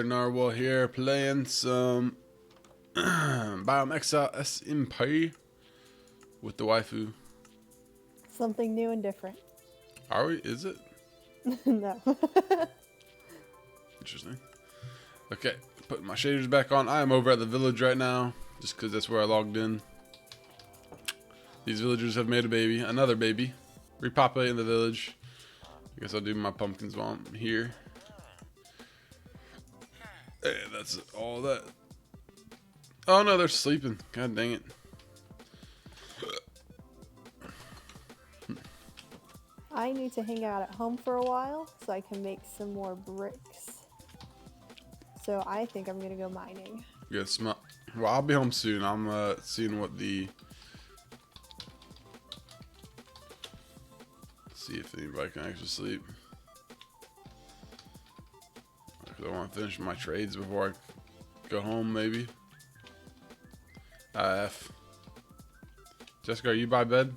Narwhal here playing some Biome Exile SMP with the waifu. Something new and different. Are we? Is it? No. Interesting. Okay, putting my shaders back on. I am over at the village right now, just because that's where I logged in. These villagers have made a baby, another baby. Repopulating the village. I guess I'll do my pumpkins while I'm here. Hey, that's all that. Oh no, they're sleeping. God dang it. I need to hang out at home for a while so I can make some more bricks. So I think I'm gonna go mining. Good smell. Well, I'll be home soon. I'm seeing what the. See if anybody can actually sleep. I want to finish my trades before I go home, maybe. Jessica, are you by bed?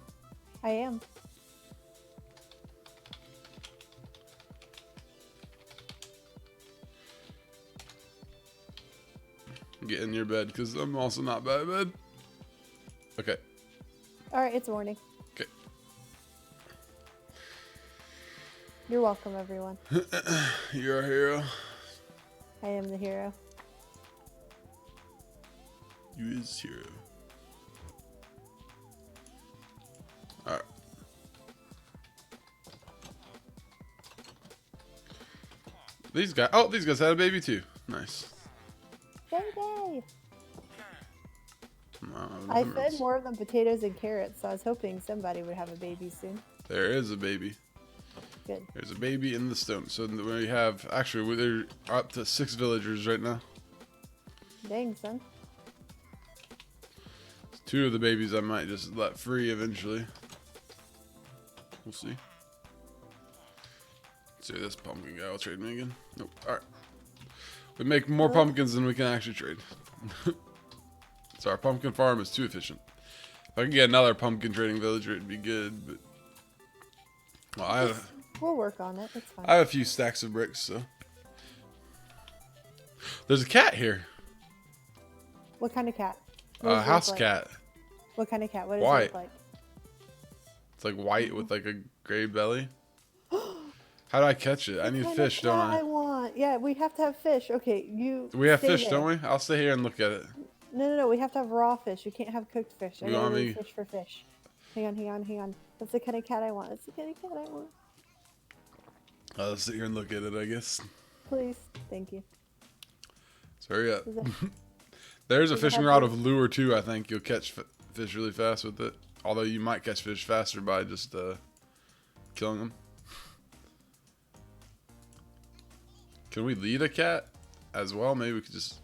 I am. Get in your bed, because I'm also not by bed. Okay. Alright, it's morning. Okay. You're welcome, everyone. You're a hero. I am the hero. You is hero. Alright. These guys had a baby too. Nice. Yay! No, I fed more of them potatoes and carrots, so I was hoping somebody would have a baby soon. There is a baby. Good. There's a baby in the stone. So we have, actually, they're up to 6 villagers right now. Dang, son. 2 of the babies I might just let free eventually. We'll see. Let's see this pumpkin guy will trade me again. Nope. Alright. We make more pumpkins than we can actually trade. So our pumpkin farm is too efficient. If I can get another pumpkin trading villager, it'd be good, but well, We'll work on it. It's fine. I have a few stacks of bricks, so. There's a cat here. What kind of cat? What does it House look like? cat. What kind of cat? What does it White. look like? It's like white with like a gray belly. How do I catch it? I need fish, don't I? I want. Yeah, we have to have fish. Okay, you. We have stay fish, there. don't we? I'll stay here and look at it. No. We have to have raw fish. You can't have cooked fish. I You gotta want leave me- fish for fish. Hang on. That's the kind of cat I want. That's the kind of cat I want. I'll sit here and look at it, I guess. Please. Thank you. So hurry up. Does it- There's a does it fishing have rod fish? of lure too. I think you'll catch fish really fast with it. Although you might catch fish faster by just killing them. Can we lead a cat as well? Maybe we could just.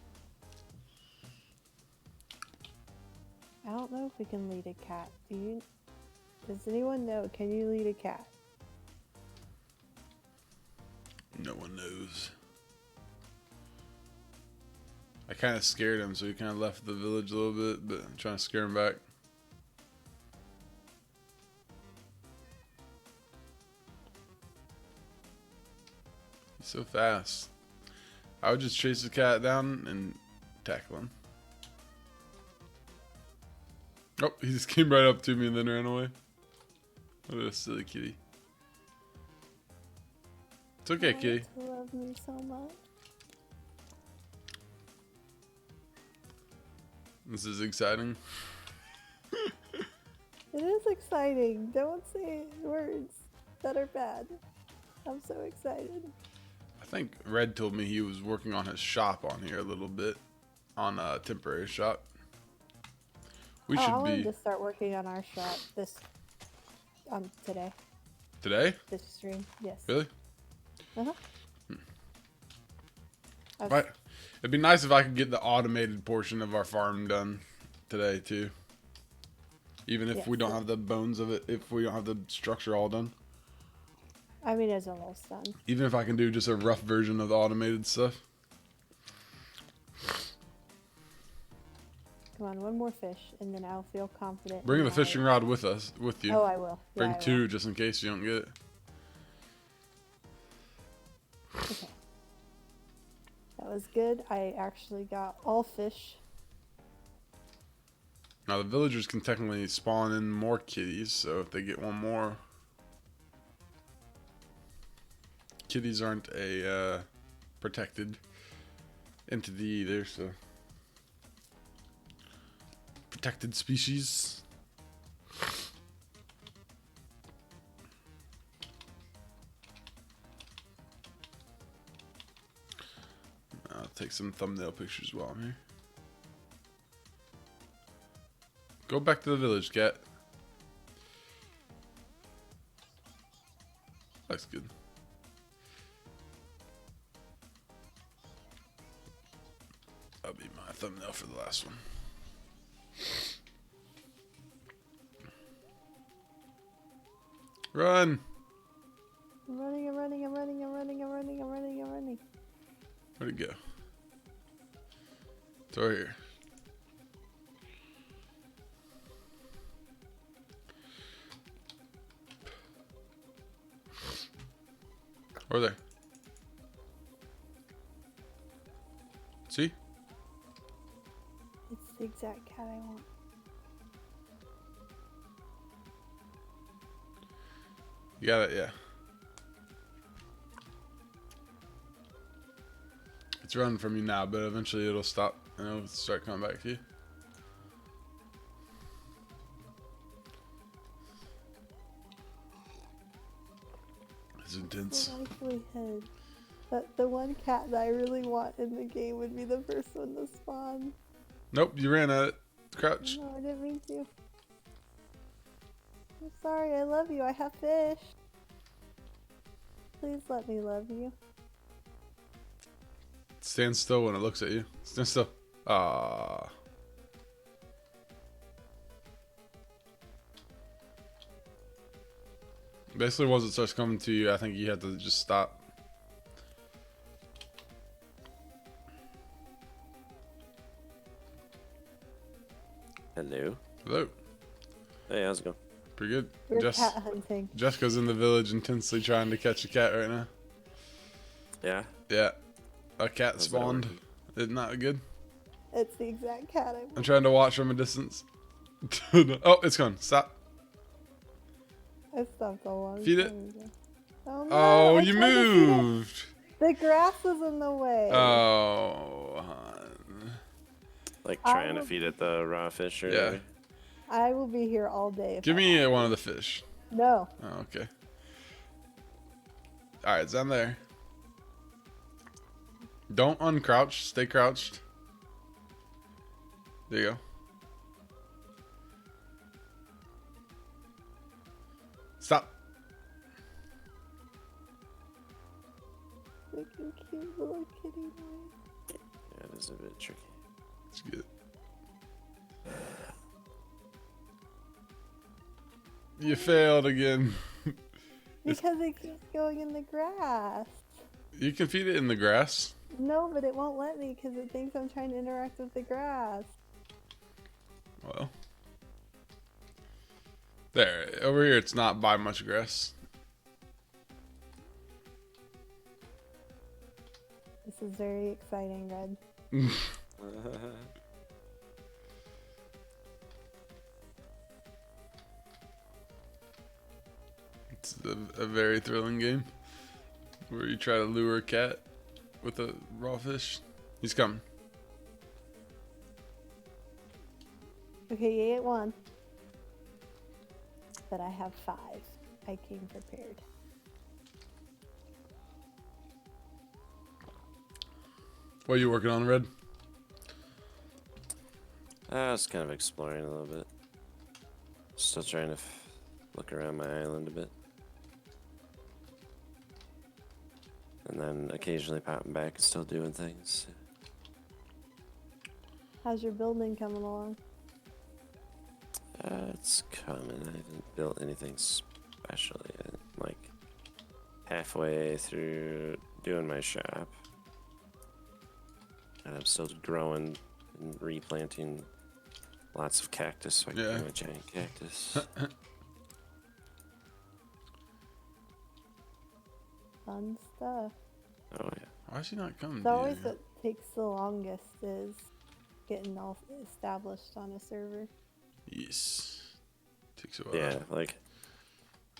I don't know if we can lead a cat. Does anyone know? Can you lead a cat? No one knows. I kind of scared him, so he kind of left the village a little bit, but I'm trying to scare him back. He's so fast. I would just chase the cat down and tackle him. Oh, he just came right up to me and then ran away. What a silly kitty. It's okay, kitty. You love me so much. This is exciting. It is exciting. Don't say words that are bad. I'm so excited. I think Red told me he was working on his shop on here a little bit. On a temporary shop. We I should wanted be... to start working on our shop today. Today? This stream. Yes. Really? Uh-huh. Right. It'd be nice if I could get the automated portion of our farm done today too. Even if we don't have the bones of it, if we don't have the structure all done. I mean, it's almost done. Even if I can do just a rough version of the automated stuff. Come on, one more fish, and then I'll feel confident. Bring in the my- fishing rod with you. Oh, I will. Yeah, Bring I will. 2 just in case you don't get it. Okay. That was was good. I actually got all fish. Now the villagers can technically spawn in more kitties, so if they get one more, kitties aren't a protected entity either, so protected species. I'll take some thumbnail pictures while I'm here. Go back to the village, cat. Looks good. That'll be my thumbnail for the last one. Run! I'm running, I'm running, I'm running, I'm running, I'm running, I'm running, I'm running. Where'd it go? It's over here. Over there. See? It's the exact cat I want. You got it, yeah. It's running from you now, but eventually it'll stop and it'll start coming back to you. It's intense. Likelihood that the one cat that I really want in the game would be the first one to spawn. Nope, you ran at it. Crouch. No, I didn't mean to. I'm sorry, I love you. I have fish. Please let me love you. Stand still when it looks at you. Stand still. Ah. Basically, once it starts coming to you, I think you have to just stop. Hello. Hello. Hey, how's it going? Pretty good. We're cat hunting. Jessica's in the village intensely trying to catch a cat right now. Yeah. Yeah. A cat How's that spawned. working? Isn't that good? It's the exact cat I I'm want. trying to watch from a distance. Oh, it's gone. Stop. I stopped a long Feed it. time ago. Oh, no, Oh, I you tried to feed it. moved. The grass was in the way. Oh, hon. Like I trying to will- feed it the raw fish or Yeah. whatever? I will be here all day. If Give I me have one of to. the fish. No. Oh, okay. Alright, it's on there. Don't uncrouch. Stay crouched. There you go. Stop. Making cute little kitty noise. Yeah, it is a bit tricky. It's good. You failed again. Because it keeps going in the grass. You can feed it in the grass. No, but it won't let me because it thinks I'm trying to interact with the grass. Well. There. Over here, it's not by much grass. This is very exciting, Red. It's a very thrilling game where you try to lure a cat with a raw fish. He's coming. Okay, you ate one. But I have 5. I came prepared. What are you working on, Red? I was kind of exploring a little bit. Still trying to look around my island a bit. And then occasionally popping back and still doing things. How's your building coming along? It's coming. I haven't built anything special yet. I'm like halfway through doing my shop. And I'm still growing and replanting lots of cactus so I can Yeah. grow a giant cactus. Fun stuff. Oh yeah. Why is he not coming? It's to always you? takes the longest is getting all established on a server. Yes. Takes a while. Yeah, like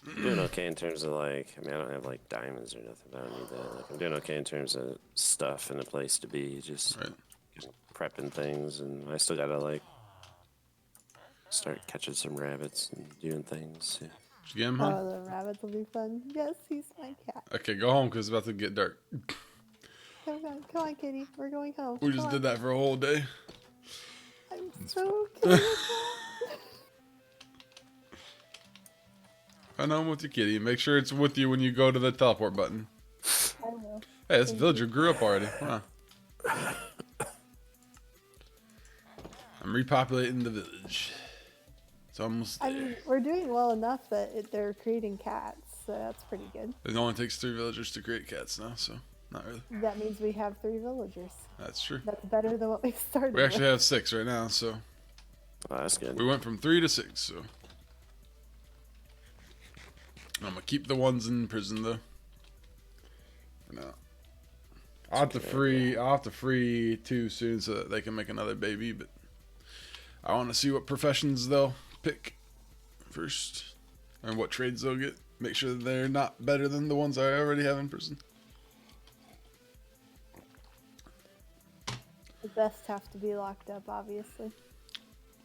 I'm doing okay in terms of like, I mean, I don't have like diamonds or nothing, but I don't need that. Like, I'm doing okay in terms of stuff and a place to be, just Right. prepping things, and I still gotta like start catching some rabbits and doing things. Yeah. Did you get him, huh? Oh, the rabbits will be fun. Yes, he's my cat. Okay, go home because it's about to get dark. Come on, kitty. We're going home. We just did that for a whole day. I'm so kidding. Run home with your kitty. Make sure it's with you when you go to the teleport button. I will. Hey, this villager grew up already. Wow. I'm repopulating the village. It's almost I there. mean, we're doing well enough that they're creating cats, so that's pretty good. It only takes 3 villagers to create cats now, so not really. That means we have 3 villagers. That's true. That's better than what we started We actually with. have 6 right now, so Oh, that's good. we went from 3 to 6. So I'm gonna keep the ones in prison though. For now. I'll have to free 2 soon so that they can make another baby, but I want to see what professions they'll pick first and what trades they'll get. Make sure that they're not better than the ones I already have in prison. The best have to be locked up, obviously.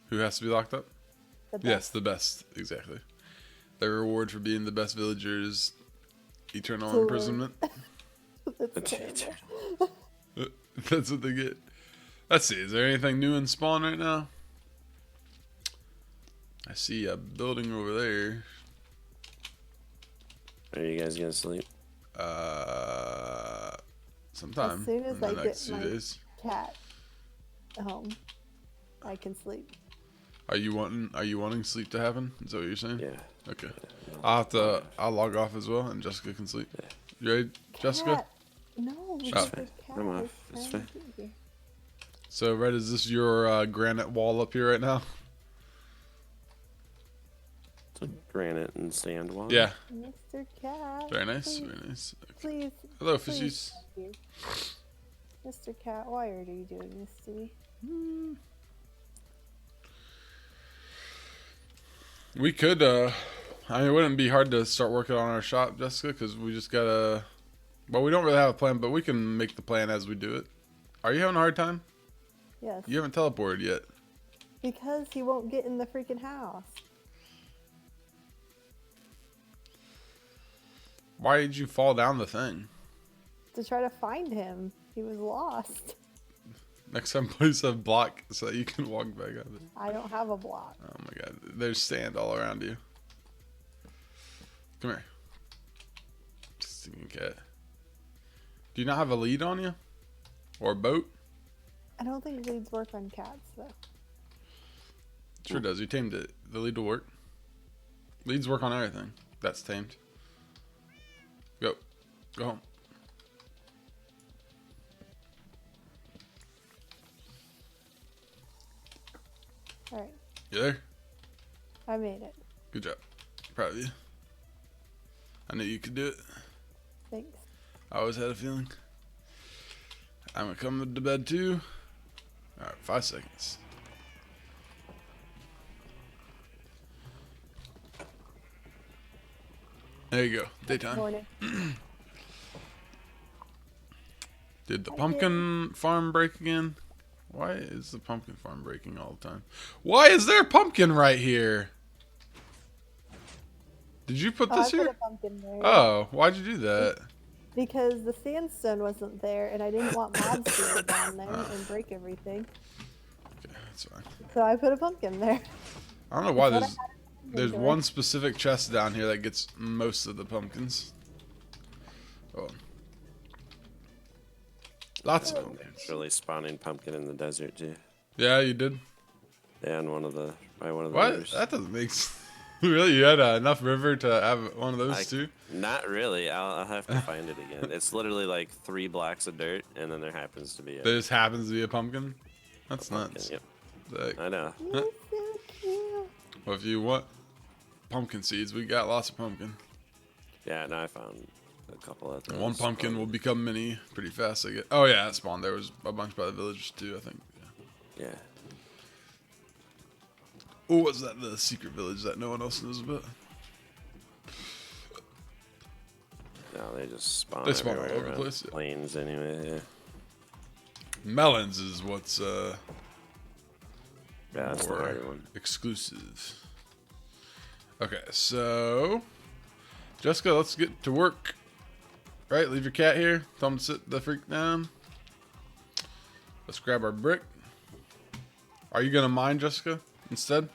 Who has to be locked up? The best. Yes, the best. Exactly. Their reward for being the best villager is eternal Cool. imprisonment. That's terrible. That's what they get. Let's see. Is there anything new in spawn right now? I see a building over there. Are you guys gonna sleep? Sometime As soon as in the I next get few my days. cat home, I can sleep. Are you wanting sleep to happen? Is that what you're saying? Yeah. Okay. I'll log off as well, and Jessica can sleep. You ready, Jessica? Cat. No, She's because fine. the cat I'm off. is It's trying fine. to get here. So, Red, is this your granite wall up here right now? It's a granite and sand wall. Yeah. Mr. Cat. Very nice. Please, Very nice. Okay. please. Hello, please, fishies. thank you. Mr. Cat, why are you doing this to me? We could, I mean, it wouldn't be hard to start working on our shop, Jessica, because we just gotta, well, we don't really have a plan, but we can make the plan as we do it. Are you having a hard time? Yes. You haven't teleported yet. Because he won't get in the freaking house. Why did you fall down the thing? To try to find him. He was lost. Next time, place a block so that you can walk back out of it. I don't have a block. Oh my god, there's sand all around you. Come here. Stinking cat. Do you not have a lead on you? Or a boat? I don't think leads work on cats, though. Sure does. You tamed it. The lead will work. Leads work on everything. That's tamed. Go. Go home. Alright, You there? I made it. Good job. Proud of you. I knew you could do it. Thanks. I always had a feeling. I'm gonna come to bed too. Alright, 5 seconds. There you go. Daytime. Morning. Did the I pumpkin farm break again? Why is the pumpkin farm breaking all the time? Why is there a pumpkin right here? Did you put Oh, this I put here? a pumpkin there. Oh, why'd you do that? Because the sandstone wasn't there, and I didn't want mobs to go down there and break everything. Okay, that's fine. So I put a pumpkin there. I don't know why That's what I there's had in there's inventory. one specific chest down here that gets most of the pumpkins. Oh. Lots of pumpkins. Really spawning pumpkin in the desert too. Yeah, you did. Yeah, on one of the What? rivers. That doesn't make sense. Really? You had enough river to have one of those too? Not really. I'll have to find it again. It's literally like 3 blocks of dirt, and then there happens to be a There just happens to be a pumpkin? That's pumpkin. nuts. Yep, Like, I know. You're so cute. well, if you want pumpkin seeds, we got lots of pumpkin. Yeah, no, I found a couple of those. One pumpkin will become mini pretty fast. I get. Oh yeah, it spawned. There was a bunch by the village too. I think. Yeah. Oh, was that the secret village that no one else knows about? No, they just spawn. They spawn all everywhere over the around place, yeah. Plains anyway. Yeah. Melons is what's Yeah, that's the more harder one. exclusive. Okay, so Jessica, let's get to work. Right, leave your cat here. Tell him to sit the freak down. Let's grab our brick. Are you gonna mine, Jessica, instead?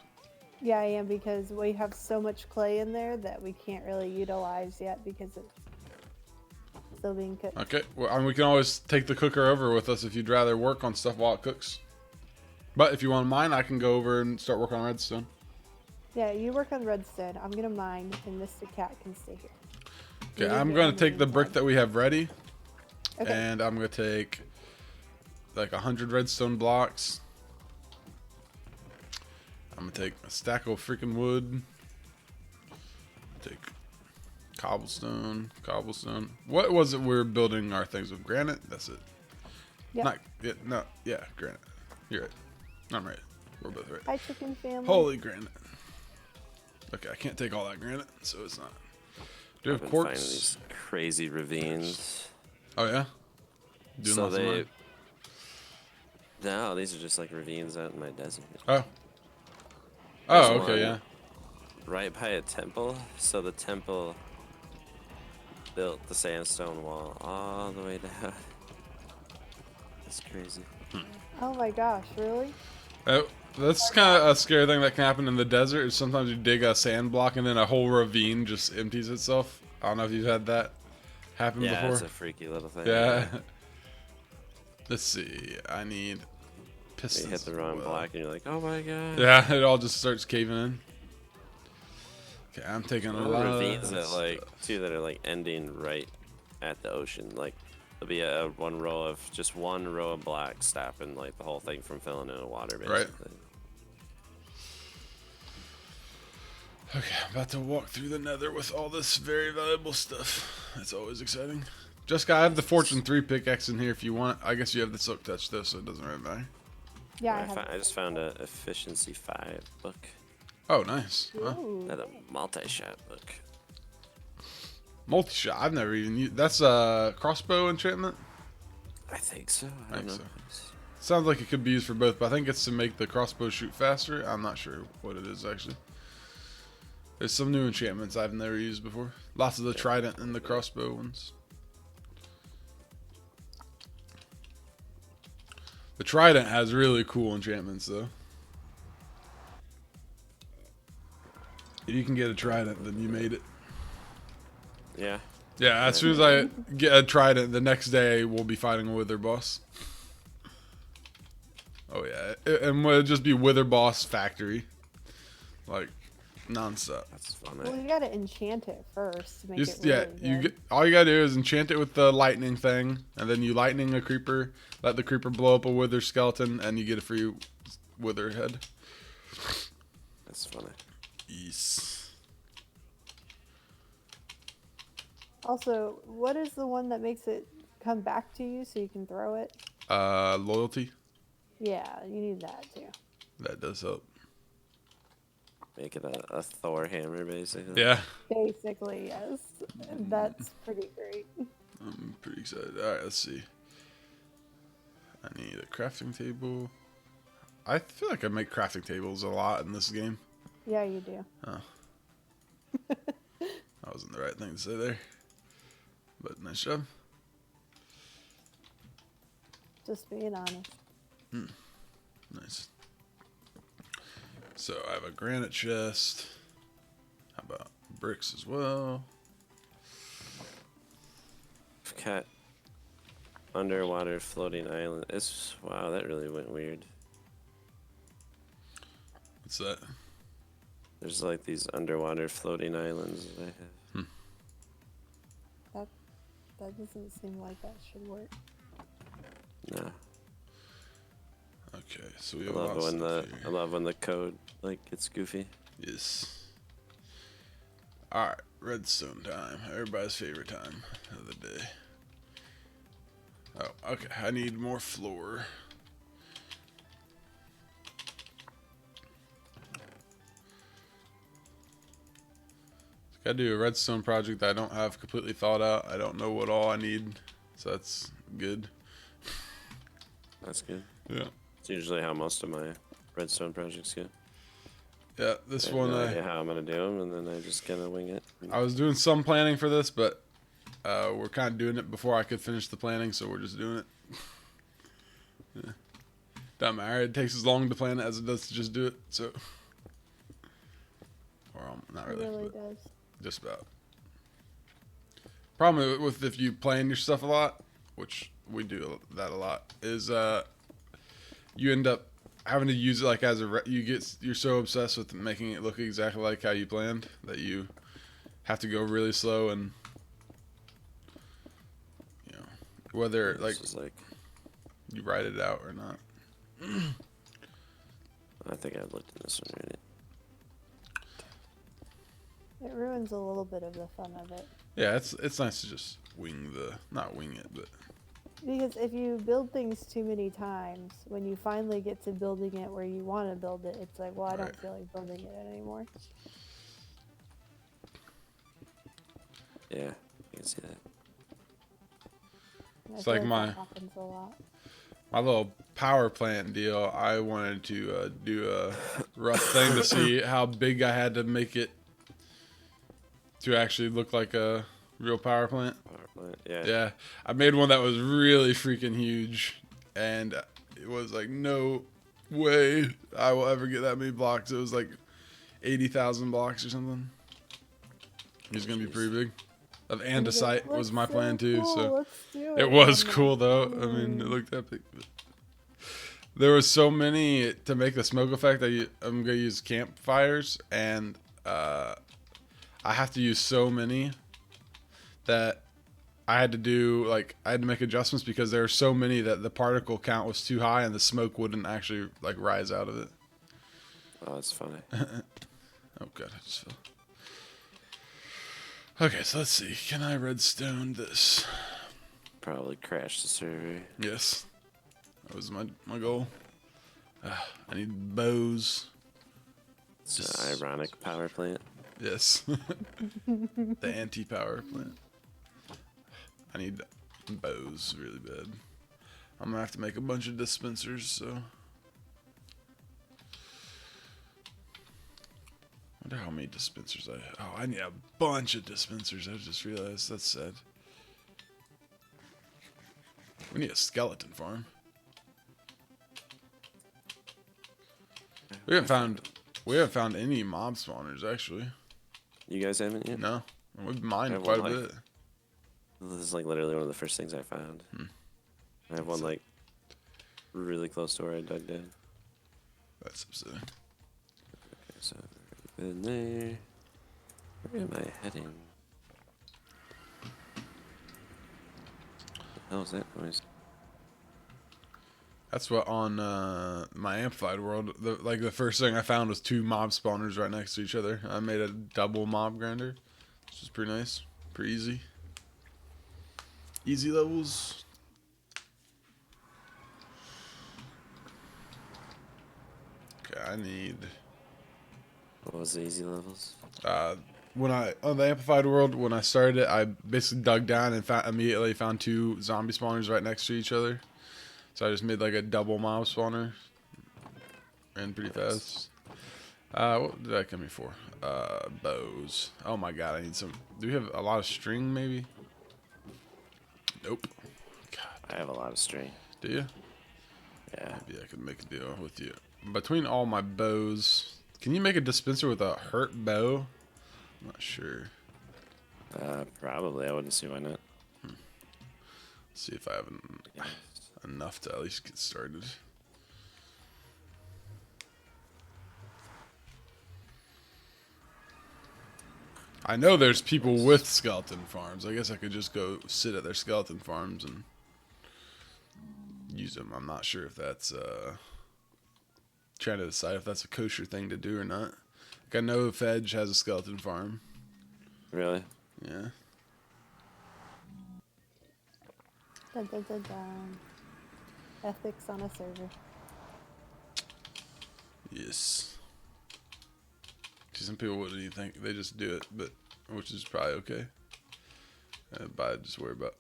Yeah, I am, because we have so much clay in there that we can't really utilize yet because it's still being cooked. Okay, well, I mean, we can always take the cooker over with us if you'd rather work on stuff while it cooks. But if you want mine, I can go over and start working on redstone. Yeah, you work on redstone. I'm gonna mine, and Mr. Cat can stay here. Okay, You I'm need gonna to take the brick inside. that we have ready, Okay. and I'm gonna take like 100 redstone blocks. I'm gonna take a stack of freaking wood. Take cobblestone. What was it we were building our things with? Granite? That's it. Yep. Yeah, granite. You're right. I'm right. We're both right. Hi, chicken family. Holy granite. Okay, I can't take all that granite, so it's not. Do you I've have been finding quartz? these crazy ravines. Oh yeah. Doing So lots of mine? No, these are just like ravines out in my desert. Oh. There's Oh, okay, one yeah. right by a temple. So the temple built the sandstone wall all the way down. That's crazy. Oh my gosh, really? That's kind of a scary thing that can happen in the desert. Is sometimes you dig a sand block and then a whole ravine just empties itself. I don't know if you've had that happen Yeah, before. it's a freaky little thing. Yeah. Let's see. I need You pistons. hit the as wrong well. block and you're like, oh my god. Yeah, it all just starts caving in. Okay, I'm taking a All lot the of ravines that like stuff. too that are like ending right at the ocean. Like there'll be a one row of black stopping like the whole thing from filling in with water basically. Right. Okay, I'm about to walk through the nether with all this very valuable stuff. That's always exciting. Jessica, I have the Fortune 3 pickaxe in here if you want. I guess you have the Silk Touch though, so it doesn't really matter. Yeah, I just found a efficiency 5 book. Oh, nice. Wow. Ooh. Another multi-shot book. Multi-shot. I've never even used. That's a crossbow enchantment. I think so. I don't think know. Sounds like it could be used for both, but I think it's to make the crossbow shoot faster. I'm not sure what it is actually. There's some new enchantments I've never used before. Lots of the trident and the crossbow ones. The trident has really cool enchantments though. If you can get a trident, then you made it. Yeah. Yeah, as soon as I get a trident, the next day we'll be fighting a wither boss. Oh yeah, and it'll just be wither boss factory, like non-stop. That's fun. Well, you gotta enchant it first to make Just, it really you good. get all you gotta do is enchant it with the lightning thing, and then you lightning a creeper, let the creeper blow up a wither skeleton, and you get a free wither head. That's funny. Yes. Also, what is the one that makes it come back to you so you can throw it? Loyalty. Yeah, you need that too. That does help. Make it a Thor hammer, basically. Yeah. Basically, yes. That's pretty great. I'm pretty excited. Alright, let's see. I need a crafting table. I feel like I make crafting tables a lot in this game. Yeah, you do. Oh. That wasn't the right thing to say there. But nice job. Just being honest. Nice. So I have a granite chest. How about bricks as well? Cat. Underwater floating island. Wow, that really went weird. What's that? There's like these underwater floating islands that I have. That doesn't seem like that should work. No. Okay, so we I have love lots when of the code like gets goofy. Yes. Alright, redstone time. Everybody's favorite time of the day. Oh, okay. I need more floor. Gotta do a redstone project that I don't have completely thought out. I don't know what all I need, so that's good. That's good. Yeah. It's usually how most of my redstone projects go. Yeah, this I have one no idea how I'm gonna do them, and then I just kind of wing it. I was doing some planning for this, but we're kind of doing it before I could finish the planning, so we're just doing it. Yeah. Doesn't matter. It takes as long to plan it as it does to just do it. So, or not It really. really But does. just about. Problem with if you plan your stuff a lot, which we do that a lot, is you end up having to use it like as a you're so obsessed with making it look exactly like how you planned that you have to go really slow, and you know whether like you write it out or not. I think I've looked in this one already. It ruins a little bit of the fun of it. Yeah, it's nice to just not wing it, but Because if you build things too many times, when you finally get to building it where you want to build it, it's like, well, I don't feel like building it anymore. Yeah, you can see that. And I It's feel like that happens a lot. my little power plant deal. I wanted to do a rough thing to see how big I had to make it to actually look like a real power plant. Yeah. Yeah, I made one that was really freaking huge, and it was like, no way I will ever get that many blocks. It was like 80,000 blocks or something. It was gonna be pretty big. Of andesite was my plan too, cool. so Let's do it was cool though. I mean, it looked epic. There was so many to make the smoke effect. I'm gonna use campfires, and I have to use so many that I had to do I had to make adjustments because there were so many that the particle count was too high and the smoke wouldn't actually like rise out of it. Oh, that's funny. Oh god, I just fell. Okay, so let's see. Can I redstone this? Probably crashed the server. Yes. That was my goal. I need bows. It's an ironic power plant. Yes. The anti-power plant. I need bows really bad. I'm gonna have to make a bunch of dispensers, so. I wonder how many dispensers I have. Oh, I need a bunch of dispensers. I just realized that's sad. We need a skeleton farm. We haven't found any mob spawners actually. You guys haven't yet? No, we've mined have quite a one, bit. This is like literally one of the first things I found. I have one like really close to where I dug down. That's upsetting. Okay, so in there. Where am I heading? What the hell is that noise? That's what on my amplified world. The first thing I found was 2 mob spawners right next to each other. I made a double mob grinder, which is pretty nice, pretty easy. Easy levels. Okay, I need. What was the easy levels? When on the amplified world, when I started it, I basically dug down and immediately found 2 zombie spawners right next to each other. So I just made like a double mob spawner. Ran pretty fast. What did I come here for? Bows. Oh my god, I need some. Do we have a lot of string maybe? Nope. God. I have a lot of string. Do you? Yeah. Maybe I could make a deal with you. Between all my bows, can you make a dispenser with a hurt bow? I'm not sure. Probably. I wouldn't see why not. Let's see if I have enough to at least get started. I know there's people with skeleton farms. I guess I could just go sit at their skeleton farms and use them. I'm not sure if that's trying to decide if that's a kosher thing to do or not. Like I know Fedge has a skeleton farm. Really? Yeah. Dun, dun, dun, dun. Ethics on a server. Yes. Some people wouldn't even think, they just do it, but which is probably okay. But I just worry about.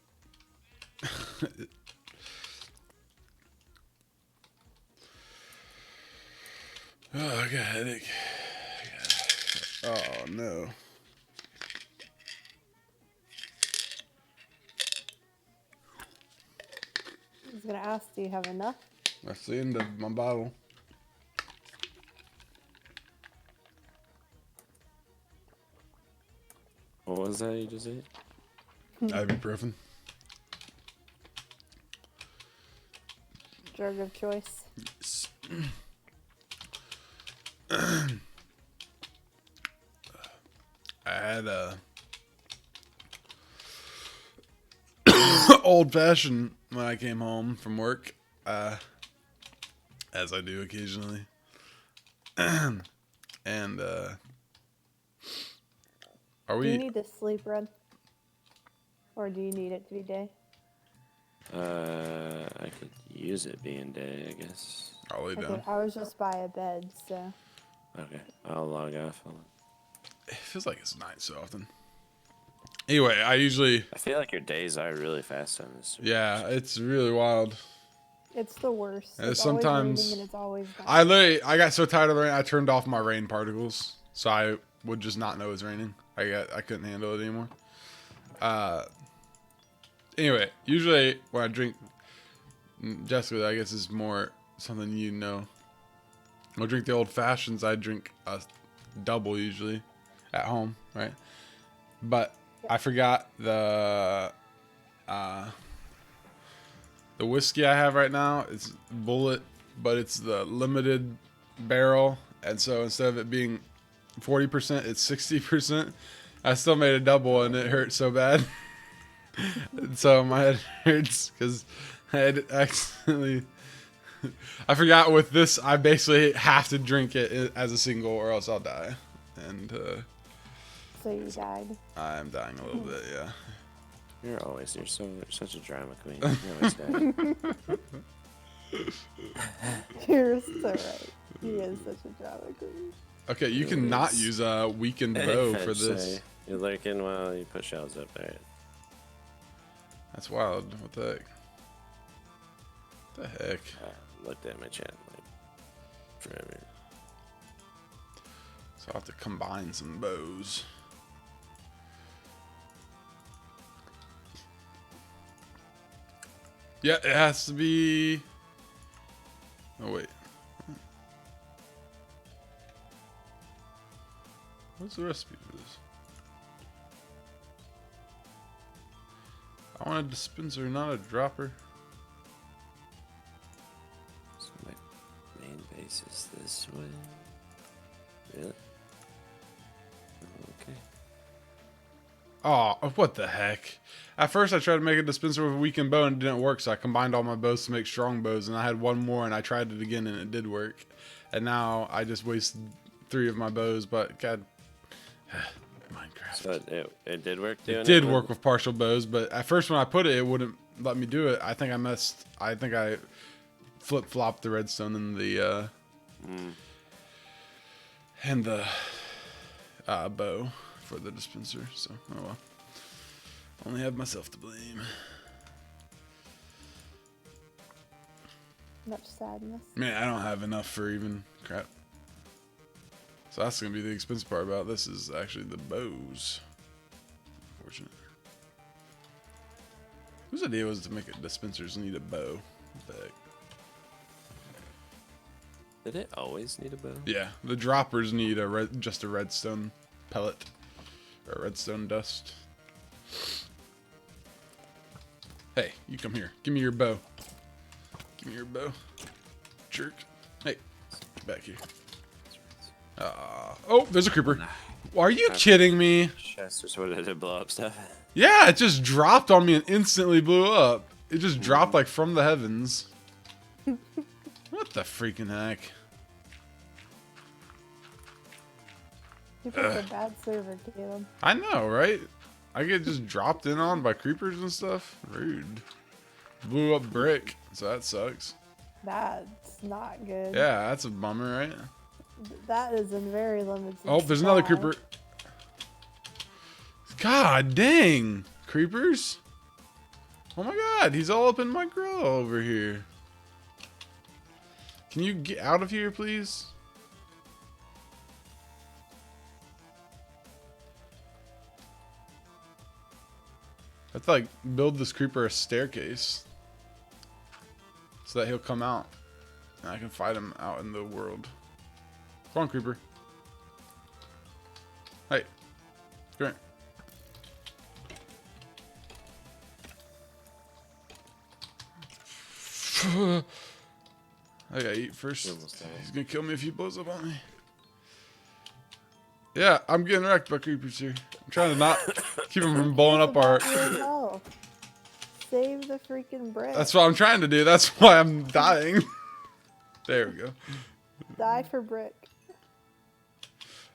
Oh, I got a headache. Oh no. I was gonna ask, do you have enough? That's the end of my bottle. What was that you just ate? Ibuprofen. Drug of choice. Yes. I had a old fashioned when I came home from work, as I do occasionally, and are Do you we? need to sleep, Red? Or do you need it to be day? I could use it being day, I guess. I'll lay Okay, down. I was just by a bed, so. Okay, I'll log off. It feels like it's night so often. Anyway, I feel like your days are really fast on this. yeah, it's really wild. It's the worst. And It's sometimes always raining and it's always night. I got so tired of the rain, I turned off my rain particles, so I would just not know it was raining. I couldn't handle it anymore. Anyway, usually when I drink, Jessica, I guess is more something you know. When I drink the old fashions, I drink a double usually at home, right? But I forgot the whiskey I have right now is Bullet, but it's the limited barrel, and so instead of it being 40%, it's 60%. I still made a double, and it hurt so bad. And so my head hurts because I had accidentally. I forgot with this, I basically have to drink it as a single, or else I'll die. And So you died. I'm dying a little bit, yeah. You're such a drama queen. You're always dying. You're so right. He is such a drama queen. Okay, you cannot use a weakened bow for this. You're lurking while you put shells up there. That's wild. What the heck? What the heck? Looked at my chat like forever. So I'll have to combine some bows. Yeah, it has to be. Oh wait. What's the recipe for this? I want a dispenser, not a dropper. So my main base is this way. Really? Okay. Oh, what the heck? At first I tried to make a dispenser with a weakened bow and it didn't work, so I combined all my bows to make strong bows, and I had one more and I tried it again and it did work. And now I just wasted 3 of my bows, but god. Minecraft. So it did work doing It did work with partial bows, but at first when I put it, it wouldn't let me do it. I think I flip-flopped the redstone and the bow for the dispenser, so oh well. Only have myself to blame. Much sadness. Man, I don't have enough for even crap. So that's gonna be the expensive part about this, is actually the bows. Unfortunate. Whose idea was to make a dispensers need a bow? What the heck? Did it always need a bow? Yeah, the droppers need just a redstone pellet or redstone dust. Hey, you come here. Give me your bow. Give me your bow. Jerk. Hey, get back here. Oh, there's a creeper. Are you kidding me? Chester's what did it blow up stuff? Yeah, it just dropped on me and instantly blew up. It just dropped like from the heavens. What the freaking heck? You picked a bad server, Caleb. I know, right? I get just dropped in on by creepers and stuff. Rude. Blew up brick, so that sucks. That's not good. Yeah, that's a bummer, right? That is in very limited Oh, there's another supply. creeper. God dang. Creepers? Oh my god, he's all up in my grill over here. Can you get out of here, please? I have to, like, build this creeper a staircase so that he'll come out and I can fight him out in the world. Come on, creeper. Hey. Come here. I gotta eat first. He's gonna kill me if he blows up on me. Yeah, I'm getting wrecked by creepers here. I'm trying to not keep them from blowing up our... Save the freaking brick. That's what I'm trying to do. That's why I'm dying. There we go. Die for brick.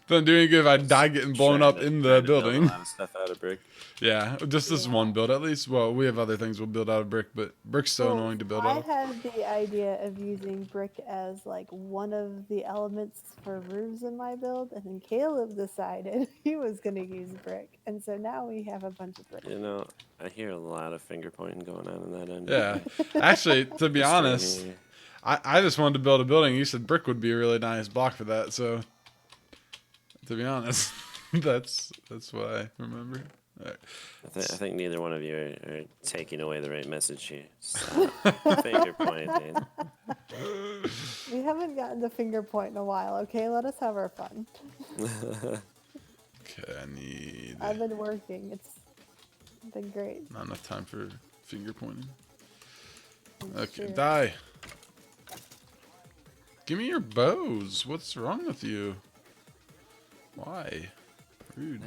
Doesn't do any good if I die getting blown up in the building. A lot of stuff out of brick. Yeah, just this one build at least. Well, we have other things we'll build out of brick, but brick's so annoying to build out of. I had the idea of using brick as like one of the elements for roofs in my build, and then Caleb decided he was going to use brick, and so now we have a bunch of brick. You know, I hear a lot of finger pointing going on in that end. Yeah, actually, to be honest, I just wanted to build a building. You said brick would be a really nice block for that, so to be honest, that's what I remember. Right. I think neither one of you are taking away the right message here. Stop finger pointing. We haven't gotten to finger point in a while, okay? Let us have our fun. Okay, I've been working. It's been great. Not enough time for finger pointing. Okay, Sure. die. Give me your bows. What's wrong with you? Why? Rude.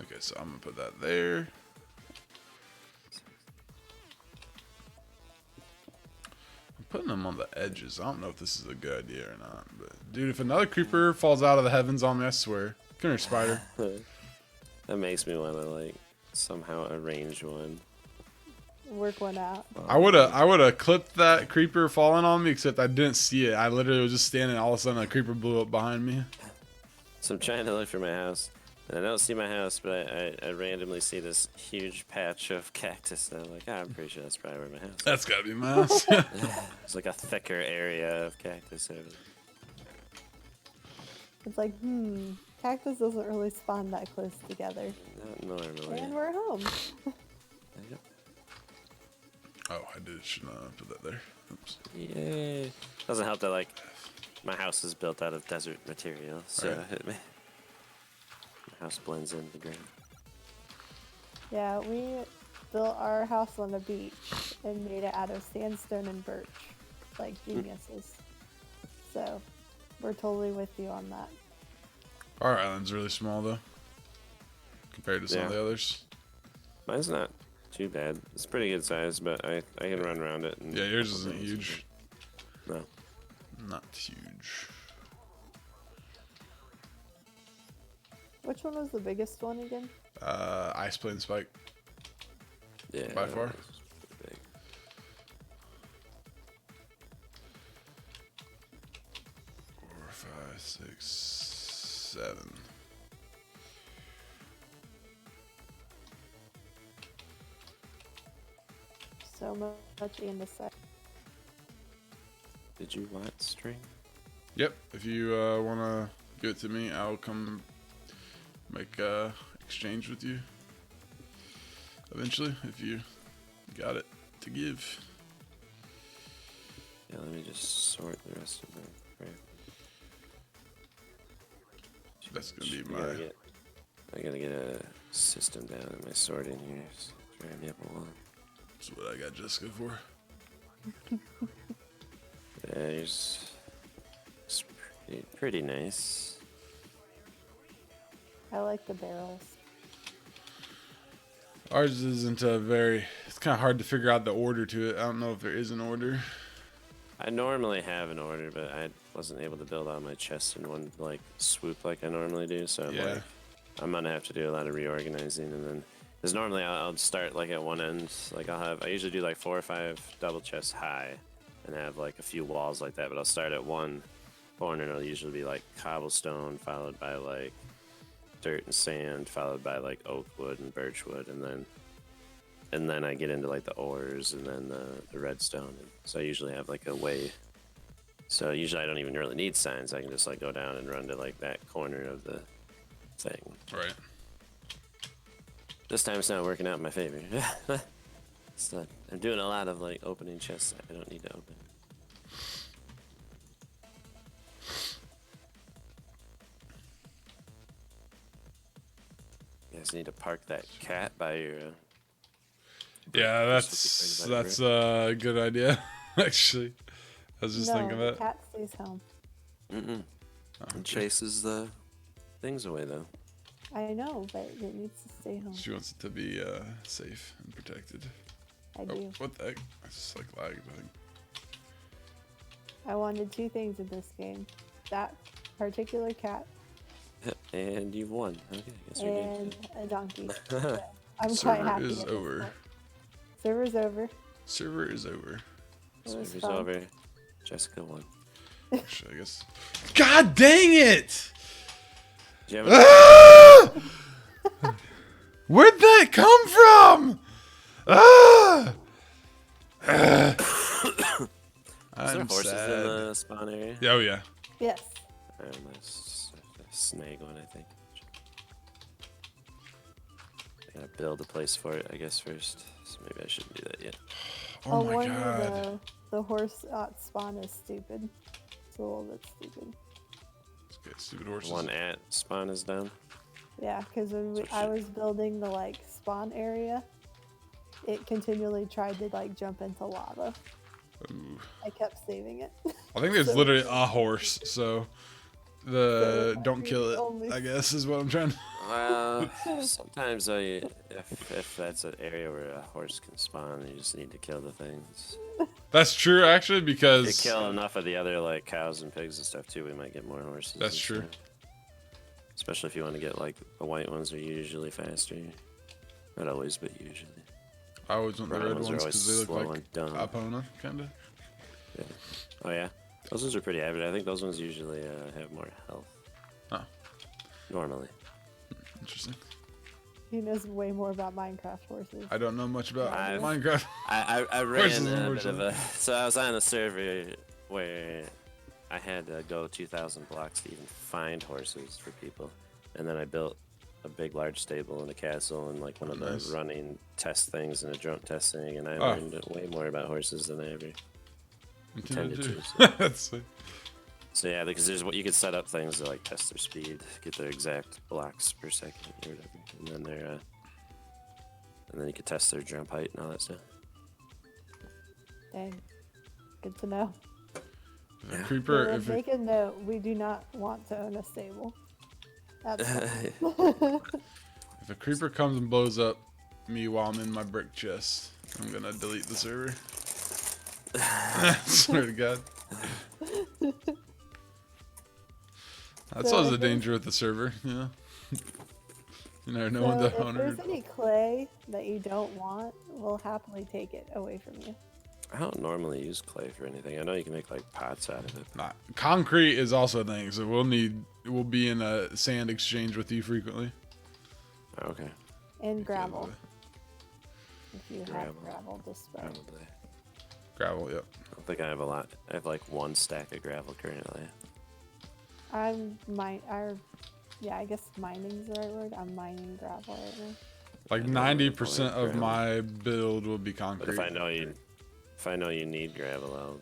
Okay, so I'm gonna put that there. I'm putting them on the edges. I don't know if this is a good idea or not, but dude, if another creeper falls out of the heavens on me, I swear. Come here, spider. That makes me want to like somehow arrange one. Work one out. I would have clipped that creeper falling on me, except I didn't see it. I literally was just standing. All of a sudden, a creeper blew up behind me. So I'm trying to look for my house. And I don't see my house, but I randomly see this huge patch of cactus, and I'm like, I'm pretty sure that's probably where my house is. That's gotta be my house. It's like a thicker area of cactus over there. It's like, cactus doesn't really spawn that close together. Not normally. And we're home. Yep. Oh, should not put that there. Oops. Yay. Doesn't help that, like, my house is built out of desert material, so Right. my house blends into the ground. Yeah, we built our house on the beach and made it out of sandstone and birch, like geniuses. So, we're totally with you on that. Our island's really small though, compared to some of the others. Mine's not too bad. It's pretty good size, but I can run around it. And Yeah, yours isn't huge. No. Not huge. Which one was the biggest one again? Ice Plane Spike. Yeah. By far. it's pretty big. 4, 5, 6, 7. So much andesite. Did you want string? Yep. If you wanna give it to me, I'll come make exchange with you eventually. If you got it to give. Yeah, let me just sort the rest of them. Right. That's gonna be I gotta get a system down in my sorting here. So drive me up a wall. That's what I got Jessica for. There's it's pretty nice. I like the barrels. Ours isn't a very. It's kind of hard to figure out the order to it. I don't know if there is an order. I normally have an order, but I wasn't able to build all my chests in one like swoop like I normally do. So Yeah. I'm gonna have to do a lot of reorganizing, and then because normally I'll start like at one end. Like I usually do like 4 or 5 double chests high, and have like a few walls like that. But I'll start at one corner, and it'll usually be like cobblestone, followed by like dirt and sand, followed by like oak wood and birch wood, and then I get into like the ores and then the redstone. So I usually have like a way. So usually I don't even really need signs. I can just like go down and run to like that corner of the thing. Right. This time it's not working out in my favor. So I'm doing a lot of like opening chests that I don't need to open. You guys need to park that cat by your. Yeah, that's a good idea. Actually, I was just thinking the that. cat stays home. Mm-mm. Oh, It okay. chases the things away though. I know, but it needs to stay home. She wants it to be safe and protected. I Oh, do. what the heck? I just like lagged. I think. I wanted 2 things in this game: that particular cat And you've won. Okay, I guess you're and good. a donkey. So I'm quite Server happy. is at this over. point. Server's over. Server is over. It was Server's fun. over. Jessica won. Actually, I guess. God dang it! Do you have a Where'd that come from? Ah! Is there I'm horses sad. in the spawn area? Oh yeah. Yes. I'm a snag one, I think. I gotta build a place for it, I guess, first. So maybe I shouldn't do that yet. Oh my warn god. you, the horse spawn is stupid. It's a little bit stupid. Okay, stupid horses. One at spawn is down. Yeah, because when So I shit. was building the like spawn area, it continually tried to like jump into lava. Ooh. I kept saving it. I think there's So- literally a horse, so So, don't kill it. only- I guess is what I'm trying to. Well, sometimes though, if that's an area where a horse can spawn, you just need to kill the things. That's true, actually, If you because kill enough of the other like cows and pigs and stuff too, we might get more horses. That's and true. stuff. Especially if you want to get like the white ones are usually faster. Not always, but usually. I always want the Brown red ones are ones always because they look slow like and dumb. Apona, kind of. Yeah. Oh yeah, those ones are pretty average. I think those ones usually have more health. Oh. Normally. Interesting. He knows way more about Minecraft horses. I don't know much about I've- Minecraft. I Horses, ran a bit of unfortunately. a. So I was on a server where I had to go 2,000 blocks to even find horses for people, and then I built a big, large stable and a castle and like one of Nice. the running test things and a drone test thing, and I Oh. learned way more about horses than I ever intended to. That's sweet. So yeah, because there's what you could set up things to like test their speed, get their exact blocks per second or whatever, and then and then you could test their jump height and all that stuff. Dang. Good to know. A creeper, But if it, make a note, we do not want to own a stable. That's if a creeper comes and blows up me while I'm in my brick chest, I'm gonna delete the server. Swear to God. That's So always if the danger with the server, you know? You never know so when the if owner. there's any clay that you don't want, we'll happily take it away from you. I don't normally use clay for anything. I know you can make like pots out of it. Not concrete is also a thing, so we'll be in a sand exchange with you frequently. Okay, And gravel. If you have Gravel. gravel to spread. probably. Gravel, yep. I don't think I have a lot. I have like 1 stack of gravel currently. Yeah, I guess mining's the right word. I'm mining gravel right now. Like I don't really 90% of gravel. my build will be But concrete. if I know you need gravel, I'll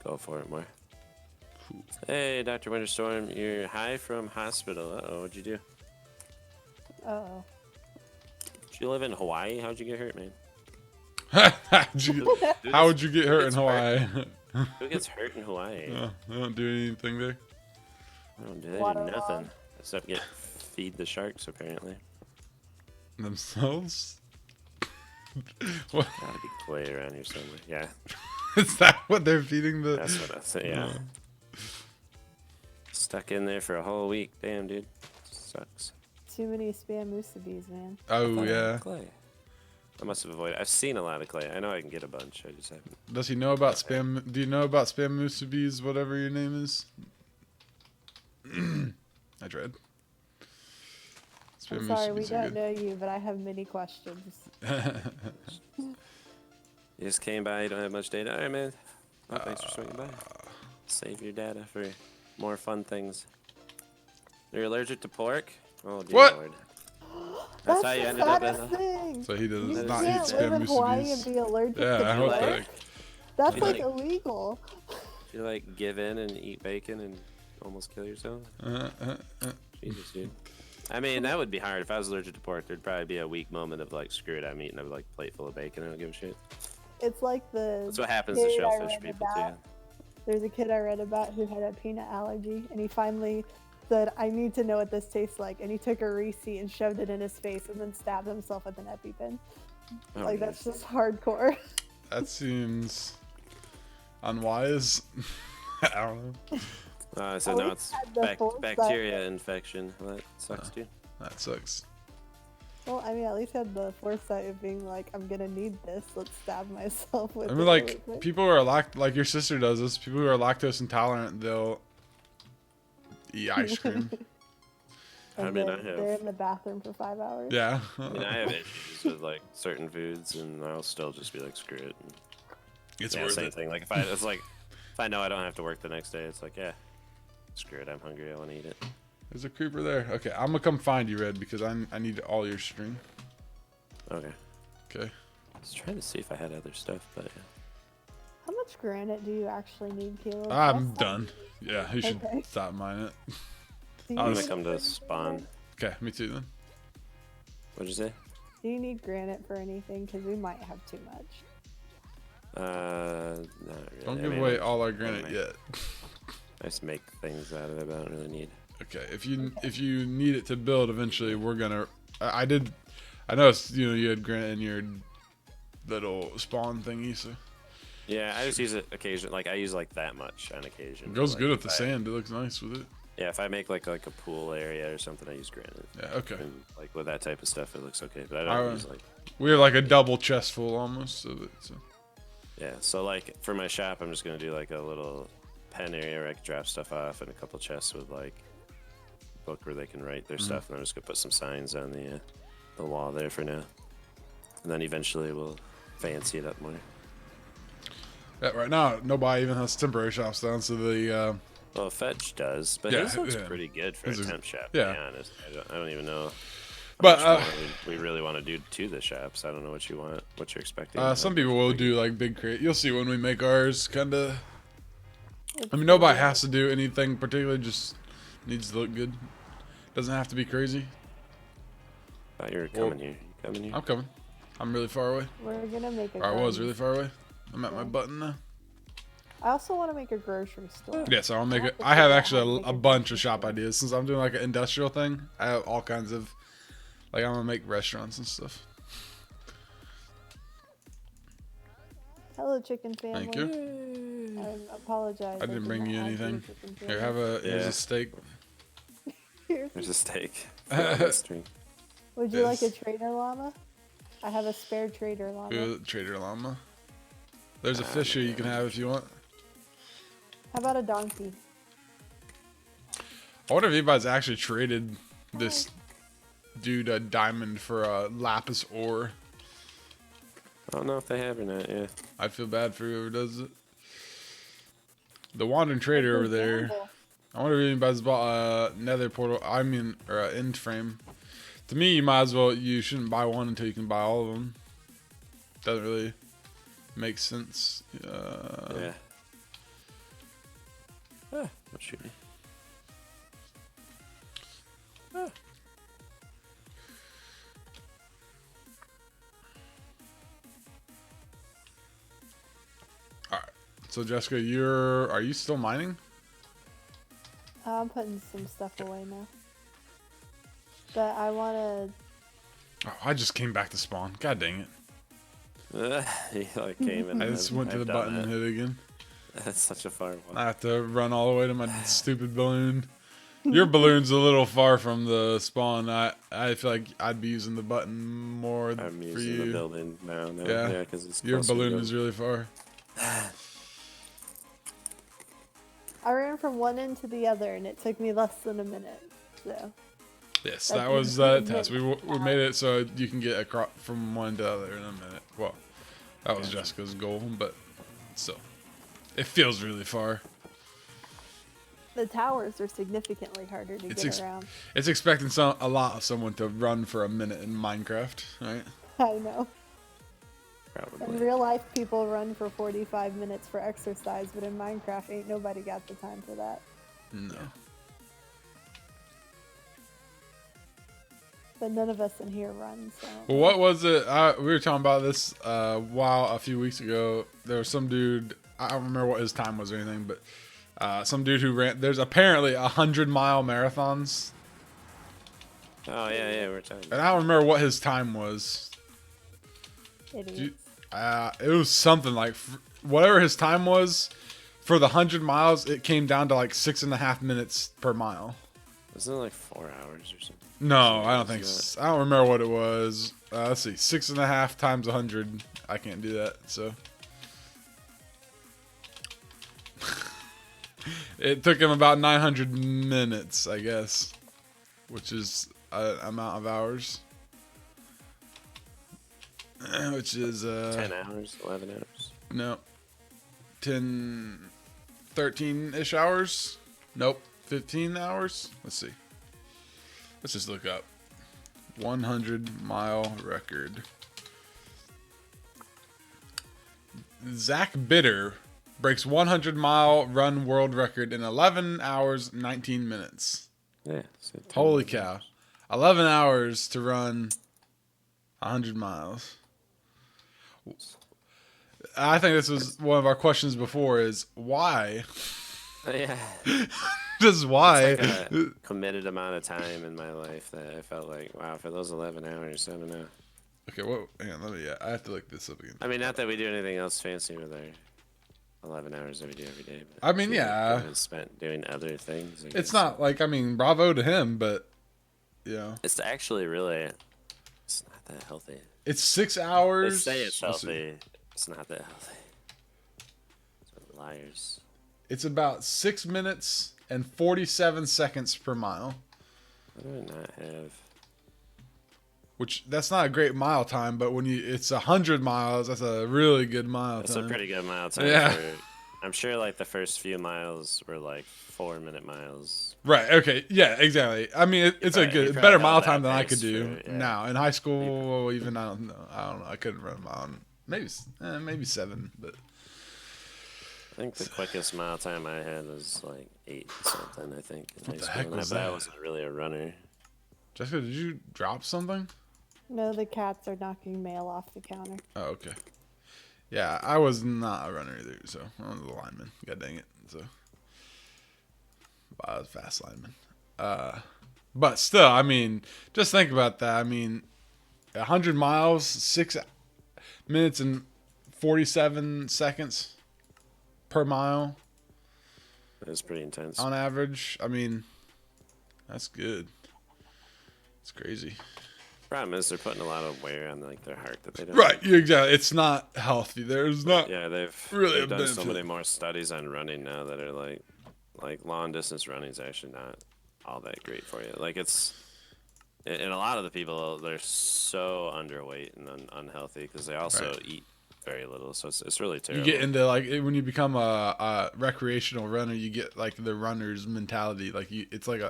go for it more. Cool. Hey, Dr. Winterstorm, you're high from hospital. Uh-oh, what'd you do? Uh-oh. Did you live in Hawaii? How'd you get hurt, man? How would you get hurt in Hawaii? Who gets hurt in Hawaii? They don't do anything there. They do Waterlogged. nothing. Except feed the sharks, apparently. Themselves? What? Gotta be clay around here somewhere. Yeah. Is that what they're feeding the? That's what I say. Yeah. Stuck in there for a whole week. Damn, dude. Sucks. Too many spam musubis, man. Oh I yeah. clay. I must have avoided. I've seen a lot of clay. I know I can get a bunch. I just haven't. Does he know about spam? Do you know about spam musubis? Whatever your name is. I tried. I'm sorry, we don't know you, but I have many questions. You just came by. You don't have much data. All right, man. Well, thanks for swinging by. Save your data for more fun things. You're allergic to pork? Oh, dear What? Lord. That's how you the ended up saddest in. thing. So he does You not eat can't live spam in Hawaii and musubis. be allergic Yeah, to I hope pork. that. That's You like like- illegal. You like give in and eat bacon and almost kill yourself? Jesus, dude. I mean, that would be hard. If I was allergic to pork, there'd probably be a weak moment of like, screw it, I'm eating a like plate full of bacon. I don't give a shit. It's like the. That's what happens to kid I shellfish read people about. too. There's a kid I read about who had a peanut allergy, and he finally said, "I need to know what this tastes like," and he took a Reese and shoved it in his face, and then stabbed himself with an EpiPen. Oh, Like nice. that's just hardcore. That seems unwise. I don't know. So At now least it's had the foresight. bacteria infection. Well, that sucks too. That sucks. Well, I mean, at least had the foresight of being like, "I'm gonna need this. Let's stab myself with." I it mean, really like quick." people who are like your sister does this. People who are lactose intolerant, they'll eat ice cream. And I mean, then I they're have. in the bathroom for 5 hours. Yeah. I mean, I have issues with like certain foods, and I'll still just be like, screw it. And, It's yeah, worth same it. thing. Like if I know I don't have to work the next day, it's like, yeah, screw it. I'm hungry. I want to eat it. There's a creeper there. Okay, I'm gonna come find you, Red, because I need all your string. Okay. Okay. I was trying to see if I had other stuff, but yeah. How much granite do you actually need, Caleb? I'm That's not- done. Yeah, you should Okay. stop mining it. Do you I'm Honestly. gonna need come to granite? spawn. Okay, me too then. What'd you say? Do you need granite for anything? Because we might have too much. Not really. Don't I give mean, away I- all our granite yet. I just make things out of it, but I don't really need. Okay, if you need it to build eventually, we're gonna. I noticed you had granite in your little spawn thingy, so Yeah, I just use it occasionally. Like I use like that much on occasion. it goes Like, good with if the I- sand. It looks nice with it. Yeah, if I make like a pool area or something, I use granite. Yeah. Okay. And like with that type of stuff, it looks okay. But I don't use like. We have like a double chest full almost of it. So. Yeah, so like for my shop, I'm just gonna do like a little pen area where I can drop stuff off, and a couple chests with like book where they can write their stuff, and I'm just gonna put some signs on the wall there for now, and then eventually we'll fancy it up more. Yeah, right now nobody even has temporary shops down, so the Well, Fetch does, but Yeah, his looks yeah. pretty good for His a is- temp shop. yeah. To be honest, I don't even know. But, How much more we really want to do to the shops. I don't know what you want, what you're expecting. some people will do like big crate. You'll see when we make ours. Kinda. It's I mean, so nobody good. has to do anything particular. Just needs to look good. Doesn't have to be crazy. Thought you were coming here. You coming here? I'm coming. I'm really far away. We're gonna make a. Or I was garden. really far away. I'm at my button now. I also want to make a grocery store. Yeah, so I'll make it. have to I have figure out how to actually make a a bunch of grocery shop store. ideas since I'm doing like an industrial thing. I have all kinds of, like I'm gonna make restaurants and stuff. Hello, chicken family. Thank you. I apologize. I didn't did bring not you add anything. chicken Here, family. have a here's Yeah. a steak. Here's- There's a steak. for the stream. Would you like a Yes. trader llama? I have a spare trader llama. Good Trader Llama. There's a fish here you can have if you want. How about a donkey? I wonder if anybody's actually traded this dude a diamond for a lapis ore. I don't know if they have or not. Yeah. I'd feel bad for whoever does it. The wandering trader over there. Gamble. I wonder if anybody's bought a nether portal. I mean, or an end frame. To me, you might as well. You shouldn't buy one until you can buy all of them. Doesn't really make sense. Yeah. Don't shoot me. All right. So Jessica, are you still mining? I'm putting some stuff away now. But I want to. Oh, I just came back to spawn. God dang it. He like came in. I just went to the button and hit again. That's such a far one. I have to run all the way to my stupid balloon. Your balloon's a little far from the spawn. I feel like I'd be using the button more I'm for using the you. building now. Yeah, because it's your closer to balloon go. is really far. I ran from one end to the other, and it took me less than a minute. So Yes, That's that was a test. We made it so you can get across from one to the other in a minute. Well, that was Jessica's goal, but still, it feels really far. the towers are significantly harder to get around. It's expecting a lot of someone to run for a minute in Minecraft, right? I know. Probably. In real life, people run for 45 minutes for exercise, but in Minecraft, ain't nobody got the time for that. No. But none of us in here run, so. Well, what was it? We were talking about this a few weeks ago. There was some dude. I don't remember what his time was or anything, but some dude who ran. There's apparently 100-mile marathons, Oh yeah, we're talking. and I don't remember what his time was. Idiots. It was something like whatever his time was for the 100 miles. It came down to like 6.5 minutes per mile. Wasn't it like 4 hours or something? No, I don't think so. I don't remember what it was. Let's see, 6.5 times 100. I can't do that, so. It took him about 900 minutes, I guess, which is an amount of hours. Which is 10 hours, 11 hours. No, 10, 13-ish hours. Nope, 15 hours. Let's see. Let's just look up 100-mile record. Zach Bitter breaks 100-mile run world record in 11 hours 19 minutes. Yeah. So 10 Holy hours. cow. 11 hours to run 100 miles. I think this was one of our questions before is why? Yeah. Just why? It's like a committed amount of time in my life that I felt like, wow, for those 11 hours, I don't know. Okay, well, hang on, I have to look this up again. I mean, not that we do anything else fancy with our 11 hours that we do every day. But I mean, yeah. It's spent doing other things. I It's guess. not like, I mean, bravo to him, but, It's actually really, it's not that healthy. It's 6 They hours. say it's healthy. It's not that healthy. So liars. It's about 6 minutes and 47 seconds per mile. What do I not have? Which, that's not a great mile time, but when it's 100 miles, that's a really good mile That's time. a pretty good mile time. Yeah. I'm sure like the first few miles were like 4-minute miles. Right, okay, yeah, exactly. I mean, it's a probably better held mile that time than I pace could do for, yeah. now. In high school, even, I don't know, I couldn't run a mile. Maybe 7, but... I think the quickest mile time I had was like 8 something, I think. In What the high heck school. was But I that? wasn't really a runner. Jessica, did you drop something? No, the cats are knocking mail off the counter. Oh, okay. Yeah, I was not a runner either, so I was a lineman. God dang it. So, but I was a fast lineman. But still, I mean, just think about that. I mean, 100 miles, 6 minutes and 47 seconds per mile It was pretty intense. on average. I mean, that's good. It's crazy. Problem is they're putting a lot of wear on like their heart that they don't. Right, exactly. It's not healthy. There's not. Yeah, they've Really they've done so benefit. many more studies on running now that are like long distance running is actually not all that great for you. Like and a lot of the people they're so underweight and unhealthy because they also Right. eat very little, so it's really You terrible. get into like when you become a recreational runner, you get like the runner's mentality. Like it's like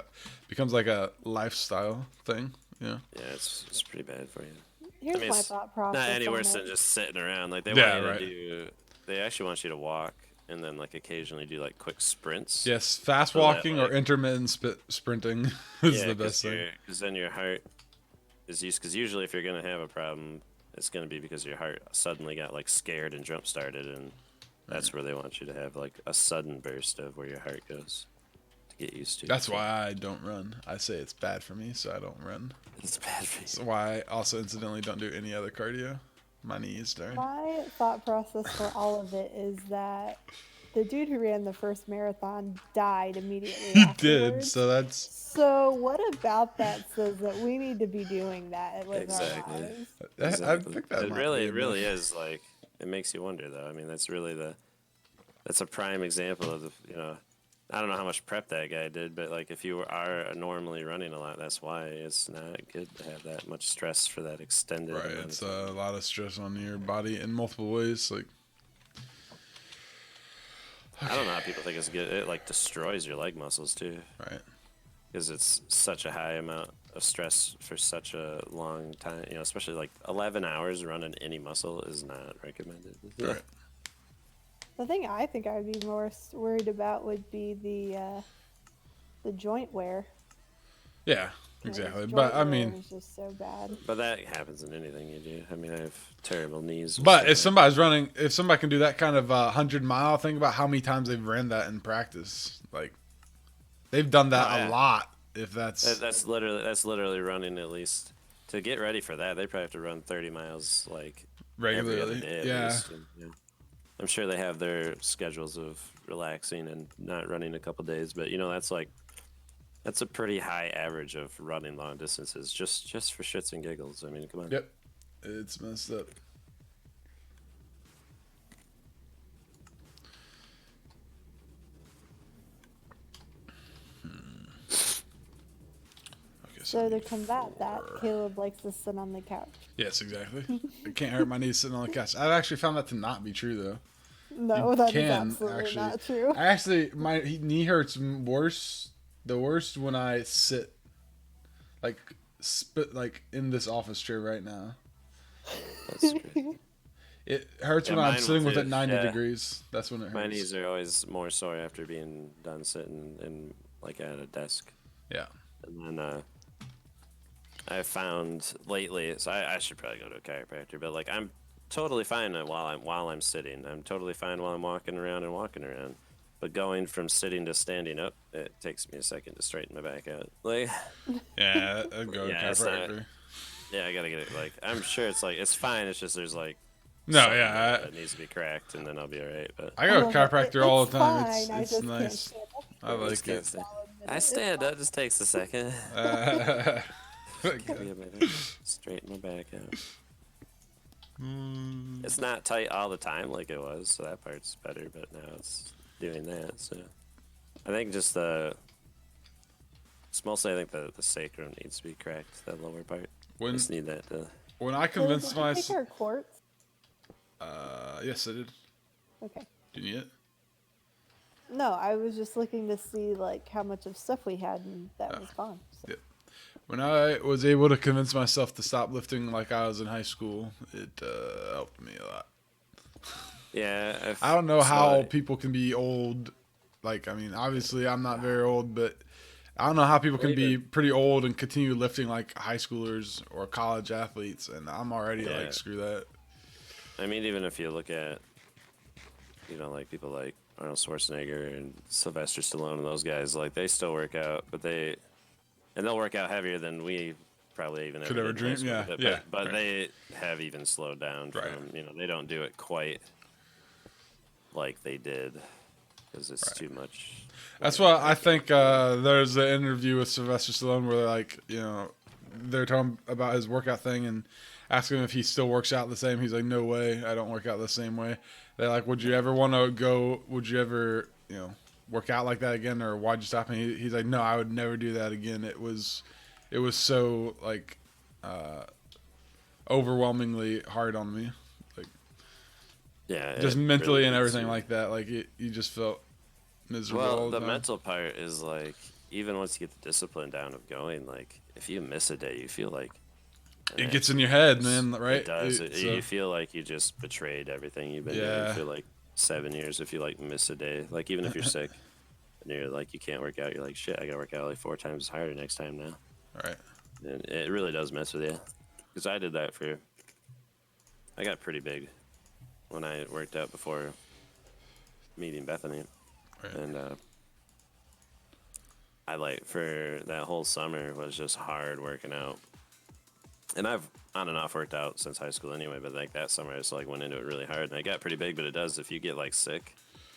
becomes like a lifestyle thing. Yeah. Yeah, it's pretty bad for you. Here's I mean, my it's thought process. Not any on worse it. than just sitting around. Like they Yeah, want you right. to do. They actually want you to walk and then like occasionally do like quick sprints. Yes, fast So that, walking or like- intermittent sprinting is the best thing. Because then your heart is used. Because usually, if you're gonna have a problem, it's gonna be because your heart suddenly got like scared and jump started, and that's where they want you to have like a sudden burst of where your heart goes to get used to. That's why I don't run. I say it's bad for me, so I don't run. It's bad for you. That's why I also incidentally don't do any other cardio. My knees, darn. My thought process for all of it is that the dude who ran the first marathon died immediately He did, afterwards. so that's... So what about that says that we need to be doing that with our Exactly. lives? I Exactly. think that It might really, be it really enough. is like it makes you wonder though. I mean, that's really that's a prime example of the I don't know how much prep that guy did, but like if you are normally running a lot, that's why it's not good to have that much stress for that extended Right, amount it's of a time. lot of stress on your body in multiple ways. Like, I don't know how people think it's good. It like destroys your leg muscles too, right, because it's such a high amount of stress for such a long time. You know, especially like 11 hours running any muscle is not recommended. right. The thing I think I'd be more worried about would be the joint wear. Yeah, 'Cause exactly. But joint I wear mean, is just so bad. But that happens in anything you do. I mean, I have terrible knees. With but stuff if like somebody's running, if somebody can do that kind of 100-mile, think about how many times they've ran that in practice. Like, they've done that Oh, a yeah. lot. If that's That's literally running at least to get ready for that. They probably have to run 30 miles like every other regularly, day at yeah, least. And, yeah. I'm sure they have their schedules of relaxing and not running a couple days, but that's a pretty high average of running long distances just for shits and giggles. I mean, come on. yep, it's messed up. Okay, So to combat that, Caleb likes to sit on the couch. yes, exactly. It can't hurt my knees sitting on the couch. I've actually found that to not be true though. No, You that is can absolutely actually. not true. I actually, my knee hurts worse. The worst when I sit, like like in this office chair right now. That's crazy. It hurts Yeah, when I'm mine will sitting with too. it 90 Yeah. degrees. That's when it My hurts. knees are always more sore after being done sitting in like at a desk. Yeah. And then I found lately, so I should probably go to a chiropractor, but like I'm totally fine while I'm sitting. I'm totally fine while I'm walking around and walking around. But going from sitting to standing up, it takes me a second to straighten my back out. Like, Yeah, I'd go to yeah, it's not. chiropractor. Yeah, I gotta get it. Like, I'm sure it's like it's fine. It's just there's like No, something yeah, that needs to be cracked, and then I'll be alright. But I go to love it. chiropractor all It's the time. fine. I It's just can't nice. stand up I for a like it. solid minute. I It's stand fine. up. Just takes a second. Okay. Give me a minute. Straighten my back out. It's not tight all the time like it was, so that part's better. But now it's doing that. So I think just it's mostly I think the sacrum needs to be cracked. That lower part. When Just need that to. when I Caleb, convinced did you take myself, our quartz? yes, I did. Okay. Do you need it? No, I was just looking to see like how much of stuff we had, and that was gone. So. Yeah. When I was able to convince myself to stop lifting like I was in high school, it helped me a lot. Yeah. I don't know how slowly- people can be old. Like, I mean, obviously I'm not very old, but I don't know how people can be pretty old and continue lifting like high schoolers or college athletes, and I'm already Yeah. like, screw that. I mean, even if you look at, like people like Arnold Schwarzenegger and Sylvester Stallone and those guys, like they still work out, but they'll work out heavier than we probably even Could ever ever did in high dream, school, yeah, but, yeah, but right. they have even slowed down Right. from, they don't do it quite like they did because it's too much. That's why I think there's an interview with Sylvester Stallone where like, they're talking about his workout thing and asking him if he still works out the same. He's like, no way, I don't work out the same way. They're like, would you ever work out like that again, or why'd you stop? And he's like, no, I would never do that again. It was so like overwhelmingly hard on me, like Yeah, just it mentally really and is. everything like that. Like you just felt miserable all Well, the the time. mental part is like, even once you get the discipline down of going, like if you miss a day, you feel like It gets in your head, It's- man, right? It does. So- You feel like you just betrayed everything you've been doing Yeah. for like 7 years. If you like miss a day, like even if you're sick and you're like you can't work out, you're like shit. I gotta work out like 4 times harder next time now. right. And it really does mess with you. Because I did that for. I got pretty big when I worked out before meeting Bethany, Right. and I like for that whole summer was just hard working out. And on and off worked out since high school anyway. But like that summer, I just like went into it really hard, and I got pretty big. But it does if you get like sick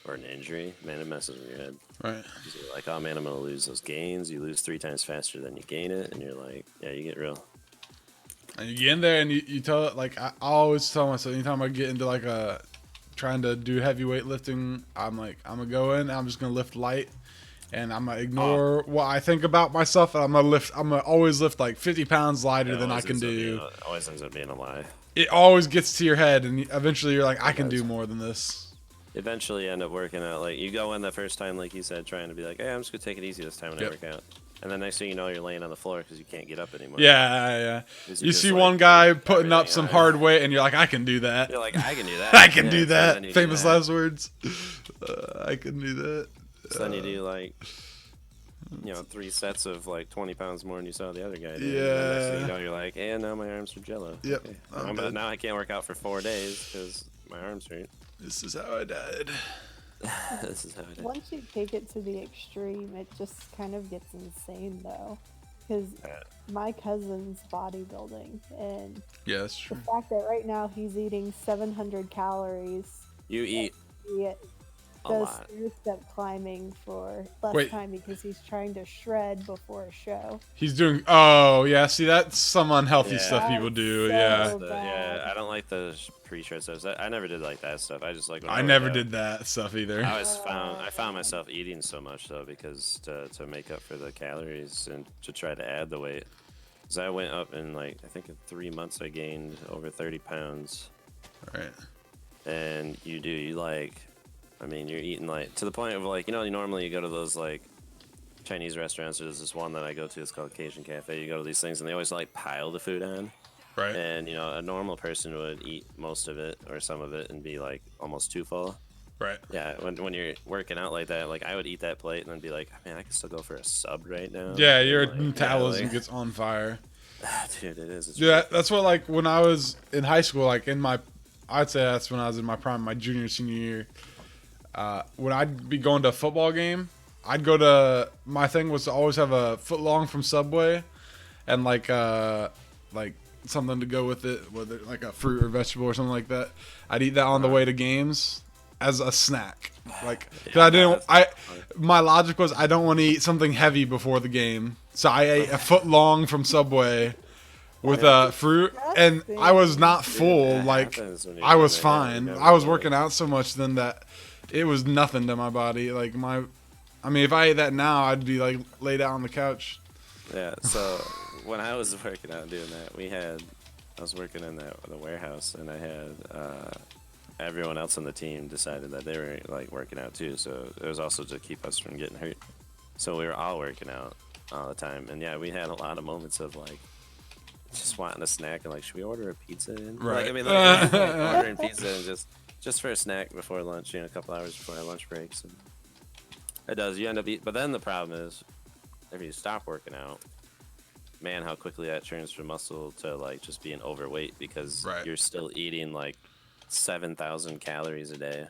or an injury, man, it messes with your head. Right. You're like, oh man, I'm gonna lose those gains. You lose 3 times faster than you gain it, and you're like, yeah, you get real. And you get in there and you tell it, like, I always tell myself, anytime I get into like trying to do heavy weightlifting, I'm like, I'm gonna go in, I'm just gonna lift light, and I'm gonna ignore what I think about myself, and I'm gonna always lift like 50 pounds lighter than I can do. Always ends up being a lie. It always gets to your head, and eventually you're like, I can do more than this. Eventually, you end up working out. Like you go in the first time, like you said, trying to be like, hey, I'm just gonna take it easy this time when I work out. And then next thing you know, you're laying on the floor because you can't get up anymore. Yeah. You see like, one guy putting up some hard weight, and you're like, I can do that. You're like, I can do that. I can do that. Famous last words. I can do that. So then you do like, 3 sets of like 20 pounds more than you saw the other guy do. Yeah. And next thing you know, you're like, and now my arms are jello. Yep. Okay. But now I can't work out for 4 days because my arms hurt. This is how I died. This is how I did. Once you take it to the extreme, it just kind of gets insane, though. Because my cousin's bodybuilding, and Yeah, that's true. the fact that right now he's eating 700 calories. You eat He a does lot. stair-step climbing for less Wait. time because he's trying to shred before a show. He's doing. Oh, yeah. See, that's some unhealthy Yeah. stuff people do. So Yeah. bad. I don't like the pre-shred stuff. I never did like that stuff. I just like. when I worked never out, did that stuff either. I found myself eating so much though because to make up for the calories and to try to add the weight. Because I went up in like I think in 3 months I gained over 30 pounds. Right. And you like, I mean you're eating like to the point of like normally you go to those like Chinese restaurants. There's this one that I go to. It's called Cajun Cafe. You go to these things and they always like pile the food on. Right. And a normal person would eat most of it or some of it and be like almost too full. Right. Yeah, when you're working out like that, like I would eat that plate and then be like, man, I can still go for a sub right now. Yeah, and your like, metabolism like, gets on fire. dude, it is. It's Yeah, that's what, like, when I was in high school, like, I'd say that's when I was in my prime, my junior, senior year. When I'd be going to a football game, my thing was to always have a foot long from Subway and, like something to go with it, whether like a fruit or vegetable or something like that. I'd eat that on the way to games as a snack. Like, cause my logic was I don't want to eat something heavy before the game. So I ate a foot long from Subway with fruit, and I was not full. Like, I was fine. I was working out so much then that it was nothing to my body. Like if I ate that now, I'd be like laid out on the couch. Yeah. So when I was working out doing that, I was working in the warehouse, and I had everyone else on the team decided that they were like working out too. So it was also to keep us from getting hurt. So we were all working out all the time, and yeah, we had a lot of moments of like just wanting a snack and like, should we order a pizza in? Right. Like, I mean, like ordering pizza and just for a snack before lunch, a couple hours before our lunch breaks. And it does. You end up eating, but then the problem is, if you stop working out, man, how quickly that turns from muscle to like just being overweight because you're still eating like 7,000 calories a day.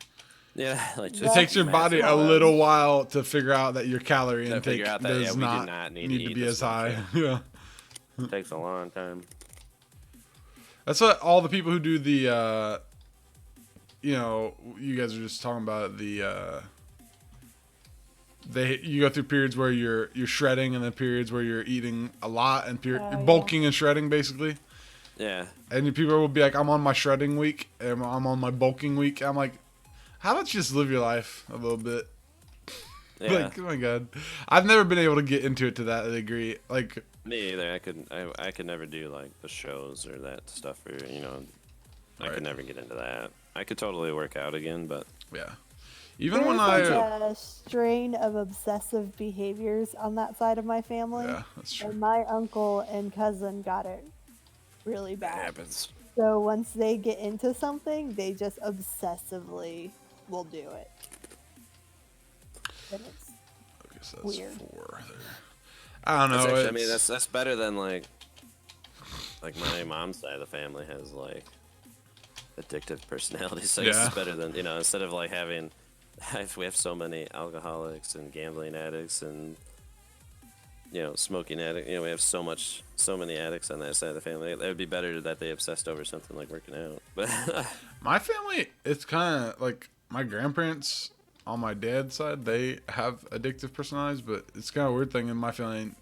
Yeah, like It takes your body a little while to figure out that your calorie intake does we not do not need to be as high. Yeah. It takes a long time. That's what all the people who do the, you guys are just talking about the, you go through periods where you're shredding and then periods where you're eating a lot and you're bulking and shredding basically. Yeah. And people will be like, I'm on my shredding week and I'm on my bulking week. I'm like, how about you just live your life a little bit? Yeah. Like, oh my god, I've never been able to get into it to that degree. Like me either. I could never do like the shows or that stuff. Or I could never get into that. I could totally work out again, but yeah. Even There's when like a strain of obsessive behaviors on that side of my family. Yeah, that's true. And my uncle and cousin got it really that bad. happens. So once they get into something, they just obsessively will do it. And it's Okay, so that's weird. 4 there. I don't know. Actually, I mean, that's better than like my mom's side of the family has like addictive personalities. So it's better than instead of like having. We have so many alcoholics and gambling addicts and smoking addict. We have so many addicts on that side of the family. It would be better that they obsessed over something like working out. But My family, it's kind of like my grandparents on my dad's side, they have addictive personalities, but it's kind of a weird thing in my family.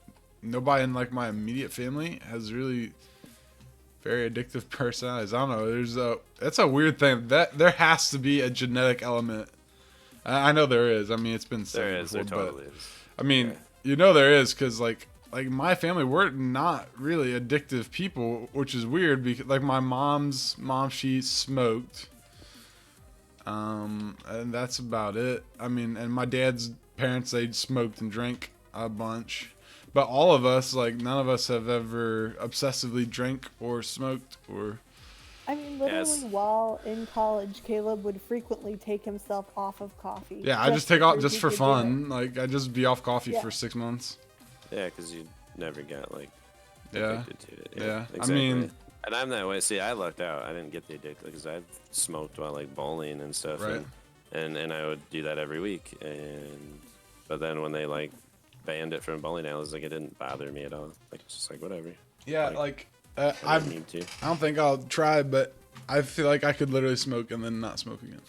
Nobody in like my immediate family has really very addictive personalities. I don't know. That's a weird thing. That there has to be a genetic element. I know there is. I mean, it's been said there is. before, There totally but is. I mean, there is because like my family, we're not really addictive people, which is weird because like my mom's mom, she smoked, and that's about it. I mean, and my dad's parents, they smoked and drank a bunch, but all of us, like none of us have ever obsessively drank or smoked or. I mean, literally, Yes. while in college, Caleb would frequently take himself off of coffee. Yeah, I just take to off prove just he for could do it. fun. Like I just be off coffee Yeah. for 6 months. Yeah, because you never got like Yeah. addicted to it. Yeah. I Exactly. mean- and I'm that way. See, I lucked out. I didn't get the addict because I've smoked while like bowling and stuff, Right. and I would do that every week. But then when they like banned it from bowling alleys, like it didn't bother me at all. Like it's just like whatever. Yeah, I didn't need to. I don't think I'll try, but I feel like I could literally smoke and then not smoke again.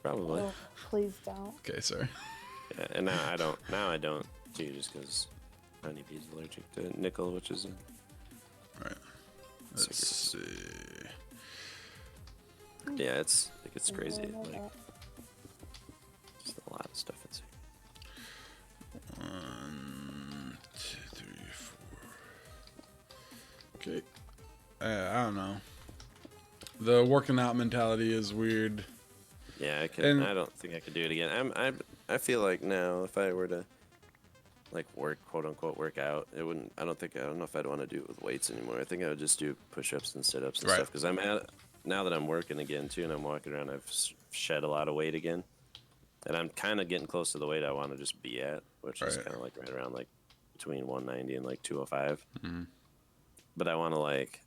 Probably. Oh, please don't. Okay, sorry. Yeah, and now I don't. Now I don't too, just because honeybee's allergic to nickel, which is Right. Let's see. yeah, it's crazy. Didn't really know Like that. just a lot of stuff that's 1, 2, 3, 4. Okay. I don't know. The working out mentality is weird. yeah. And- I don't think I could do it again. I feel like now if I were to like quote unquote work out, it wouldn't. I don't know if I'd want to do it with weights anymore. I think I would just do push-ups and sit-ups and Right. stuff. Because now that I'm working again too, and I'm walking around, I've shed a lot of weight again, and I'm kind of getting close to the weight I want to just be at, which is Right. kind of like right around like between 190 and like 205. Mhm. But I want to like,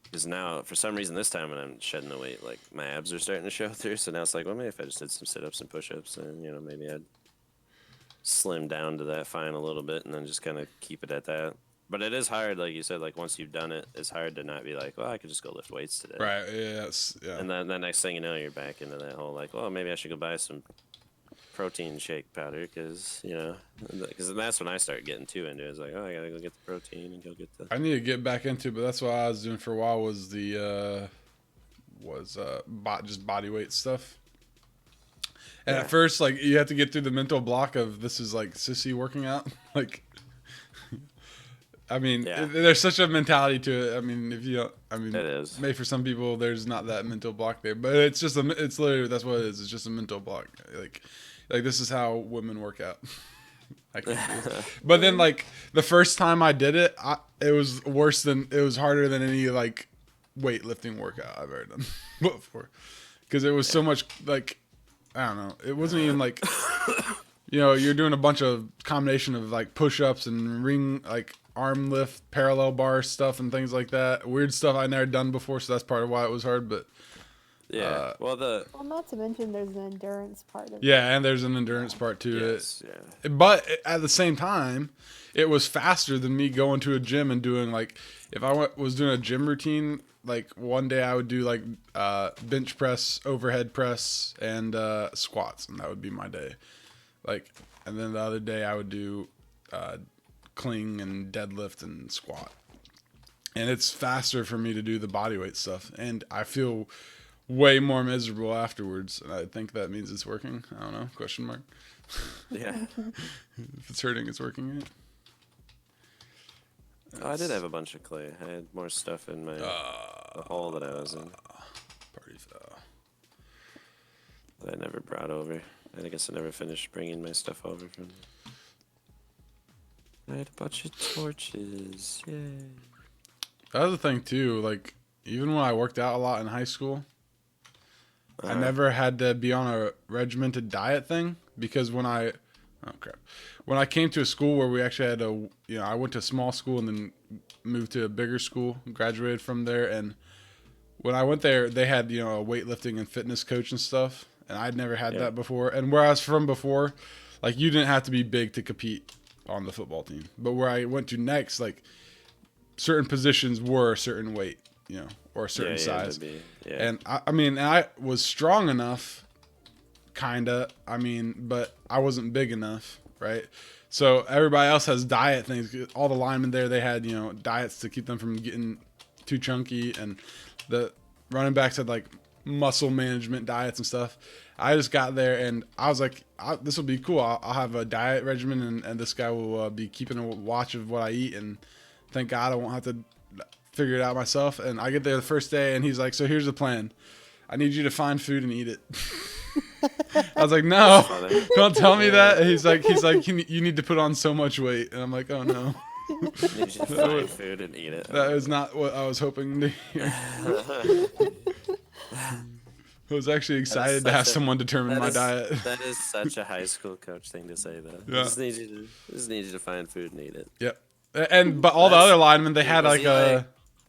because now for some reason this time when I'm shedding the weight, like my abs are starting to show through. So now it's like, well, maybe if I just did some sit-ups and push-ups, and maybe I'd slim down to that fine a little bit, and then just kind of keep it at that. But it is hard, like you said, like once you've done it, it's hard to not be like, well, I could just go lift weights today. Right. Yes. Yeah. And then the next thing you know, you're back into that whole like, well, maybe I should go buy some protein shake powder because that's when I start getting too into it. It's like, oh, I gotta go get the protein and go get the. I need to get back into it, but that's what I was doing for a while was just body weight stuff. And Yeah. at first, like you have to get through the mental block of this is like sissy working out. Like, I mean, Yeah. there's such a mentality to it. I mean, if you don't, I mean, It is. maybe for some people there's not that mental block there, but it's just it's literally that's what it is. It's just a mental block. Like this is how women work out. I can't do it. But then like the first time I did it, it was harder than any like weightlifting workout I've ever done before, because it was so much like I don't know. It wasn't even like you're doing a bunch of combination of like push-ups and ring like arm lift, parallel bar stuff and things like that. Weird stuff I never done before, so that's part of why it was hard. But Yeah. Well, not to mention there's an endurance part of it. yeah, and there's an endurance part to yes, it. yeah. But at the same time, it was faster than me going to a gym and doing like if I was doing a gym routine. Like one day I would do like bench press, overhead press, and squats, and that would be my day. Like, and then the other day I would do cling and deadlift and squat. And it's faster for me to do the bodyweight stuff, and I feel way more miserable afterwards. And I think that means it's working. I don't know. Question mark. Yeah. If it's hurting, it's working. Right? Oh, I did have a bunch of clay. I had more stuff in my the hole that I was in Party foul. that I never brought over. I guess I never finished bringing my stuff over from. I had a bunch of torches. Yay. That was the thing too. Like even when I worked out a lot in high school, I never had to be on a regimented diet thing because when I came to a school where we actually had I went to a small school and then moved to a bigger school, graduated from there, and when I went there, they had a weightlifting and fitness coach and stuff, and I'd never had that before. And where I was from before, like you didn't have to be big to compete on the football team. But where I went to next, like certain positions were a certain weight, you know, or a certain size. And I mean, I was strong enough, kinda. I mean, but I wasn't big enough, right? So everybody else has diet things. All the linemen there, they had, you know, diets to keep them from getting too chunky, and the running backs had like muscle management diets and stuff. I just got there and I was like, this will be cool. I'll have a diet regimen, and this guy will be keeping a watch of what I eat, and thank God I won't have to figure it out myself. And I get there the first day and he's like, so here's the plan. I need you to find food and eat it. I was like, no, don't tell me that. And he's like, you need to put on so much weight. And I'm like, oh no. You should find food and eat it. That is not what I was hoping to hear. I was actually excited to have someone determine my diet. That is such a high school coach thing to say, though. Yeah. Just need you to find food and eat it. Yep. But all the other linemen, they had like a.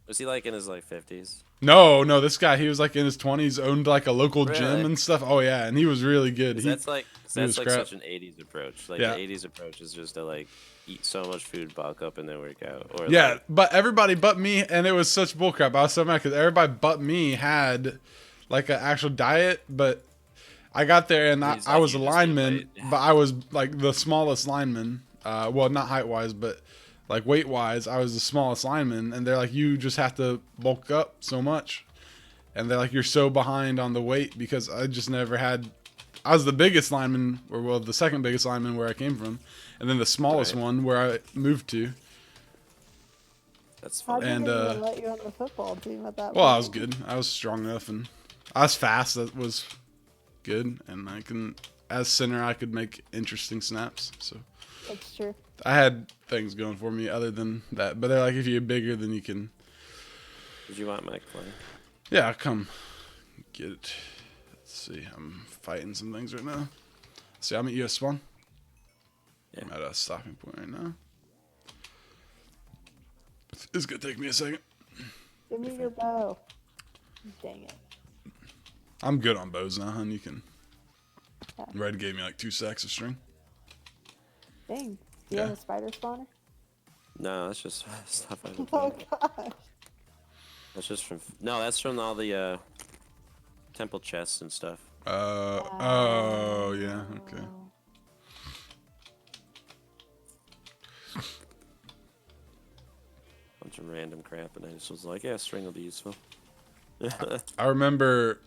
Was he like in his like 50s? No, this guy, he was like in his 20s, owned like a local gym and stuff. Oh yeah, and he was really good. That's like such an 80s approach. Like yeah. The 80s approach is just to like eat so much food, bulk up, and then work out. Or yeah, like, but everybody but me, and it was such bullcrap. I was so mad because everybody but me had like an actual diet, but I got there and I was a lineman, but I was like the smallest lineman. Well, not height wise, but like weight wise, I was the smallest lineman, and they're like, you just have to bulk up so much, and they're like, you're so behind on the weight, because I just never had. I was the biggest lineman, or well, the second biggest lineman where I came from, and then the smallest one where I moved to. That's funny. How did they let you on the football team at that point? Well, I was good. I was strong enough, and I was fast. That was good, and as center, I could make interesting snaps. So that's true. I had things going for me other than that. But they're like, if you're bigger, then you can. Did you want my clay? Yeah, come get it. Let's see. I'm fighting some things right now. See, I'm at US spawn. Yeah. I'm at a stopping point right now. It's gonna take me a second. Give me your bow. Dang it. I'm good on bows now, hon. You can. Yeah. Red gave me like 2 sacks of string. Dang. Do you have a spider spawner? No, that's just stuff I don't Oh gosh. That's just from. No, that's from all the temple chests and stuff. Oh yeah, okay. Bunch of random crap, and I just was like, yeah, string will be useful. I remember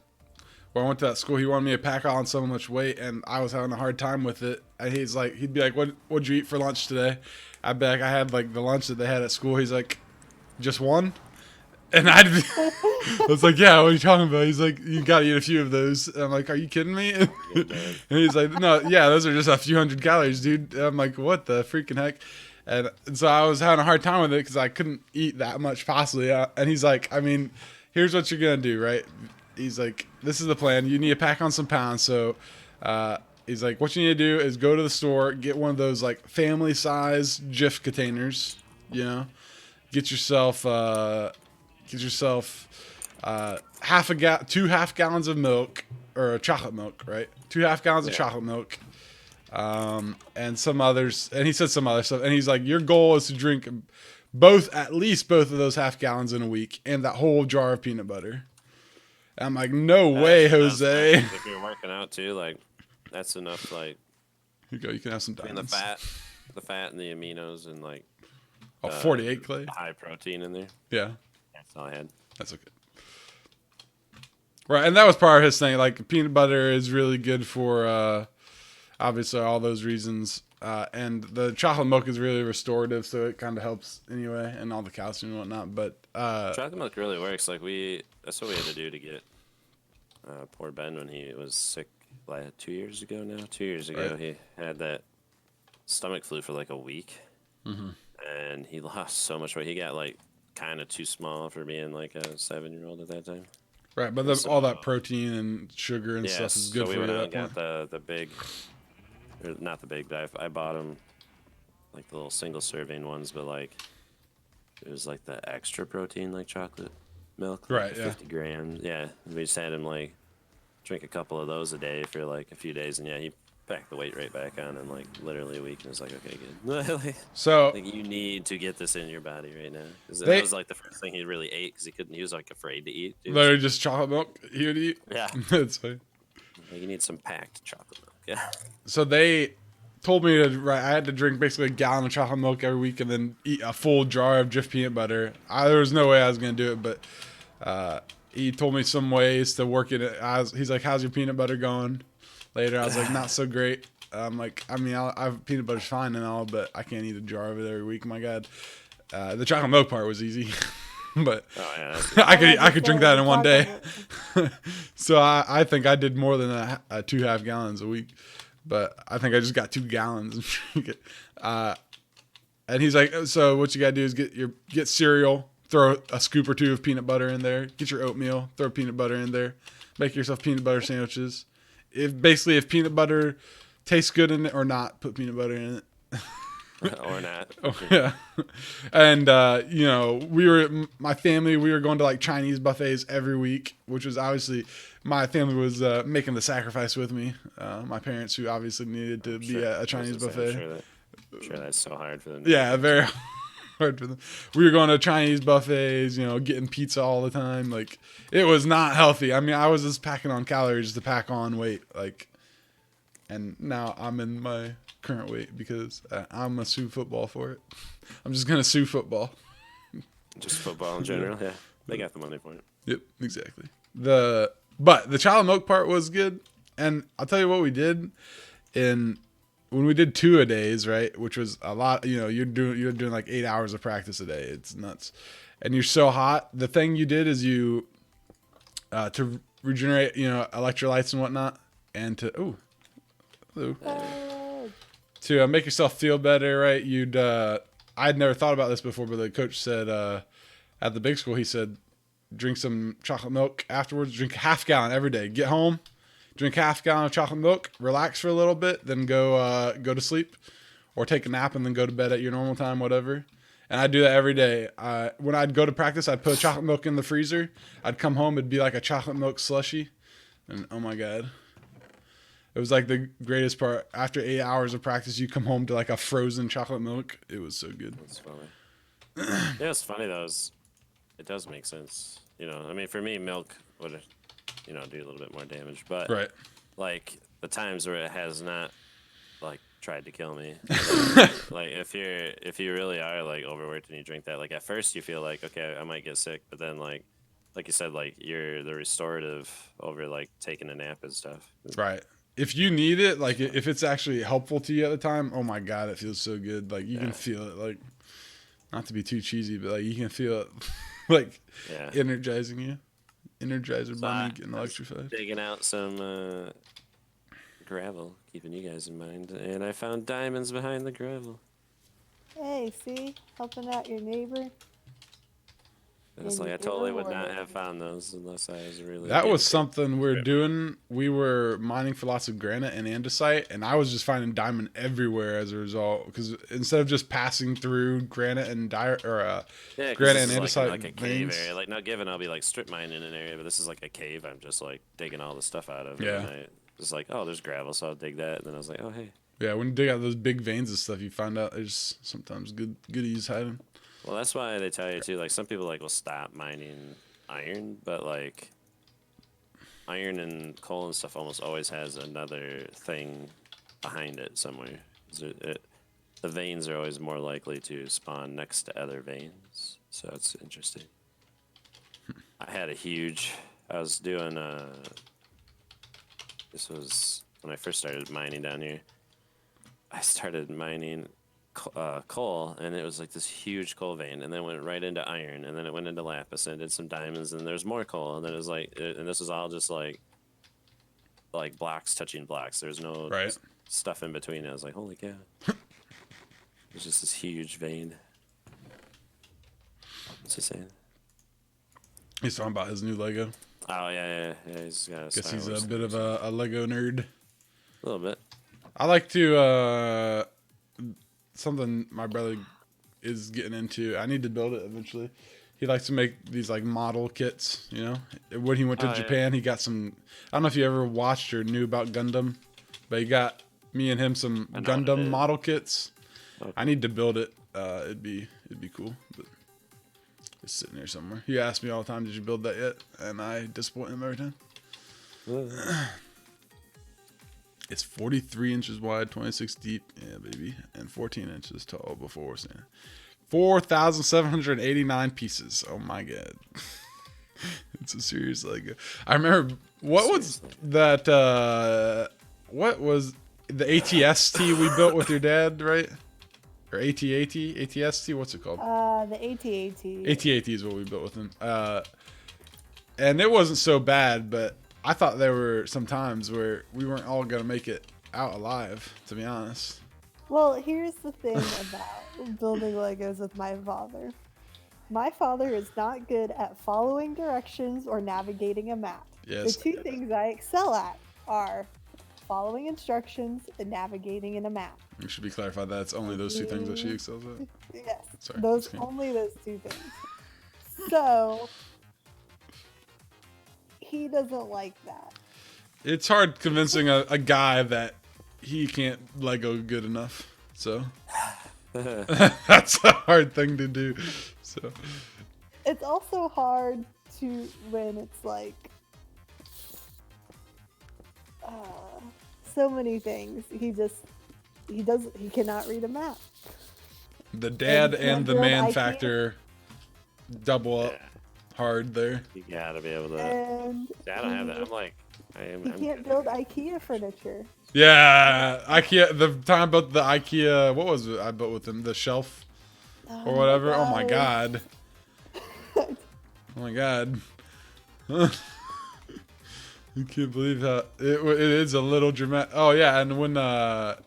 when I went to that school, he wanted me to pack on so much weight, and I was having a hard time with it. And he'd be like, what'd you eat for lunch today? I'd be like, I had like the lunch that they had at school. He's like, just one? And I was like, yeah, what are you talking about? He's like, you gotta eat a few of those. And I'm like, are you kidding me? And he's like, no, yeah, those are just a few hundred calories, dude. And I'm like, what the freaking heck? And so I was having a hard time with it because I couldn't eat that much possibly. And he's like, I mean, here's what you're gonna do, right? He's like, this is the plan. You need to pack on some pounds. So he's like, what you need to do is go to the store, get one of those like family size Jif containers, you know, get yourself 2 half gallons of milk, or chocolate milk, right? 2 half gallons of chocolate milk, and some others. And he said some other stuff. And he's like, your goal is to drink at least both of those half gallons in a week, and that whole jar of peanut butter. And I'm like, no way, Jose. If you're working out too, like that's enough. Like, here you go. You can have some diamonds. The fat and the aminos, and like 48 clay. High protein in there. Yeah. That's all I had. That's okay. Right, and that was part of his thing. Like, peanut butter is really good for, obviously, all those reasons. And the chocolate milk is really restorative, so it kind of helps anyway, and all the calcium and whatnot. But chocolate milk really works. Like that's what we had to do to get poor Ben when he was sick. Like 2 years ago now. 2 years ago, he had that stomach flu for like a week, and he lost so much weight. He got like kind of too small for being like a 7-year-old at that time. Right, but all that protein and sugar and stuff is good for you. So we got the big, or not the big, but I bought them like the little single serving ones, but like it was like the extra protein, like chocolate milk, like right? 50 grams. Yeah, we just had him like drink a couple of those a day for like a few days, and yeah, he back the weight right back on in like literally a week, and it's like, okay, good. Like, So you need to get this in your body right now. 'Cause They- that was like the first thing he really ate because he was like afraid to eat. Dude. literally just chocolate milk he would eat. Yeah, That's fine. like, you need some packed chocolate milk. Yeah. So they told me I had to drink basically a gallon of chocolate milk every week and then eat a full jar of Jif peanut butter. There was no way I was gonna do it, but he told me some ways to work it. He's like, "How's your peanut butter going?" Later, I was like, "Not so great." I'm like, I mean, peanut butter's fine and all, but I can't eat a jar of it every week. My God, the chocolate milk part was easy, but Oh yeah. I could drink that in one day. So I think I did more than 2.5 gallons a week, but I think I just got 2 gallons and drink it. And he's like, "So what you gotta do is get cereal, throw a scoop or 2 of peanut butter in there, get your oatmeal, throw peanut butter in there, make yourself peanut butter sandwiches. If peanut butter tastes good in it or not, put peanut butter in it." Or not. Oh, yeah. And my family, we were going to like Chinese buffets every week, which was obviously my family was making the sacrifice with me. My parents, who obviously needed to be at a Chinese buffet. I'm sure that's so hard for them. Yeah, very hard for them. We were going to Chinese buffets, getting pizza all the time. Like, it was not healthy. I mean, I was just packing on calories to pack on weight. Like, and now I'm in my current weight because I'm gonna sue football for it. I'm just gonna sue football. Just football in general. Yeah, they got the money for it. Yep, exactly. But the chocolate milk part was good, and I'll tell you what we did when we did 2-a-days, right? Which was a lot. You're doing like 8 hours of practice a day. It's nuts, and you're so hot. The thing you did is you to regenerate, electrolytes and whatnot, and to to make yourself feel better, right? I'd never thought about this before, but the coach said at the big school, he said, drink some chocolate milk afterwards. Drink half gallon every day. Get home, drink half gallon of chocolate milk, relax for a little bit, then go to sleep, or take a nap and then go to bed at your normal time, whatever. And I'd do that every day. When I'd go to practice, I'd put chocolate milk in the freezer. I'd come home, it'd be like a chocolate milk slushy, and oh my God. It was like the greatest part. After 8 hours of practice, you come home to like a frozen chocolate milk. It was so good. That's funny. Yeah, it's funny though. It does make sense. I mean, for me, milk would, do a little bit more damage. But Right. like the times where it has not, like, tried to kill me. Like if you really are like overworked and you drink that, like at first you feel like, okay, I might get sick, but then like you said, like you're the restorative over like taking a nap and stuff. Right. If you need it, like if it's actually helpful to you at the time, oh my God, it feels so good. Like you can feel it, like, not to be too cheesy, but like you can feel it like energizing you. Energizer bunny getting electrified. Digging out some gravel, keeping you guys in mind, and I found diamonds behind the gravel. Hey, see? Helping out your neighbor. It's like I totally would not have found those unless I was really. That was something we were doing. We were mining for lots of granite and andesite, and I was just finding diamond everywhere as a result. Because instead of just passing through granite and granite and andesite like a cave area. Like, not given I'll be like strip mining an area, but this is like a cave. I'm just like digging all the stuff out of. Yeah. And I was like, oh, there's gravel, so I'll dig that. And then I was like, oh, hey. Yeah, when you dig out those big veins and stuff, you find out there's sometimes goodies hiding. Well, that's why they tell you too. Like, some people like will stop mining iron, but like iron and coal and stuff almost always has another thing behind it somewhere. The veins are always more likely to spawn next to other veins, so it's interesting. I was doing this was when I first started mining down here. I started mining coal, and it was like this huge coal vein, and then it went right into iron, and then it went into lapis, and did some diamonds, and there's more coal, and then it was like, and this was all just like blocks touching blocks. There's no stuff in between. I was like, holy cow! It's just this huge vein. What's he saying? He's talking about his new Lego. Oh yeah. He's got. Guess he's a bit of a Lego nerd. A little bit. I like to something my brother is getting into. I need to build it eventually. He likes to make these like model kits, When he went to Japan, he got some. I don't know if you ever watched or knew about Gundam, but he got me and him some I know what it Gundam is. model kits. Okay. I need to build it. It'd be cool. But it's sitting here somewhere. He asks me all the time, "Did you build that yet?" And I disappoint him every time. It's 43 inches wide, 26 deep, yeah, baby, and 14 inches tall before sand. 4,789 pieces. Oh my god. It's a serious Lego. I remember what was that what was the ATST we built with your dad, right? Or ATST, what's it called? The AT-AT. AT-AT is what we built with him. And it wasn't so bad, but I thought there were some times where we weren't all gonna make it out alive, to be honest. Well, here's the thing about building Legos with my father. My father is not good at following directions or navigating a map. Yes. The two things I excel at are following instructions and navigating in a map. It should be clarified that it's only those two things that she excels at. Yes, Sorry, those just kidding. only those two things. So he doesn't like that. It's hard convincing a guy that he can't Lego good enough. So that's a hard thing to do. So It's also hard to when it's like so many things. He cannot read a map. the dad And and the build man IKEA. factor double up Yeah. hard there. You gotta be able to. And See, I don't have that. I'm like, he can't build IKEA furniture. Yeah, IKEA. The time I built the IKEA, what was it? I built with him the shelf or whatever. Oh my god. Oh my god. You can't believe how it is a little dramatic. Oh yeah, and when that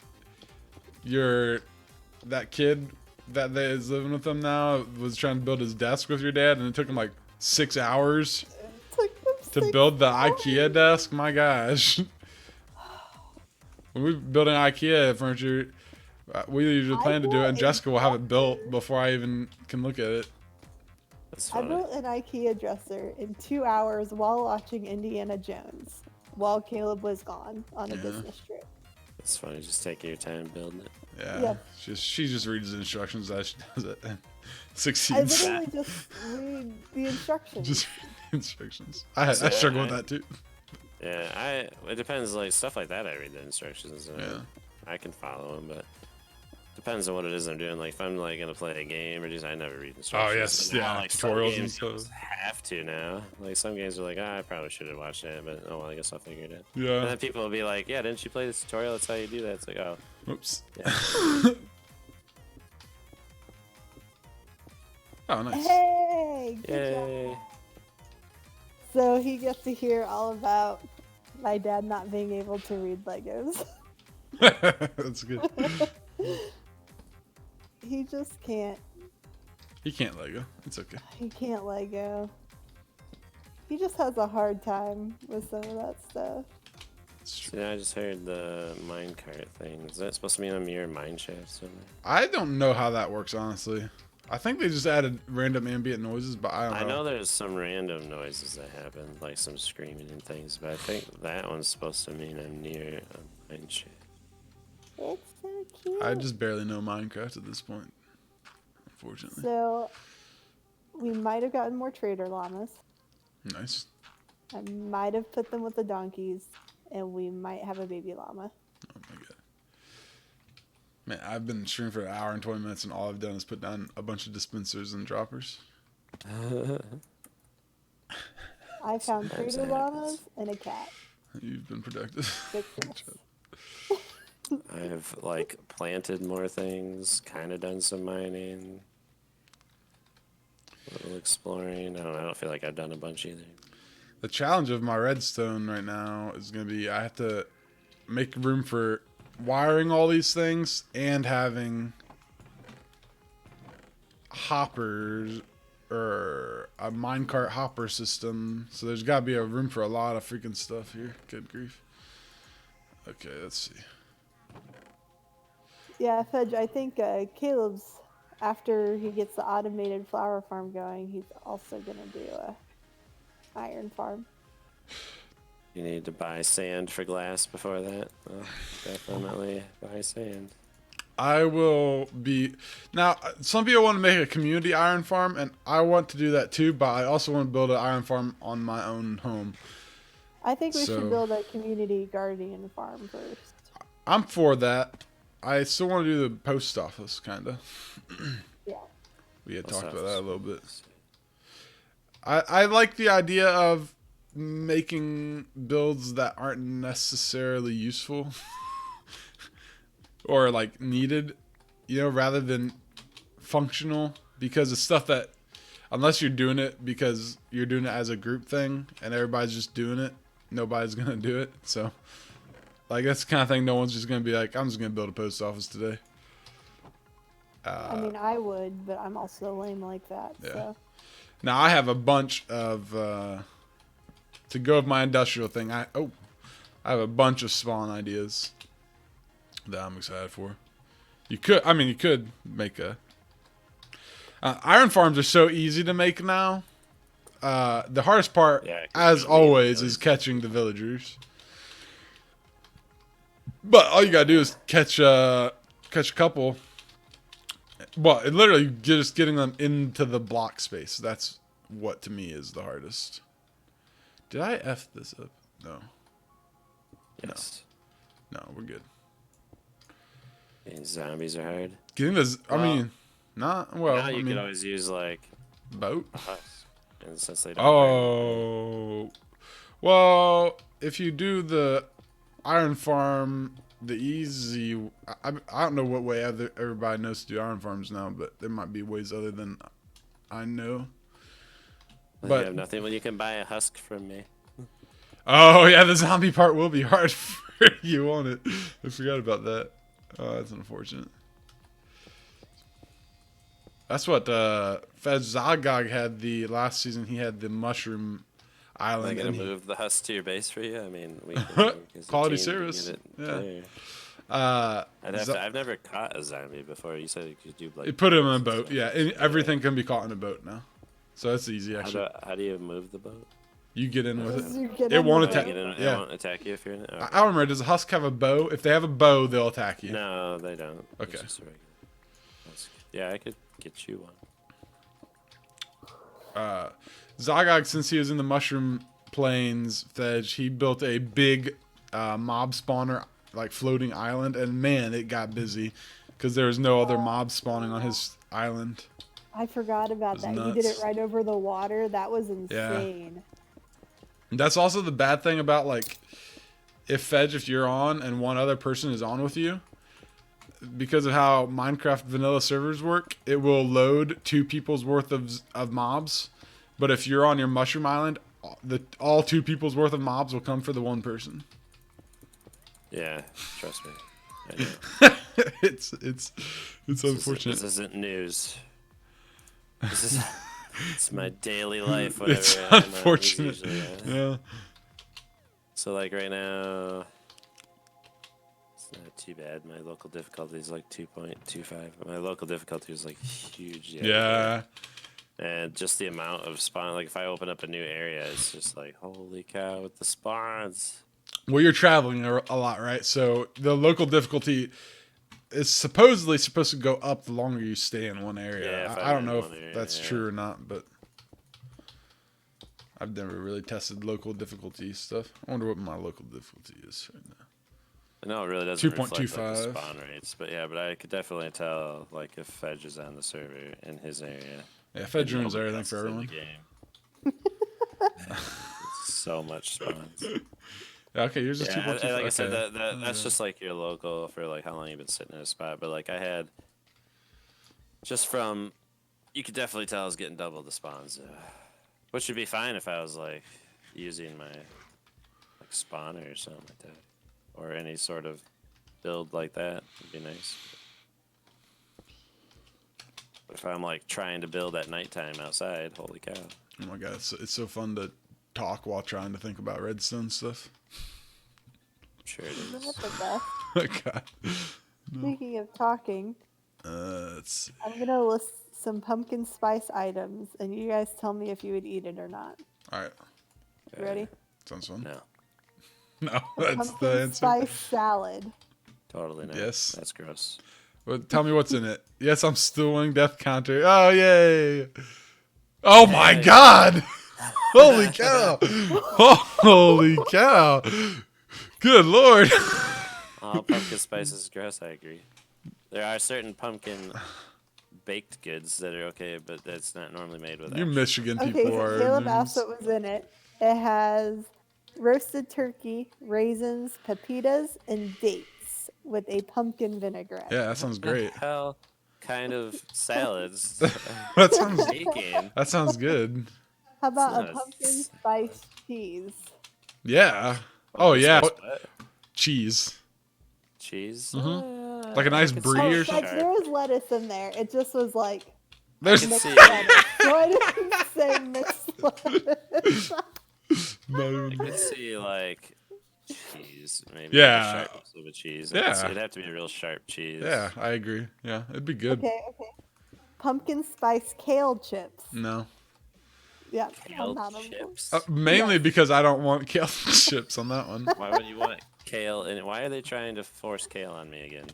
kid that is living with them now was trying to build his desk with your dad, and it took him like 6 hours It took them to 6 build the hours. IKEA desk. My gosh. When we're building IKEA furniture, we usually plan to do it, and Jessica will have it built before I even can look at it. That's I funny. built an IKEA dresser in 2 hours while watching Indiana Jones, while Caleb was gone on a Yeah. business trip. It's funny. Just taking your time building it. Yeah, Yeah. she just reads the instructions as she does it and I succeeds. literally just read the instructions. Just read the instructions. I struggle with that too. Yeah, it depends. Like stuff like that, I read the instructions. And Yeah. I can follow them, but depends on what it is I'm doing. Like if I'm like gonna play a game or just, I never read instructions. yes, But now, yeah, like, some tutorials and games you stuff. just have to now. Like some games are like, I probably should have watched that, but oh well, I guess I'll figure it out. And Yeah. then people will be like, yeah, didn't you play this tutorial? That's how you do that. It's like, oh, Oops. yeah. Oh, nice. Hey! Good Yay. job. So he gets to hear all about my dad not being able to read Legos. That's good. He just can't. He can't Lego. It's okay. He can't Lego. He just has a hard time with some of that stuff. It's true. Yeah, I just heard the minecart thing. Is that supposed to mean I'm near mine shaft somewhere? I don't know how that works, honestly. I think they just added random ambient noises, but I don't know. I know there's some random noises that happen, like some screaming and things, but I think that one's supposed to mean I'm near a mine shaft. It's so cute. I just barely know Minecraft at this point, unfortunately. So we might have gotten more trader llamas. Nice. I might have put them with the donkeys, and we might have a baby llama. Oh my god. Man, I've been streaming for 1 hour and 20 minutes, and all I've done is put down a bunch of dispensers and droppers. I found Sometimes trader that happens. llamas and a cat. You've been productive. Success. I've like planted more things, kind of done some mining, a little exploring. I don't feel like I've done a bunch either. The challenge of my redstone right now is going to be I have to make room for wiring all these things and having hoppers or a minecart hopper system. So there's got to be a room for a lot of freaking stuff here. Good grief. Okay, let's see. Yeah, Fudge, I think Caleb's, after he gets the automated flower farm going, he's also going to do a iron farm. You need to buy sand for glass before that. Well, definitely buy sand. I will be now. Some people want to make a community iron farm, and I want to do that too. But I also want to build an iron farm on my own home. I think we So- should build a community guardian farm first. I'm for that. I still want to do the post office, kind of. Yeah. We had Post talked about that a office. little bit. I like the idea of making builds that aren't necessarily useful or like needed, you know, rather than functional, because it's stuff that unless you're doing it because you're doing it as a group thing and everybody's just doing it, nobody's gonna do it. So like that's the kind of thing no one's just gonna be like, I'm just gonna build a post office today. I mean, I would, but I'm also lame like that. Yeah. So Now I have a bunch of to go with my industrial thing. I have a bunch of spawn ideas that I'm excited for. You could make a iron farms are so easy to make now. The hardest part, Yeah, 'cause as you don't need always, those. is catching the villagers. But all you gotta do is catch a couple. Well, it literally just getting them into the block space. That's what to me is the hardest. Did I F this up? No. Yes. No, we're good. And zombies are hard. Getting this, I Well, mean, not, well, now I you mean, could always use like boat. a husk, and since they don't. burn, Oh. Well, if you do the iron farm the easy, I don't know what way everybody knows to do iron farms now, but there might be ways other than I know. you But have nothing when you can buy a husk from me. oh yeah, the zombie part will be hard for you, won't it? I forgot about that. Oh, that's unfortunate. That's what Fez Zagog had the last season. He had the mushroom Am I island. gonna And move the husk to your base for you? I mean, we can work as a Quality team to service. get it Yeah. there. I've never caught a zombie before. You said you could do like. you put him in a boats and boat. Yeah, stuff. and everything can be caught in a boat now. So that's easy actually. How do you move the boat? You get in with As it. you get It on the won't boat- attack- It yeah. won't attack you if you're in it. Oh, I don't remember. Does a husk have a bow? If they have a bow, they'll attack you. no, they don't. It's Okay. just a regular husk. Yeah, I could get you one. Zagog, since he was in the Mushroom Plains Fedge, he built a big mob spawner, like floating island, and man, it got busy because there was no other mob spawning on his island. I forgot about was that. You did it nuts. right over the water. That was insane. And that's also the bad thing about like if Fedge, if you're on and one other person is on with you, because of how Minecraft vanilla servers work, it will load 2 people's worth of mobs. But if you're on your mushroom island, all 2 people's worth of mobs will come for the one person. Yeah, trust me. I know. it's This unfortunate. isn't news. This is it's my daily life. Whatever. It's I'm on, it's unfortunate. usually, Yeah. So like right now, it's not too bad. My local difficulty is like 2.25. My local difficulty is like huge. Yeah. And just the amount of spawn, like if I open up a new area, it's just like holy cow with the spawns. Well, you're traveling a lot, right? So the local difficulty is supposedly supposed to go up the longer you stay in one area. Yeah, if I I'm don't in know one if area, that's yeah. true or not, but I've never really tested local difficulty stuff. I wonder what my local difficulty is right now. I know it really doesn't reflect like, the 2.25. spawn rates, but yeah, but I could definitely tell like if Fedge is on the server in his area. Yeah, Fed and ruins nobody everything else for is in the everyone. game. So much spawns. Yeah, okay, yours is Yeah, 2.25. and like I said, okay. that's just like your local for like how long you've been sitting in a spot. But like I had, just from, you could definitely tell I was getting double the spawns, which would be fine if I was like using my like spawner or something like that, or any sort of build like that would be nice. But if I'm like trying to build at nighttime outside, holy cow! Oh my god, it's so fun to talk while trying to think about redstone stuff. I'm sure it Isn't is. that the best? Oh god. Speaking of talking, It's I'm gonna list some pumpkin spice items, and you guys tell me if you would eat it or not. all right. You ready? Sounds fun. No. No, that's the Pumpkin answer. spice salad. Totally not. Yes. That's gross. But tell me what's in it. Yes, I'm still winning death counter. Oh, yay. Oh, my Yay. God. Holy cow. Holy cow. Good Lord. Oh, pumpkin spice is gross. I agree. There are certain pumpkin baked goods that are okay, but that's not normally made with. You actual- Michigan Okay, people so are. Caleb nerds. asked what was in it. It has roasted turkey, raisins, pepitas, and dates with a pumpkin vinaigrette. Yeah, that sounds What the great. hell kind of salads? That sounds. Bacon. That sounds good. How about not a a pumpkin s- spice cheese? Yeah. Oh Pumpkin yeah. spice what? Cheese. Cheese. Like a nice I could brie see or it Like something? there was lettuce in there. It just was like There's can mixed see- lettuce. So I didn't say mixed lettuce. not I even. could see like cheese, maybe. Yeah. Like a sharp sliver of cheese. Yeah. It'd have to be a real sharp cheese. Yeah, I agree. Yeah, it'd be good. Okay. Pumpkin spice kale chips. No. Yeah, Kale I'm not on board. chips. Mainly Yes. because I don't want kale chips on that one. Why would you want kale? And why are they trying to force kale on me again?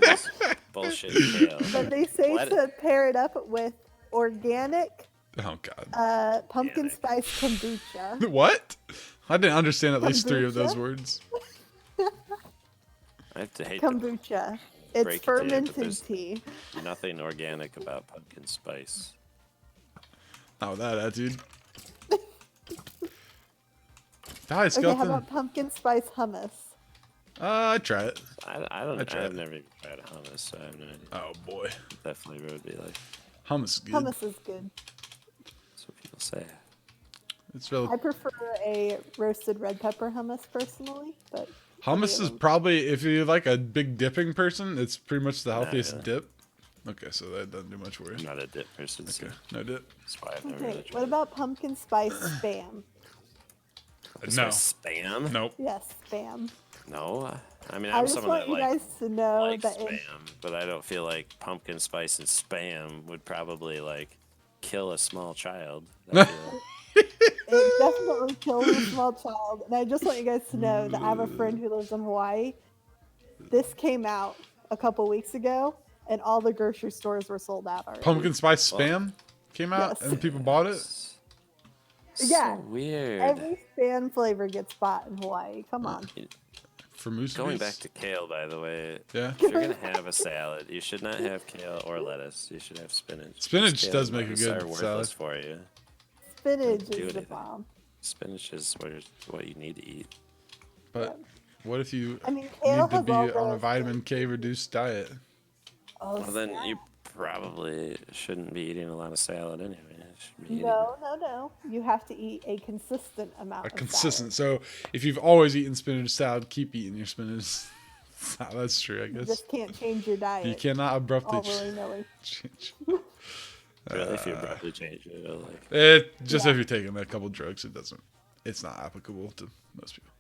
This bullshit kale. But they say Let to pair it up with organic Oh God. pumpkin Organic. spice kombucha. What? I didn't understand at least 3 of those Kombucha? words. I have to hate the Kombucha. It's break it to you, but fermented there's- tea. nothing organic about pumpkin spice. Not with that attitude. Die, Okay, how skeleton. about pumpkin spice hummus? I'd try it. I don't. tried I've it. never even tried hummus, so I have no idea Oh boy. what that flavor would be like. Hummus is good. Hummus is good. That's what people say. It's really I prefer a roasted red pepper hummus personally, but hummus is probably, if you're like a big dipping person, it's pretty much the healthiest really. dip. Okay, so that doesn't do much for I'm you. not a dip person, so Okay, no dip. that's why I've never really okay. tried What about pumpkin spice spam? it. No. Spam? Nope. Yes, spam. No. I mean, I I'm just someone want that you like, guys to know likes that spam, but I don't feel like pumpkin spice and spam would probably like kill a small child. I feel- it definitely kills a small child. And I just want you guys to know that I have a friend who lives in Hawaii. This came out a couple weeks ago, and all the grocery stores were sold out already. Pumpkin spice spam came out Yes. and people bought it. Yeah. So weird. Every spam flavor gets bought in Hawaii. Come on. For moose Going abuse. back to kale, by the way, Yeah. if you're gonna have a salad, you should not have kale or lettuce. You should have spinach. Spinach Kale does and make a lettuce good are worthless salad. for you. Spinach Do is the anything. bomb. Spinach is what you need to eat. But what if you I mean, kale need to has be all on a those vitamin K reduced diet? Oh, Well, then snap. you probably shouldn't be eating a lot of salad anyway. You should be eating- No. You have to eat a consistent amount. A of consistent. So if you've always eaten spinach salad, keep eating your spinach. That's true, I salad. You guess. just can't change your diet. You cannot abruptly all willy nilly. change. Really, if you abruptly change it, like It just Yeah. if you're taking a couple drugs, it doesn't. It's not applicable to most people.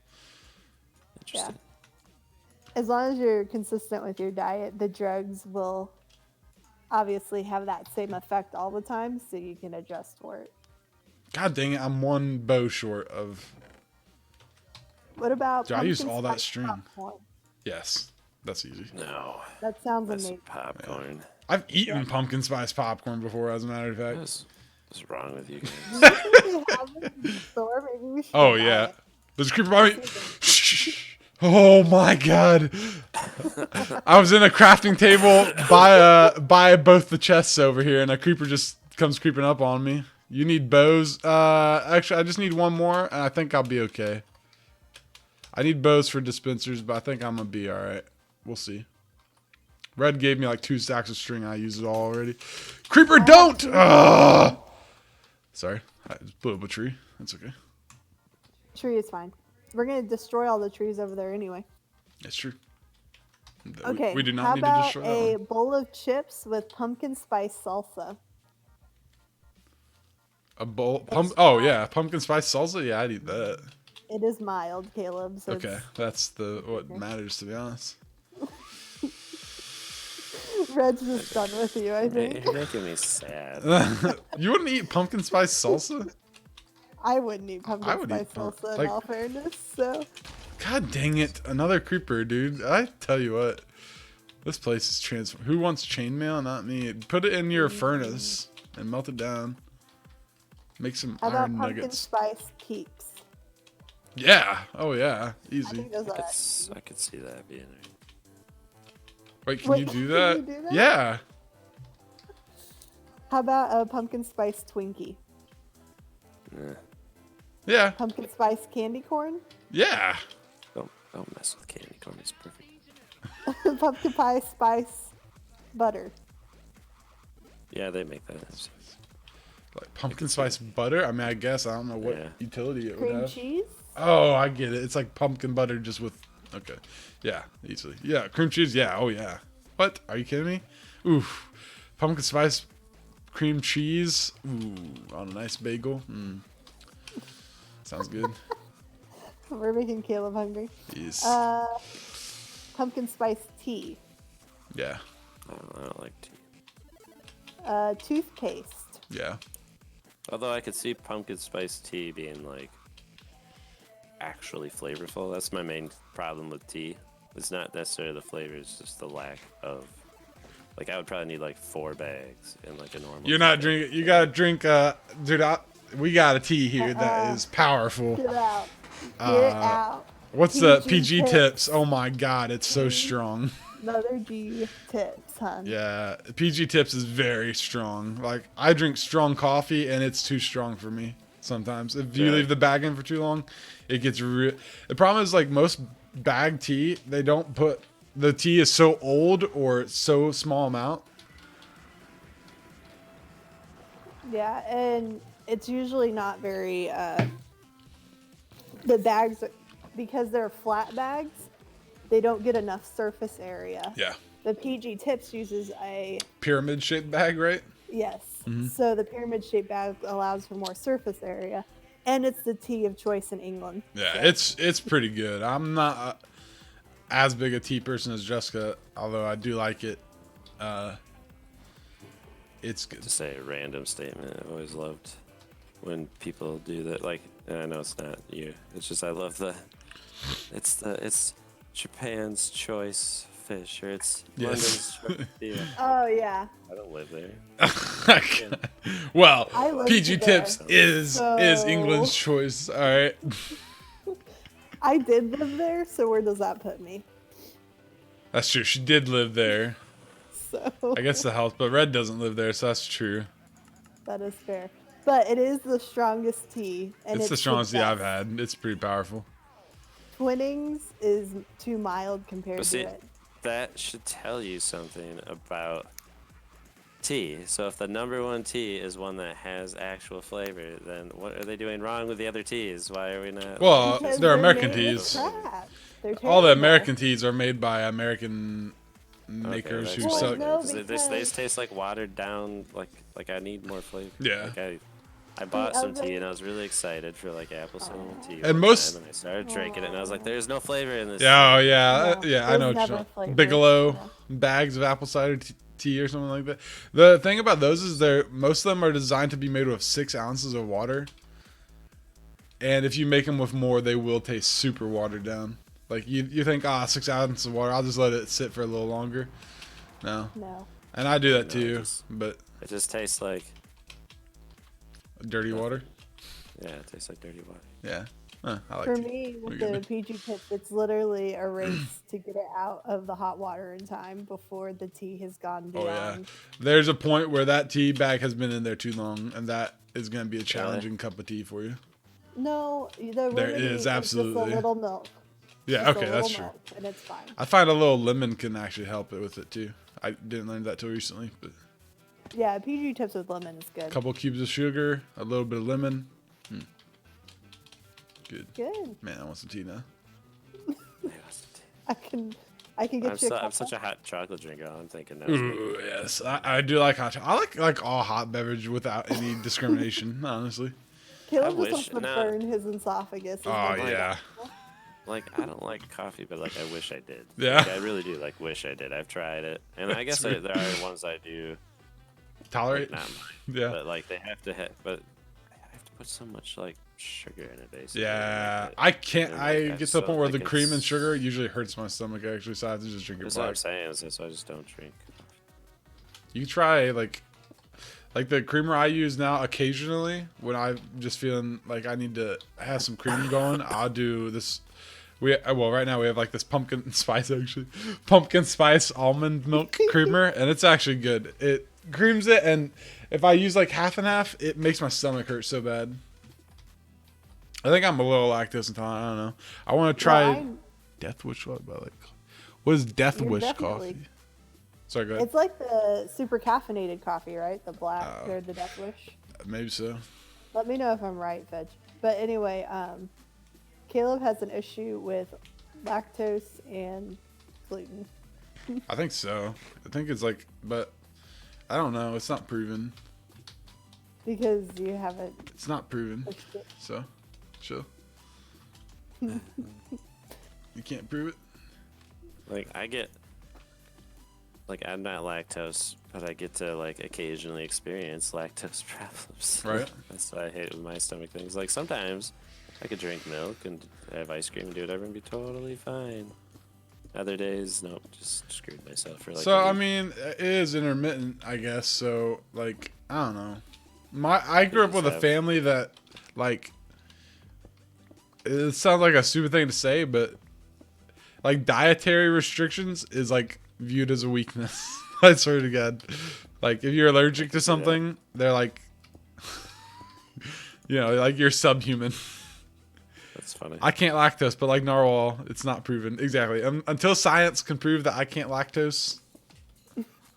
interesting. As long as you're consistent with your diet, the drugs will obviously have that same effect all the time, so you can adjust for it. God dang it! I'm one bow short of. What about Dude, I used pumpkin all that spice string. popcorn? Yes, that's easy. No, That sounds that's amazing. popcorn. I've eaten pumpkin spice popcorn before, as a matter of fact. What's wrong with you guys? Do you think they have it in the store? Maybe we should Oh buy yeah, it. there's a creeper by me. Shh. Oh my god! I was in a crafting table by both the chests over here, and a creeper just comes creeping up on me. You need bows? Actually, I just need one more, and I think I'll be okay. I need bows for dispensers, but I think I'm gonna be all right. We'll see. Red gave me like 2 stacks of string. I used it all already. Creeper, don't! Sorry, I just blew up a tree. That's okay. Tree is fine. We're gonna destroy all the trees over there anyway. That's true. Okay. We do not how need to about destroy that a one. bowl of chips with pumpkin spice salsa? A bowl. Oh yeah, pumpkin spice salsa. Yeah, I'd eat that. It is mild, Caleb. So Okay, that's what matters, to be honest. Red's just done with you, I Hey, think. you're making me sad. You wouldn't eat pumpkin spice salsa? I wouldn't eat I pumpkin would spice eat pump- salsa in like- all fairness. So God dang it. Another creeper, dude. I tell you what. This place is transformed. Who wants chainmail? Not me. Put it in your furnace and melt it down. Make some how about iron pumpkin nuggets. spice keeps? Yeah. Oh, yeah. I Easy. think those are. I could see that being right. Wait, can Wait, you do can that? you do that? Yeah. How about a pumpkin spice Twinkie? Yeah. Yeah. Pumpkin spice candy corn? Yeah. Don't mess with candy corn. It's perfect. Pumpkin pie spice butter. Yeah, they make that. Like pumpkin spice butter? I mean, I guess. I don't know what Yeah. utility it would Cream have. cheese? Oh, I get it. It's like pumpkin butter just with... Okay. Yeah, easily. Yeah, cream cheese. Yeah, oh yeah. What? Are you kidding me? Oof. Pumpkin spice cream cheese. Ooh, on a nice bagel. Sounds good. We're making Caleb hungry. Yes. Pumpkin spice tea. Yeah. I don't like tea. Toothpaste. Yeah. Although I could see pumpkin spice tea being like actually flavorful. That's my main problem with tea. It's not necessarily the flavor, it's just the lack of. Like I would probably need like 4 bags in like a normal. You're not drinking. You gotta drink. Dude, we got a tea here that is powerful. Get out. Get out. What's the PG PG tips. tips? Oh my god, it's so strong. Another G tips, hun. Yeah, PG tips is very strong. Like I drink strong coffee and it's too strong for me sometimes. If you Yeah. leave the bag in for too long, it gets real. The problem is like most bag tea, they don't put the tea is so old or it's so small amount. Yeah, and it's usually not very, the bags, because they're flat bags, they don't get enough surface area. Yeah. The PG Tips uses a, Pyramid shaped bag, right? yes. Mm-hmm. So the pyramid shaped bag allows for more surface area. And it's the tea of choice in England. Yeah, so. it's pretty good. I'm not as big a tea person as Jessica, although I do like it. It's good. To say a random statement, I've always loved when people do that. Like, and I know it's not you. It's just I love it's Japan's choice fish, or it's Yes. London's choice tea. Oh, yeah. I don't live there. Well, I lived PG there. Tips is England's choice. All right. I did live there, so where does that put me? That's true. She did live there. So I guess the house, but Red doesn't live there, so that's true. that is fair. But it is the strongest tea. And It's the strongest tea I've best. had. It's pretty powerful. Twinings is too mild compared But see, to it. that should tell you something about tea. So if the #1 tea is one that has actual flavor, then what are they doing wrong with the other teas? Why are we not? Well, Because they're made American with teas. crap. They're All the terrible. American teas are made by American makers that's who Well, sell. no, They because- taste like watered down. Like I need more flavor. Yeah. Like I bought some other- tea and I was really excited for like apple cinnamon tea. And one most- time, and I started drinking it and I was like, "There's no flavor in this." Yeah, oh, yeah, No, yeah. I there's know. never What flavor. Bigelow No. bags of apple cider tea or something like that. The thing about those is most of them are designed to be made with 6 ounces of water, and if you make them with more, they will taste super watered down. Like you think, 6 ounces of water, I'll just let it sit for a little longer. No, No. and I do that No, too, just- but It just tastes like dirty water. it tastes like dirty water. Yeah, I like For tea. me, with We the good. PG Tips, it's literally a race to get it out of the hot water in time before the tea has gone Oh yeah, beyond. there's a point where that tea bag has been in there too long, and that is going to be a challenging cup of tea for you. No, the There remedy is, Just absolutely. a little milk. Yeah, Just a okay, that's little true. milk, and it's fine. I find a little lemon can actually help it with it too. I didn't learn that till recently, but Yeah, PG Tips with lemon is good. a couple cubes of sugar, a little bit of lemon. Good. Good. Man, I want some tea now. I can get you a I'm cup. such a hot chocolate drinker. I'm thinking that was me. Ooh, yes, I do like hot chocolate. I like all hot beverage without any discrimination, honestly. Caleb I just wish- wants to no. burn his esophagus. is Oh what he yeah, Like I don't like coffee, but like I wish I did. Yeah. Like, I really do. Like wish I did. I've tried it, and I guess there are ones I do tolerate. not mine. Yeah, But like they have to have. But I have to put so much like sugar in it, basically. Yeah, Like, I can't. and, I like, get to the so, point where like, the cream and it's- sugar usually hurts my stomach. Actually, so I have to just drink it That's what I'm black. saying. That's why I just don't drink. You can try like the creamer I use now. Occasionally, when I'm just feeling like I need to have some cream going, I'll do this. Well, right now we have like this pumpkin spice pumpkin spice almond milk creamer, and it's actually good. It creams it, and if I use like half and half, it makes my stomach hurt so bad. I think I'm a little lactose intolerant. I don't know. I want to try Death Wish. What about like what is Death You're Wish definitely- coffee? Sorry, go ahead. It's like the super caffeinated coffee, right? The black Oh. or the Death Wish. Maybe so. Let me know if I'm right, Veg. But anyway, Caleb has an issue with lactose and gluten. I think so. I think it's like, but I don't know. It's not proven. Because you haven't. It's not proven. So, chill. You can't prove it. Like I get, like I'm not lactose, but I get to like occasionally experience lactose problems. Right. That's what I hate with my stomach things. Like sometimes I could drink milk and have ice cream and do whatever and be totally fine. Other days, nope, just screwed myself for like. So a I week. mean, it is intermittent, I guess. So like, I don't know. I grew up with a family that like. It sounds like a stupid thing to say, but like dietary restrictions is like viewed as a weakness. I swear to God. Like if you're allergic to something, they're like, you know, like you're subhuman. That's funny. I can't lactose, but like narwhal, it's not proven. Exactly. Until science can prove that I can't lactose,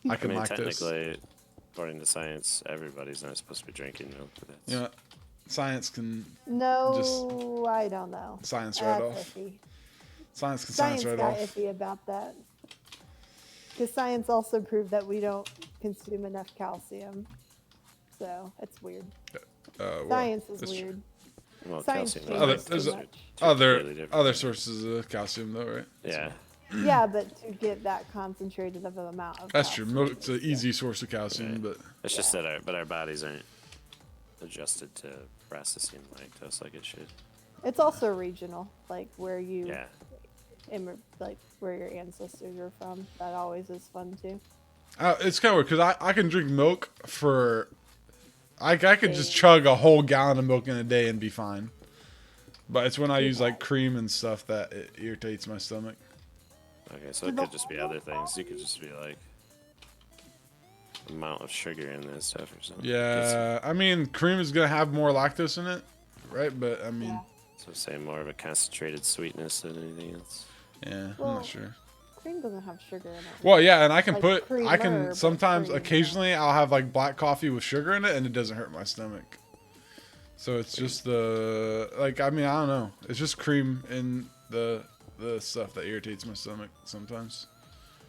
I can lactose. Technically, according to science, everybody's not supposed to be drinking milk. But that's, You know, science can No, I don't know. science right That's off. iffy. Science can Science science right got off. iffy about that. Because science also proved that we don't consume enough calcium. So it's weird. Well, Science is that's true. weird. well, Science calcium changes there's too a- much. completely different Other thing. sources of calcium though, right? Yeah. Yeah, but to get that concentrated of an amount of That's true. calcium Milk's an is- easy source of calcium, Right. but It's just that our bodies aren't adjusted to processing lactose like it should. It's also regional, like where you, Yeah. like where your ancestors are from. That always is fun too. it's kind of weird because I can drink milk for. I could just chug a whole gallon of milk in a day and be fine. But it's when I use like cream and stuff that it irritates my stomach. Okay, so it could just be other things. You could just be like amount of sugar in this stuff or something. Yeah, I mean, cream is gonna have more lactose in it, right? But I mean, Yeah. So say more of a concentrated sweetness than anything else. yeah, I'm Well, not sure. Cream doesn't have sugar in it. Well, yeah, and I can Like I creamer, can but sometimes, cream, occasionally, I'll have like black coffee with sugar in it, and it doesn't hurt my stomach. So it's just the like, I mean, I don't know. It's just cream in the stuff that irritates my stomach sometimes.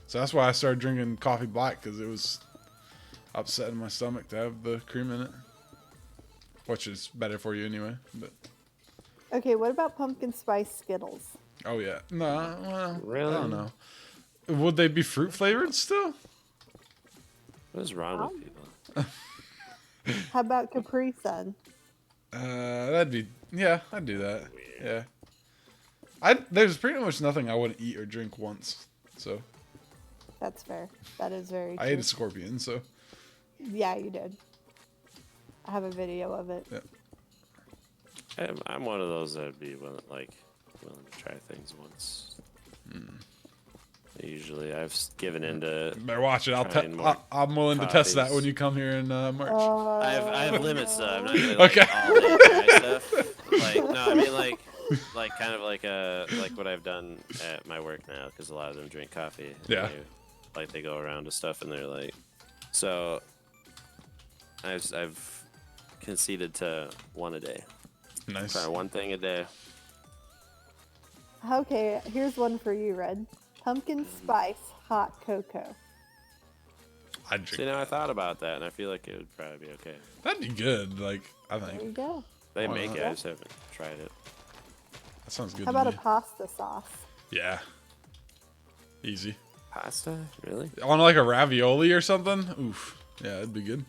So that's why I started drinking coffee black, because it was upsetting my stomach to have the cream in it, which is better for you anyway. But Okay, what about pumpkin spice Skittles? oh yeah, no, well, Really? I don't know. Would they be fruit flavored still? What is wrong with people? How about Capri Sun? That'd be, yeah, I'd do that. Yeah. There's pretty much nothing I wouldn't eat or drink once. So That's fair. That is very true. I ate a scorpion, so Yeah, you did. I have a video of it. yeah. I'm one of those that would be willing to try things once. Usually, I've given into. Better watch it. Trying more I'm willing to test that coffees. when you come here in March. I have limits though. I'm not gonna Okay. all day try stuff. Like no, I mean like kind of like what I've done at my work now, because a lot of them drink coffee. And Yeah. they go around to stuff and they're like, so. I've conceded to one a day. Nice. Try one thing a day. Okay, here's one for you, Red. Pumpkin spice hot cocoa. I'd drink. See, now I thought about that, and I feel like it would probably be okay. That'd be good. Like, I There you think go. They Why make not? it. I just haven't tried it. that sounds good. How to about a me. pasta sauce? Yeah. Easy. Pasta? Really? On like a ravioli or something. Oof. Yeah, it'd be good.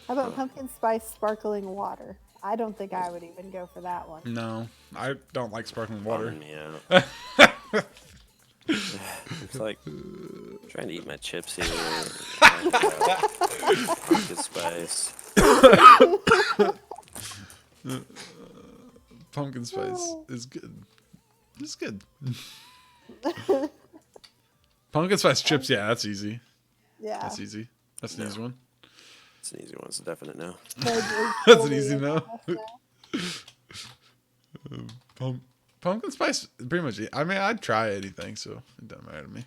How about pumpkin spice sparkling water? I don't think I would even go for that one. No, I don't like sparkling water. Bumming me out. It's like trying to eat my chips here. Pumpkin spice. Pumpkin spice is good. It's good. Pumpkin spice chips, yeah, that's easy. Yeah. That's easy. That's an easy one. It's an easy one. It's a definite no. That's an easy no. Pumpkin spice, pretty much. I mean, I'd try anything, so it doesn't matter to me.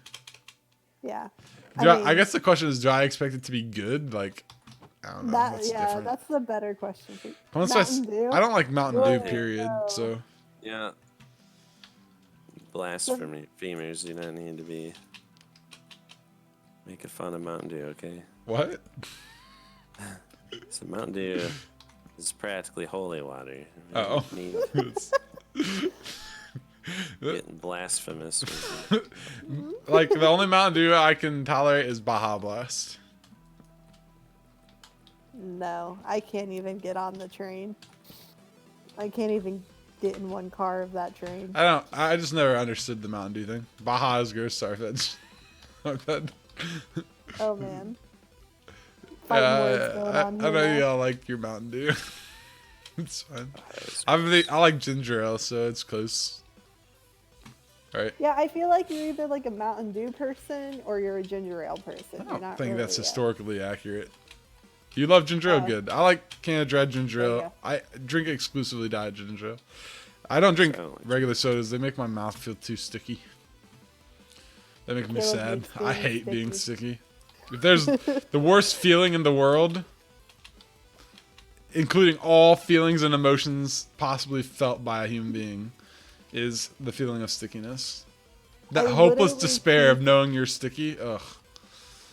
Yeah. I guess the question is, do I expect it to be good? Like, I don't know. That's different. That's the better question. Pumpkin spice. Dew? I don't like Mountain Dew. Whoa. Period. So. Yeah. Blasphemers do not need to be making fun of Mountain Dew, okay? What? So Mountain Dew is practically holy water. Oh. Getting blasphemous. Like, the only Mountain Dew I can tolerate is Baja Blast. No, I can't even get on the train. I can't even get in one car of that train. I just never understood the Mountain Dew thing. Baja is gross. Sorry, that's. Oh man. I know y'all like your Mountain Dew. It's fine. I like ginger ale, so it's close. Right? Yeah, I feel like you're either like a Mountain Dew person or you're a ginger ale person. I don't think that's historically accurate. You love ginger ale? Good. I like Canada Dry ginger ale. I drink exclusively diet ginger ale. I don't drink regular sodas. They make my mouth feel too sticky. They make me sad. I hate being sticky. If there's the worst feeling in the world, including all feelings and emotions possibly felt by a human being, is the feeling of stickiness. That hopeless despair of knowing you're sticky. Ugh.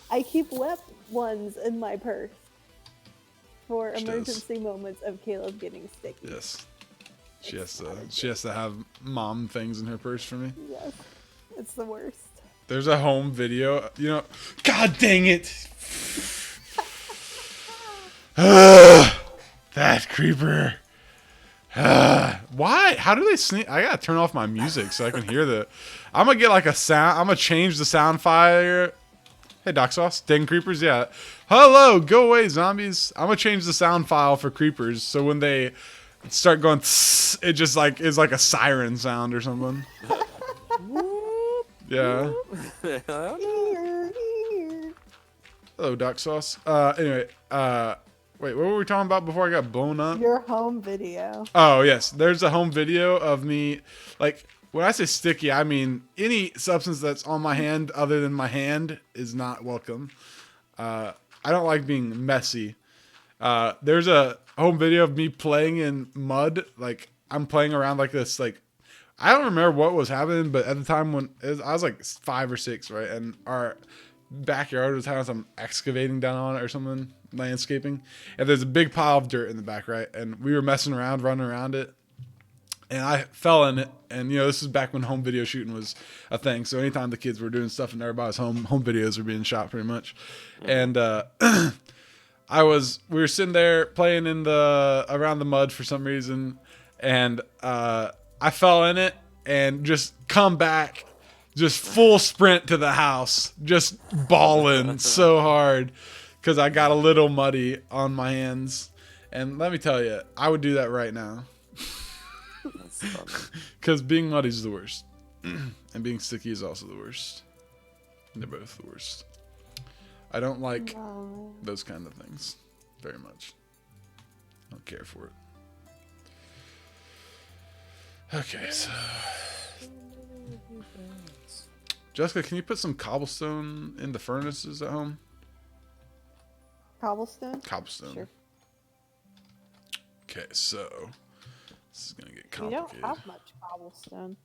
I keep wet ones in my purse for emergency moments of Caleb getting sticky. Yes. She has to have mom things in her purse for me. Yes. It's the worst. There's a home video, you know. God dang it! That creeper. Why? How do they sneak? I gotta turn off my music so I can hear the. I'm gonna get like a sound. I'm gonna change the sound file. Hey, Doc Sauce. Dang creepers, yeah. Hello, go away, zombies. I'm gonna change the sound file for creepers so when they start going, tss, it just like is like a siren sound or something. Yeah. Hello, Doc Sauce. Anyway, wait, what were we talking about before I got blown up? Your home video. Oh, yes. There's a home video of me, like, when I say sticky, I mean any substance that's on my hand other than my hand is not welcome. I don't like being messy. There's a home video of me playing in mud. Like, I'm playing around like this, like, I don't remember what was happening, but at the time when I was like 5 or 6, right? And our backyard was having some excavating down on it or something, landscaping. And there's a big pile of dirt in the back, right? And we were messing around, running around it. And I fell in it. And, you know, this is back when home video shooting was a thing. So anytime the kids were doing stuff in everybody's home videos were being shot pretty much. And we were sitting there playing around the mud for some reason. And I fell in it and just come back, just full sprint to the house, just bawling so hard because I got a little muddy on my hands. And let me tell you, I would do that right now. Because being muddy is the worst. And being sticky is also the worst. They're both the worst. I don't like those kind of things very much. I don't care for it. Okay, so Jessica, can you put some cobblestone in the furnaces at home? Cobblestone? Cobblestone. Sure. Okay, so this is gonna get complicated. You don't have much cobblestone.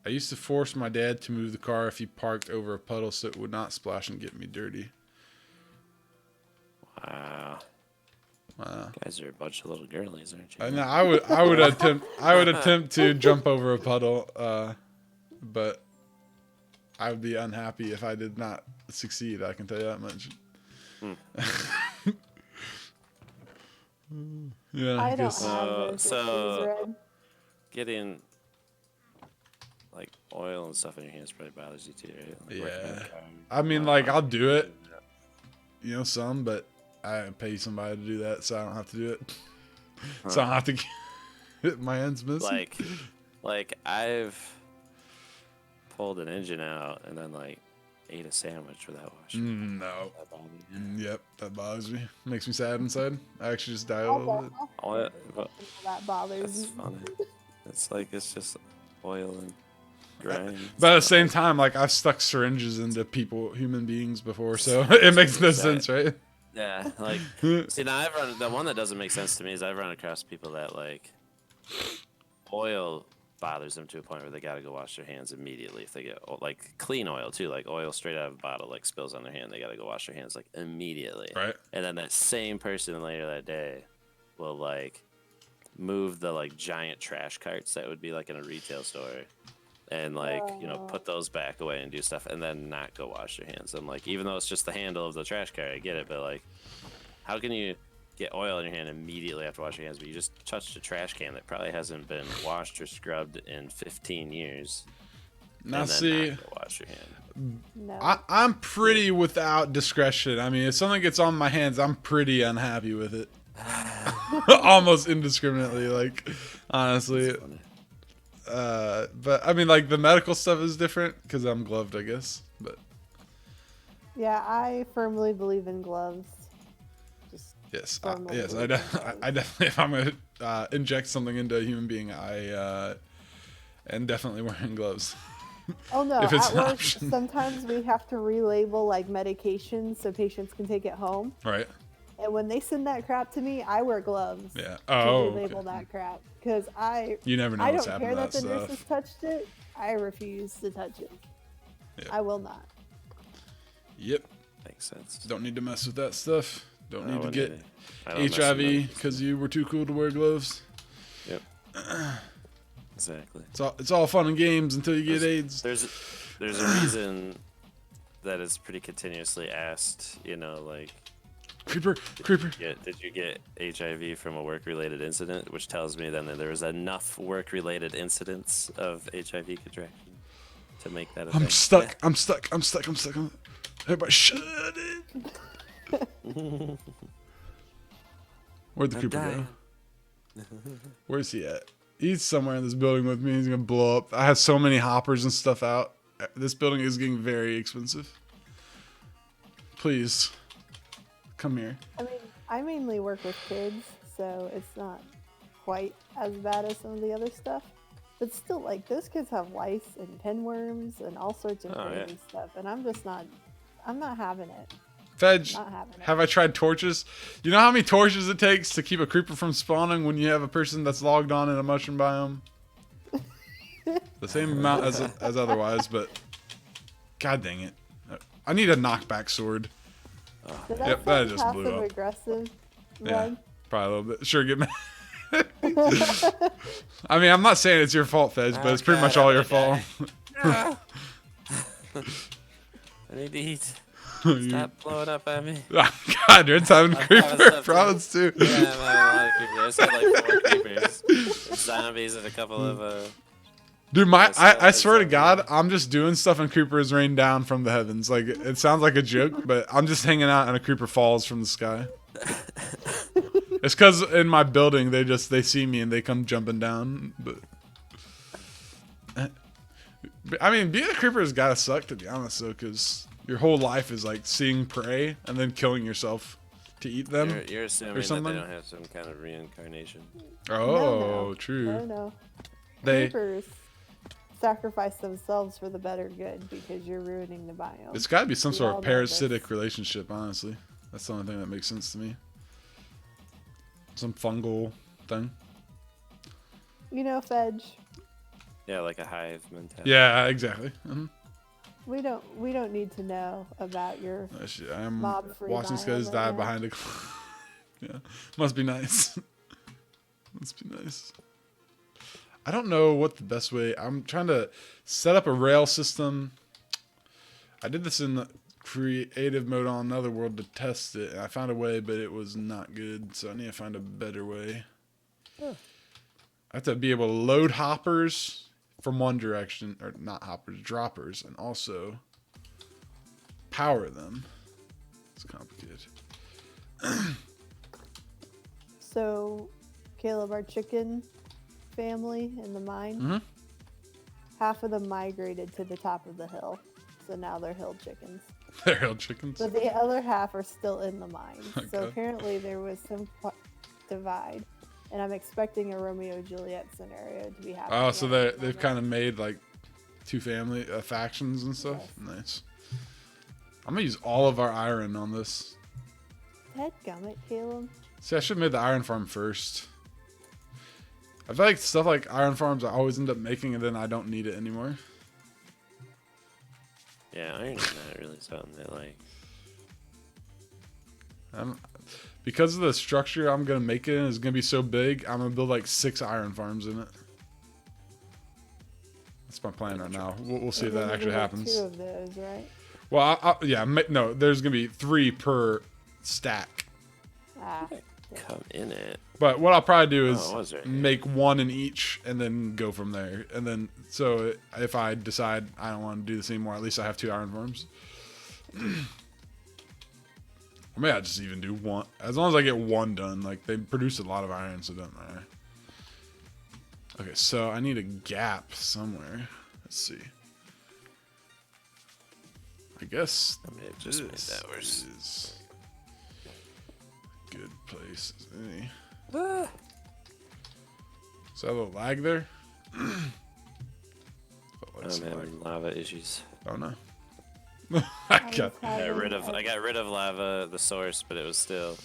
I used to force my dad to move the car if he parked over a puddle so it would not splash and get me dirty. Wow. Wow. You guys are a bunch of little girlies, aren't you? No, I would attempt to jump over a puddle, but I would be unhappy if I did not succeed. I can tell you that much. Yeah, I don't guess. have those issues, Red. Getting like oil and stuff in your hands probably bothers you too, right? Like working on Yeah. cars. I mean, No, like, I'll do it, some, but I pay somebody to do that, so I don't have to do it. So I don't have to get my hands missing. Like I've pulled an engine out and then like ate a sandwich without washing. No. That bothered me. Yep, that bothers me. Makes me sad inside. I actually just die a little bit. That bothers That's me. funny. It's like it's just oil and grime. But at the same time, like, I've stuck syringes into human beings before, so it makes no sense, right? Yeah, like see now the one that doesn't make sense to me is I've run across people that like oil bothers them to a point where they gotta go wash their hands immediately if they get like clean oil too, like oil straight out of a bottle like spills on their hand, they gotta go wash their hands like immediately. Right. And then that same person later that day will like move the like giant trash carts that would be like in a retail store and like put those back away and do stuff and then not go wash their hands. I'm like, even though it's just the handle of the trash cart, I get it, but like how can you get oil in your hand immediately after washing your hands, but you just touched a trash can that probably hasn't been washed or scrubbed in 15 years? Now, and then see, not go wash your hand. No. I'm pretty without discretion. I mean, if something gets on my hands, I'm pretty unhappy with it. Almost indiscriminately, like, honestly. But I mean, like, the medical stuff is different because I'm gloved, I guess. But Yeah, I firmly believe in gloves. Just yes, firmly yes, believe in gloves. I definitely, if I'm gonna inject something into a human being, I am definitely wearing gloves. Oh no, if it's at an work option. sometimes we have to relabel like medications so patients can take it home. Right. And when they send that crap to me, I wear gloves Yeah. to Oh. relabel Okay. that crap because You never know I what's don't happening care to that that the stuff. nurses touched it. I refuse to touch it. Yeah. I will not. Yep. Makes sense. Don't need to mess with that stuff. Don't need to wouldn't get either. I don't mess with HIV them. because you were too cool to wear gloves. Yep. Exactly. It's all fun and games until you get AIDS. There's a reason that it's pretty continuously asked, like Creeper. did you get HIV from a work-related incident, which tells me then that there was enough work-related incidents of HIV contraction to make that a thing. I'm stuck. Everybody shut it. Where'd the I'm creeper dying. go? Where's he at? He's somewhere in this building with me. He's gonna blow up. I have so many hoppers and stuff out. This building is getting very expensive. Please, come here. I mean, I mainly work with kids, so it's not quite as bad as some of the other stuff. But still, like, those kids have lice and pinworms and all sorts of crazy stuff, and I'm not having it. Fedge, Not having it. have I tried torches? You know how many torches it takes to keep a creeper from spawning when you have a person that's logged on in a mushroom biome? The same amount as otherwise, but god dang it. I need a knockback sword. Did that Yep, that sound just blew up. passive aggressive? Yeah, Red? probably a little bit. Sure, get mad. I mean, I'm not saying it's your fault, Fedge, but it's pretty much all your fault. I need to eat. Stop blowing up at me. God, you're having creeper problems too. Yeah, I'm having a lot of creepers. I just had like 4 creepers, zombies, and a couple of Dude, I swear to God, I'm just doing stuff and creepers rain down from the heavens. Like, it sounds like a joke, but I'm just hanging out and a creeper falls from the sky. It's because in my building, they see me and they come jumping down. But I mean, being a creeper has gotta suck, to be honest, though, because your whole life is like seeing prey and then killing yourself to eat them. You're assuming or that something? they don't have some kind of reincarnation. Oh, No. true. No. They. Creepers sacrifice themselves for the better good because you're ruining the biome. It's got to be some We sort all of know this. parasitic relationship, honestly. That's the only thing that makes sense to me. Some fungal thing. You know, Fedge, Yeah, like a hive mentality. Yeah, exactly. we don't need to know about your I'm mob-free watching these biome guys right die now. behind a. Yeah, must be nice. Must be nice. I don't know what the best way. I'm trying to set up a rail system. I did this in creative mode on another world to test it. And I found a way, but it was not good. So I need to find a better way. Huh. I have to be able to load hoppers from one direction, or not hoppers, droppers, and also power them. It's complicated. So, Caleb, our chicken family in the mine, Mm-hmm. half of them migrated to the top of the hill. So now they're hill chickens. They're hell chickens. But the other half are still in the mine. So Okay. apparently there was some divide. And I'm expecting a Romeo Juliet scenario to be happening. Oh, so at the they've moment. kind of made like two family factions and stuff. Yes. Nice. I'm gonna use all of our iron on this. Dadgummit, Caleb. See, I should have made the iron farm first. I feel like stuff like iron farms I always end up making and then I don't need it anymore. Yeah, iron is not really something that like. Because of the structure I'm gonna make it in is gonna be so big, I'm gonna build like 6 iron farms in it. That's my plan right now. We'll see if And that then actually we have happens. 2 of those, right? Well, yeah, no, there's gonna be 3 per stack. Ah. Come in it. But what I'll probably do is Oh, it was right here. make 1 in each and then go from there. And then, so if I decide I don't want to do this anymore, at least I have 2 iron farms. Or maybe I just even do 1. As long as I get 1 done, like they produce a lot of iron, so it doesn't matter. Okay, so I need a gap somewhere. Let's see. I guess I may have just made this that worse. is a good place as any. Ah. Is that a little lag there? Felt like I'm some lag. having lava issues. Oh no. I got, I got rid of lava, the source, but it was still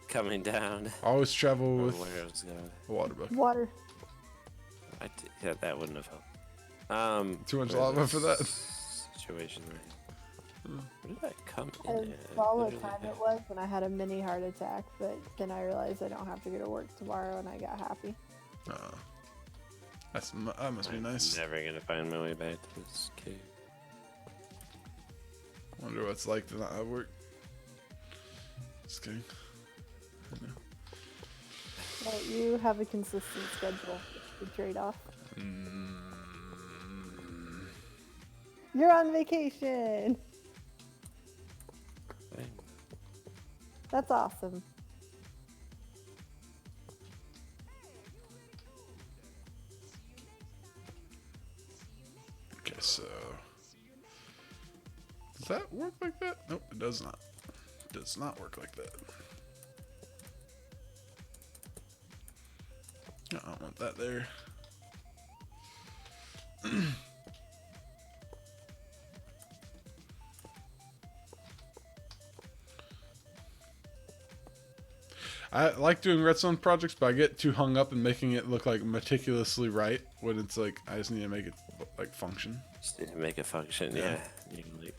coming down. always travel From with where it was going. a water bucket. Water. Yeah, that wouldn't have helped. Too much where's lava this for that? situation right here. Where did I come in And at? saw what Literally time it was, and I had a mini heart attack, but then I realized I don't have to go to work tomorrow, and I got happy. That must be nice. I'm never gonna find my way back to this cave. Wonder what it's like to not have work. Just kidding. I know. But you have a consistent schedule to trade off. You're on vacation. Dang. That's awesome. Okay, so does that work like that? Nope, it does not. It does not work like that. No, I don't want that there. I like doing redstone projects, but I get too hung up in making it look like meticulously right when it's like I just need to make it like function. Just need to make it function. Yeah. Yeah. You're like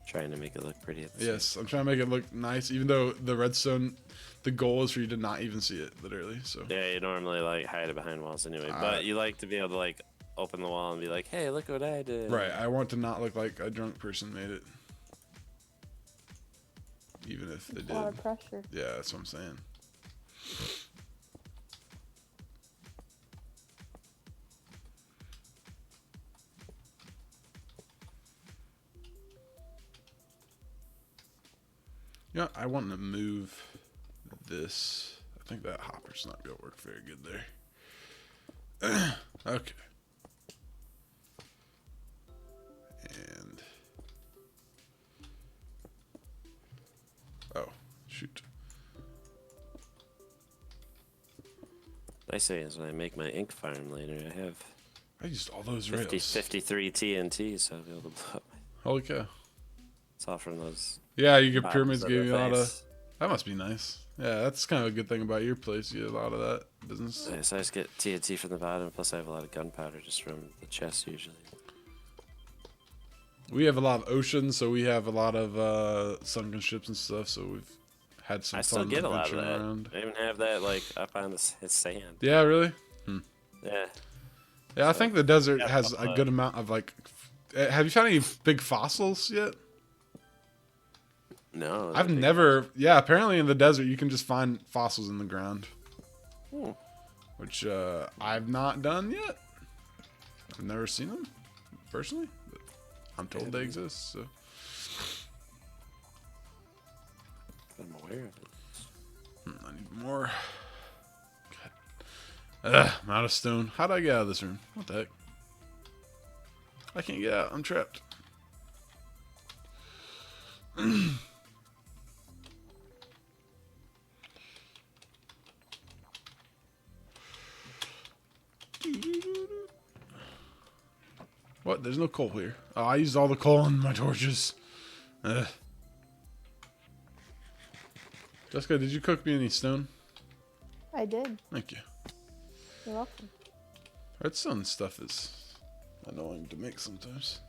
trying to make it look pretty. At the Yes, I'm trying to make it look nice, even though the redstone, the goal is for you to not even see it, literally. So Yeah, you normally like hide it behind walls anyway, but you like to be able to like open the wall and be like, "Hey, look what I did." right, I want to not look like a drunk person made it, even if they A lot did. of pressure. Yeah, that's what I'm saying. Yeah, I want to move this. I think that hopper's not gonna work very good there. Okay. And oh, shoot. Nice thing is when I make my ink farm later, I have I used all those 50, rails. 53 TNT, so I'll be able to blow up. Holy cow. It's all from those. Yeah, you get bottoms pyramids of giving the you a lot of. face. That must be nice. Yeah, that's kind of a good thing about your place. You get a lot of that business. Yeah, so I just get TNT from the bottom, plus I have a lot of gunpowder just from the chest usually. We have a lot of oceans, so we have a lot of sunken ships and stuff. So we've had some I fun still get a lot of adventuring that. around. I even have that like up on the sand. Yeah, really? Yeah. Yeah, I think the desert Yeah, has a good amount of like. Have you found any big fossils yet? No. I've that'd be never. Yeah, apparently in the desert you can just find fossils in the ground, awesome. which I've not done yet. I've never seen them personally, but I'm told they exist. So I'm aware of it. I need more. I'm out of stone. How do I get out of this room? What the heck? I can't get out. I'm trapped. What? There's no coal here. Oh, I used all the coal on my torches. Jessica, did you cook me any stone? I did. Thank you. You're welcome. Redstone stuff is annoying to make sometimes.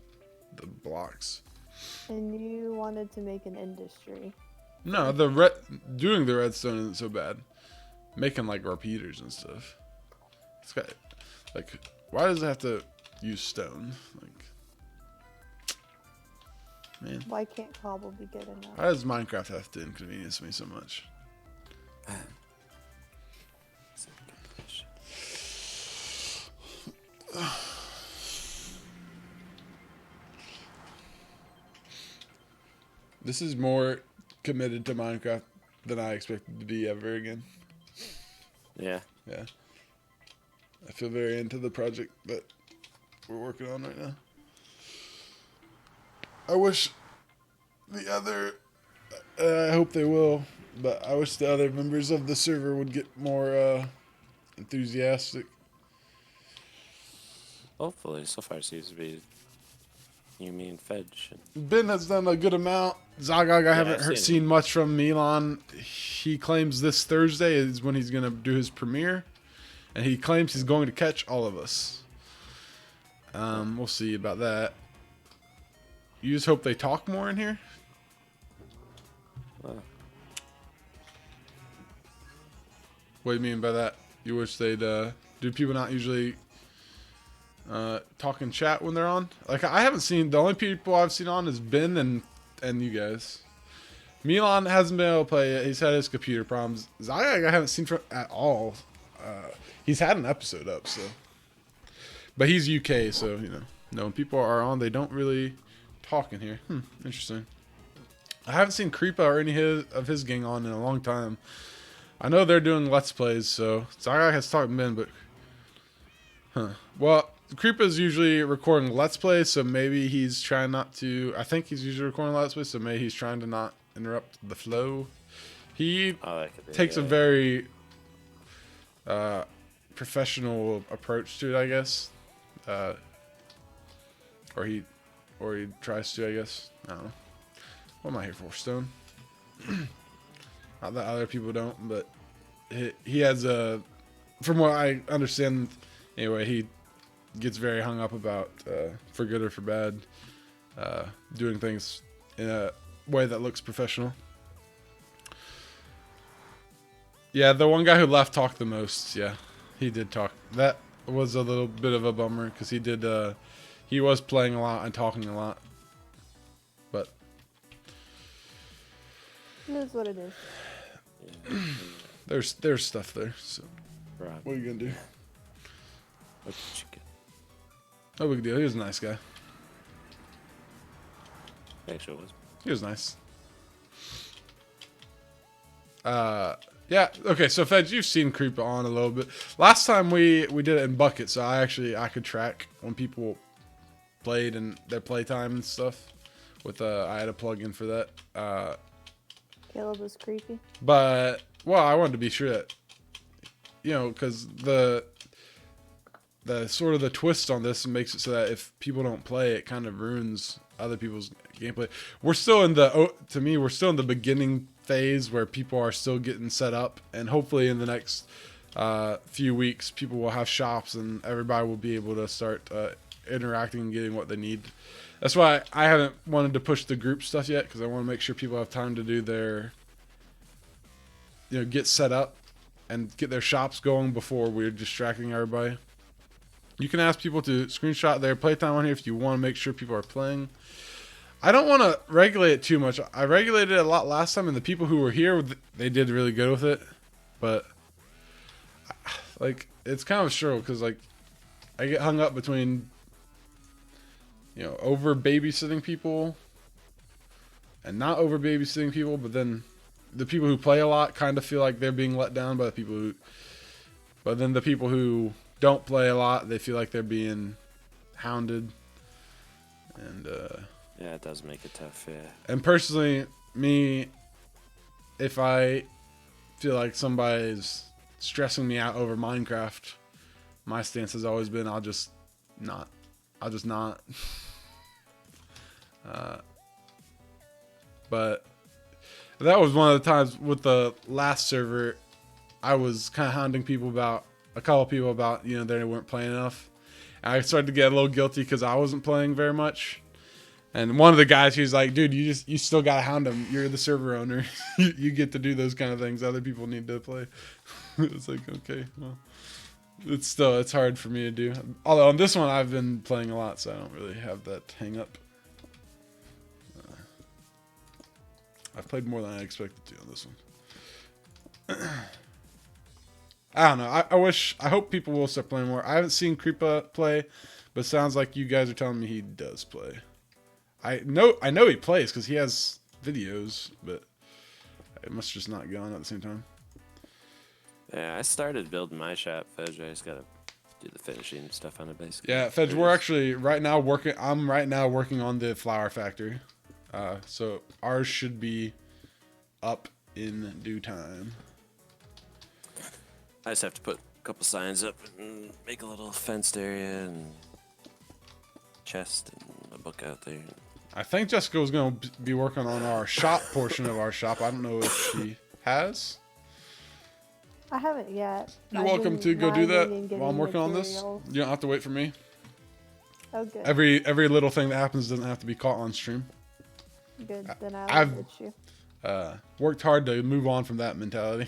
The blocks. And you wanted to make an industry. No, doing the redstone isn't so bad. Making like repeaters and stuff. It's got like, why does it have to use stone? Like, man, Why can't cobble be good enough? why does Minecraft have to inconvenience me so much? This is more committed to Minecraft than I expected to be ever again. Yeah. Yeah. I feel very into the project that we're working on right now. I wish the other, I hope they will, but I wish the other members of the server would get more enthusiastic. Hopefully, so far it seems to be you, me, and Fedge. Ben has done a good amount. Zagag, I haven't I've seen much from Milan. He claims this Thursday is when he's going to do his premiere. And he claims he's going to catch all of us. We'll see about that. You just hope they talk more in here? What do you mean by that? You wish they'd, do people not usually talk in chat when they're on? Like, I haven't seen, the only people I've seen on is Ben and you guys. Milan hasn't been able to play yet. He's had his computer problems. Zayag I haven't seen from at all. He's had an episode up, so. But he's UK, so, you know, when people are on, they don't really talk in here. Interesting. I haven't seen Creepa or any of his gang on in a long time. I know they're doing Let's Plays, so Zayag has talked to Ben, but. Well, Creepa's usually recording Let's Plays, so maybe he's trying not to. I think he's usually recording Let's Plays, so maybe he's trying to not interrupt the flow. He takes a very professional approach to it, I guess. Or he tries to, I guess. I don't know. What am I here for? Stone? Not that other people don't, but he has a. From what I understand, anyway, he gets very hung up about, for good or for bad, doing things in a way that looks professional. Yeah, the one guy who left talked the most. Yeah, he did talk. That was a little bit of a bummer because he was playing a lot and talking a lot. But It is what it is. there's stuff there. So Rob, what are you gonna do? what did you get? No big deal. He was a nice guy. Actually, it was. He was nice. Yeah. Okay. So Feds, you've seen Creeper on a little bit. Last time we did it in buckets, so I could track when people played and their playtime and stuff. With I had a plug-in for that. Caleb was creepy. But well, I wanted to be sure that, you know, because the sort of the twist on this makes it so that if people don't play, it kind of ruins other people's gameplay. We're still in we're still in the beginning phase where people are still getting set up, and hopefully in the next few weeks, people will have shops and everybody will be able to start interacting and getting what they need. That's why I haven't wanted to push the group stuff yet, because I want to make sure people have time to do their, get set up and get their shops going before we're distracting everybody. You can ask people to screenshot their playtime on here if you want to make sure people are playing. I don't want to regulate it too much. I regulated it a lot last time, and the people who were here, they did really good with it. But like, it's kind of a struggle because like I get hung up between, you know, over babysitting people and not over babysitting people, but then the people who play a lot kind of feel like they're being let down by the people who, but then the people who don't play a lot, they feel like they're being hounded. And yeah, it does make it tough. Yeah. and personally, me, if I feel like somebody's stressing me out over Minecraft, my stance has always been I'll just not. But that was one of the times with the last server, I was kind of hounding people about, a couple people about, you know, they weren't playing enough. And I started to get a little guilty because I wasn't playing very much. And one of the guys, he's like, dude, you still gotta hound him. You're the server owner. you get to do those kind of things. Other people need to play. It's like, okay, well, it's hard for me to do. Although on this one, I've been playing a lot, so I don't really have that hang up. I've played more than I expected to on this one. I don't know. I hope people will start playing more. I haven't seen Creepa play, but it sounds like you guys are telling me he does play. I know he plays because he has videos, but it must just not go on at the same time. Yeah, I started building my shop, Fedge. I just gotta do the finishing stuff on it, basically. Yeah, Fedge, we're actually right now working. I'm right now working on the flower factory, so ours should be up in due time. I just have to put a couple signs up and make a little fenced area and chest and a book out there. I think Jessica was going to be working on our shop portion of our shop. I don't know if she has. I haven't yet. You're I've welcome been to go do that mining and while I'm getting working on this. materials. You don't have to wait for me. Oh, good. Every little thing that happens doesn't have to be caught on stream. Good. Then I've- I'll get you. Worked hard to move on from that mentality.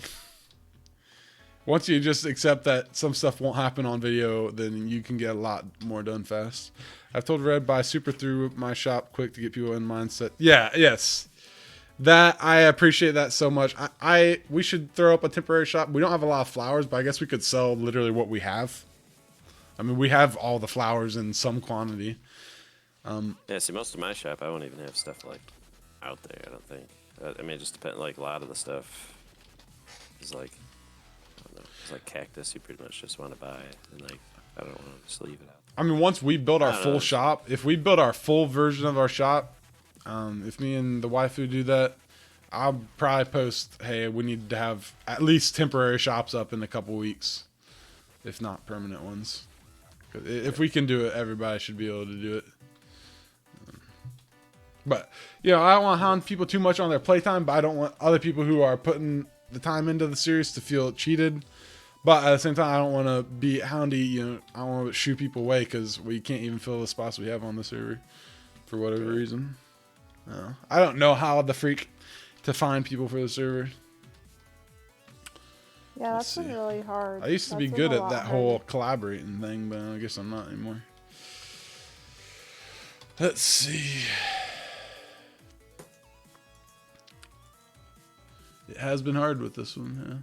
Once you just accept that some stuff won't happen on video, then you can get a lot more done fast. I've told Red buy super through my shop quick to get people in mindset. Yeah, yes. That I appreciate that so much. We should throw up a temporary shop. We don't have a lot of flowers, but I guess we could sell literally what we have. I mean, we have all the flowers in some quantity. Yeah, see, most of my shop, I won't even have stuff like out there. I don't think. I mean, it just depends. Like a lot of the stuff is like, I don't know, it's like cactus. You pretty much just want to buy it, and like I don't want to just leave it out. I mean, once we build our I don't full know. shop, if we build our full version of our shop, if me and the waifu do that, I'll probably post, hey, we need to have at least temporary shops up in a couple weeks, if not permanent ones. 'Cause if we can do it, everybody should be able to do it. But, you know, I don't want to hound people too much on their playtime, but I don't want other people who are putting the time into the series to feel cheated. But at the same time, I don't want to be houndy, you know, I don't want to shoo people away because we can't even fill the spots we have on the server for whatever reason. I don't know how the freak to find people for the server. Yeah, Let's that's been see. really hard. I used to be That's good been a at lot that harder. whole collaborating thing, but I guess I'm not anymore. Let's see. It has been hard with this one, yeah.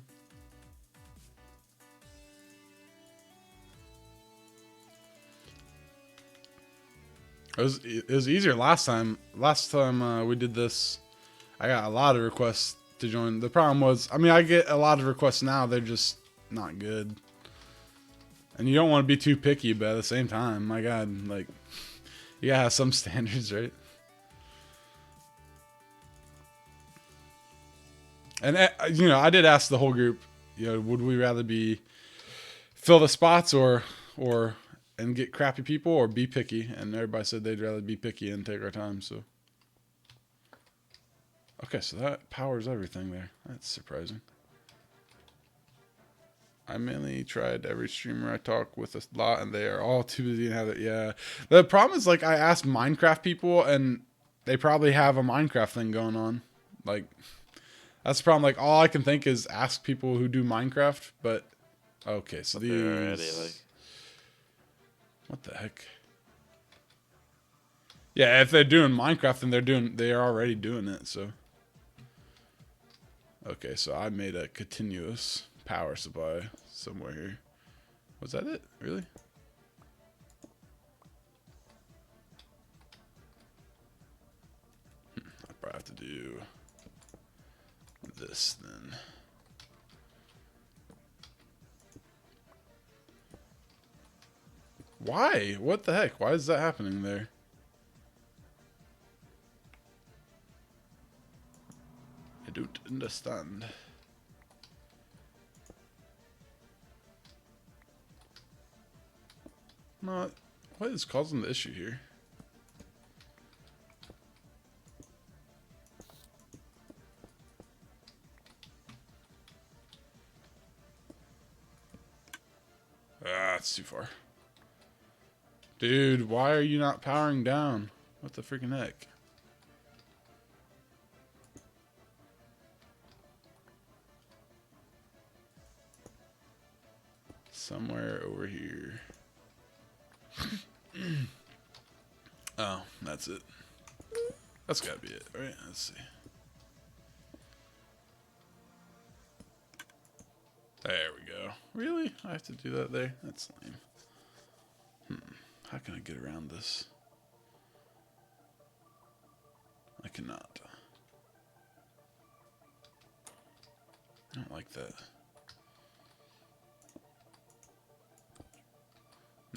It was easier last time. Last time we did this, I got a lot of requests to join. The problem was, I mean, I get a lot of requests now. They're just not good. And you don't want to be too picky, but at the same time, my God, like, you gotta have some standards, right? And, you know, I did ask the whole group, you know, would we rather be fill the spots and get crappy people or be picky? And everybody said they'd rather be picky and take our time, so. Okay, so that powers everything there. That's surprising. I mainly tried every streamer I talk with a lot, and they are all too busy and have it. Yeah. The problem is, like, I asked Minecraft people, and they probably have a Minecraft thing going on. Like, that's the problem. Like, all I can think is ask people who do Minecraft, but okay, so these. Already, like, What the heck? Yeah, if they're doing Minecraft, then they're already doing it. So. Okay, so I made a continuous power supply somewhere here. Was that it? Really? I probably have to do this then. Why? What the heck? Why is that happening there? I don't understand. No, what is causing the issue here? Ah, it's too far. Dude, why are you not powering down? What the freaking heck? Somewhere over here. Oh, that's it. That's gotta be it, right? Let's see. There we go. Really? I have to do that there? That's lame. How can I get around this? I cannot. I don't like that.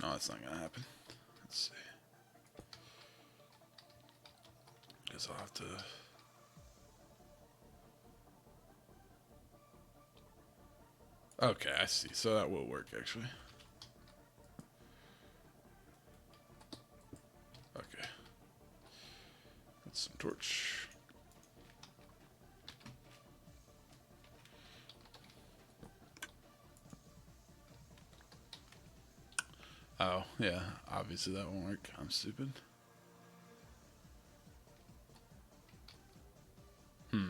No, that's not gonna happen. Let's see. Guess I'll have to. Okay, I see. So that will work actually. Okay. That's some torch. Oh, yeah. Obviously that won't work. I'm stupid. Okay.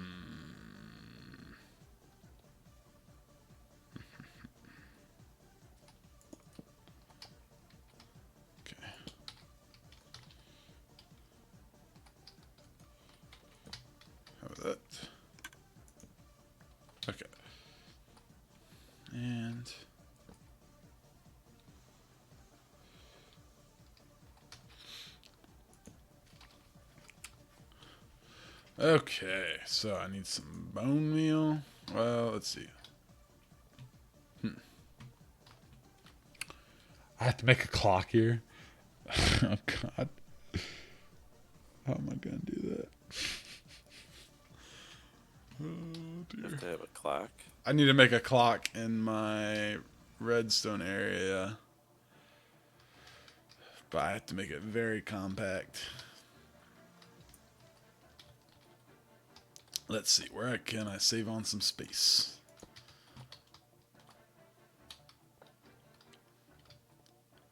How about that? Okay. And okay, so I need some bone meal. Well, let's see. I have to make a clock here. Oh God. How am I gonna do that? Oh You dear. have to have a clock. I need to make a clock in my redstone area. But I have to make it very compact. Let's see, where can I save on some space?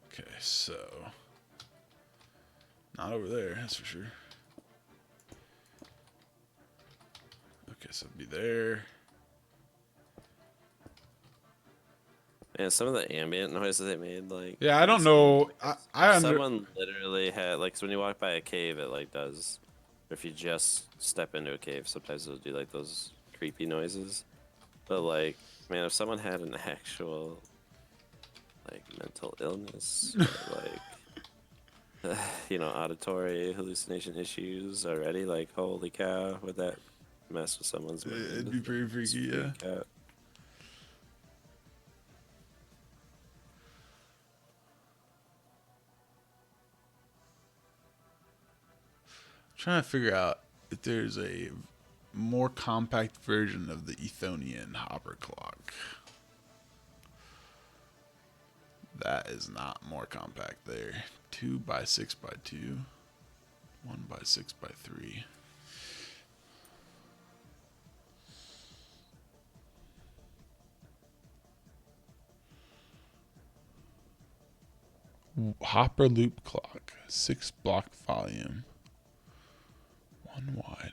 Okay, so not over there, that's for sure. Okay, so it'd be there. And some of the ambient noises they made, like Yeah, I don't know. someone literally had like 'cause when you walk by a cave, it like does. Or if you just step into a cave, sometimes it'll do like those creepy noises. But like, man, if someone had an actual like mental illness or like you know, auditory hallucination issues already, like holy cow, would that mess with someone's mind? It'd be pretty freaky, yeah. Freak out. Trying to figure out if there's a more compact version of the Ethonian hopper clock. That is not more compact there. 2 by 6 by 2. 1 by 6 by 3. Hopper loop clock. 6 block volume. 1 wide.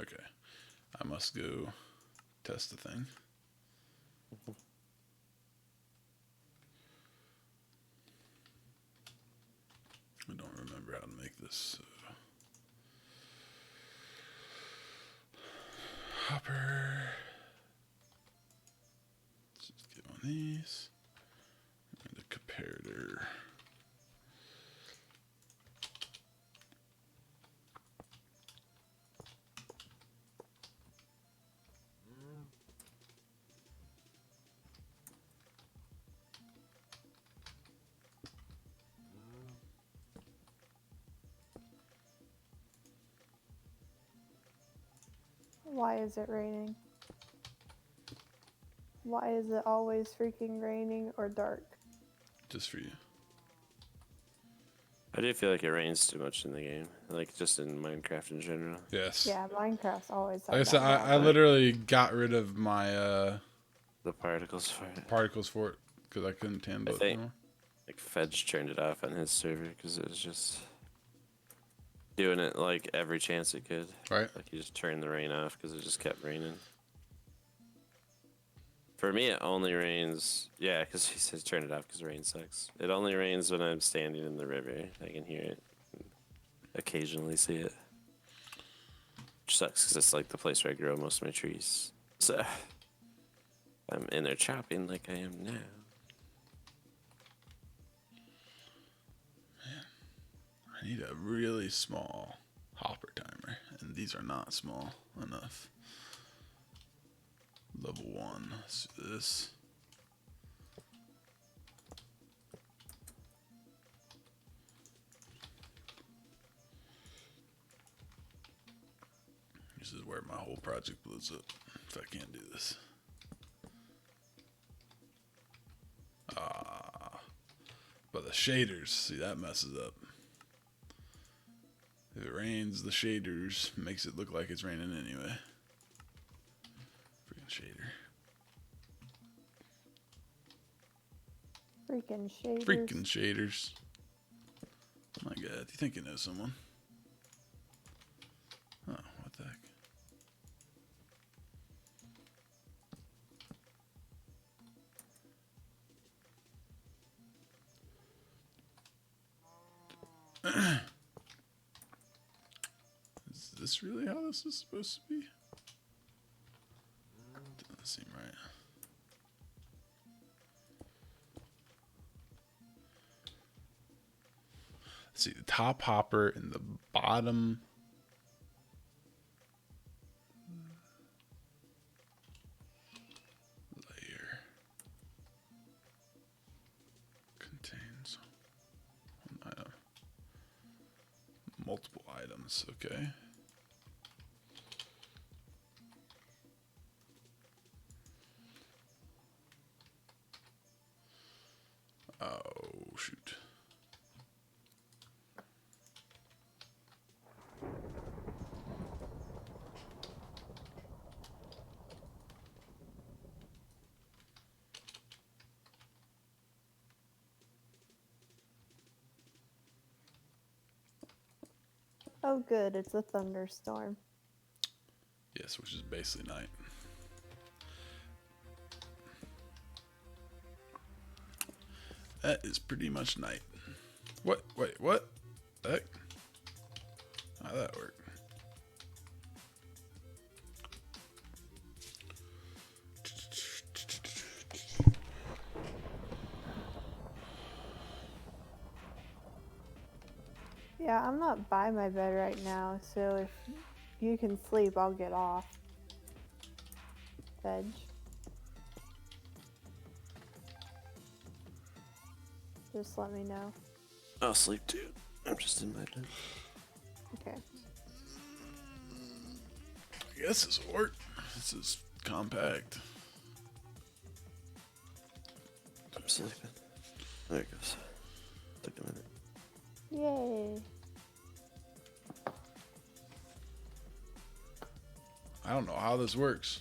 Okay. I must go test the thing. I don't remember how to make this. Hopper. Let's just get one of these. And a comparator. Why is it raining? Why is it always freaking raining or dark? Just for you. I do feel like it rains too much in the game, like just in Minecraft in general. Yes. Yeah, Minecraft's always Like I had said, that I problem. literally got rid of my The particles for it. particles for it because I couldn't handle it anymore. Like Fedge turned it off on his server because it was just doing it like every chance it could. Right. Like he just turned the rain off because it just kept raining. For me, it only rains. Yeah, because he says turn it off because rain sucks. It only rains when I'm standing in the river. I can hear it. And occasionally see it. Which sucks because it's like the place where I grow most of my trees. So I'm in there chopping like I am now. I need a really small hopper timer, and these are not small enough. Level 1. Let's do this. This is where my whole project blows up if I can't do this. But the shaders, see, that messes up. If it rains, the shaders makes it look like it's raining anyway. Freaking shader. Freaking shaders. Freaking shaders. My God, do you think you know someone? Oh, what the heck? Is this really how this is supposed to be? Doesn't seem right. Let's see, the top hopper and the bottom layer contains one item. Multiple items, okay. Oh, shoot. Oh good, it's a thunderstorm. Yes, which is basically night. That is pretty much night. What? Wait, what? The heck? How'd that work? Yeah, I'm not by my bed right now, so if you can sleep, I'll get off. Veg. Just let me know. I'll sleep too. I'm just in my bed. Okay. I guess this will work. This is compact. I'm sleeping. There it goes. Took a minute. Yay. I don't know how this works.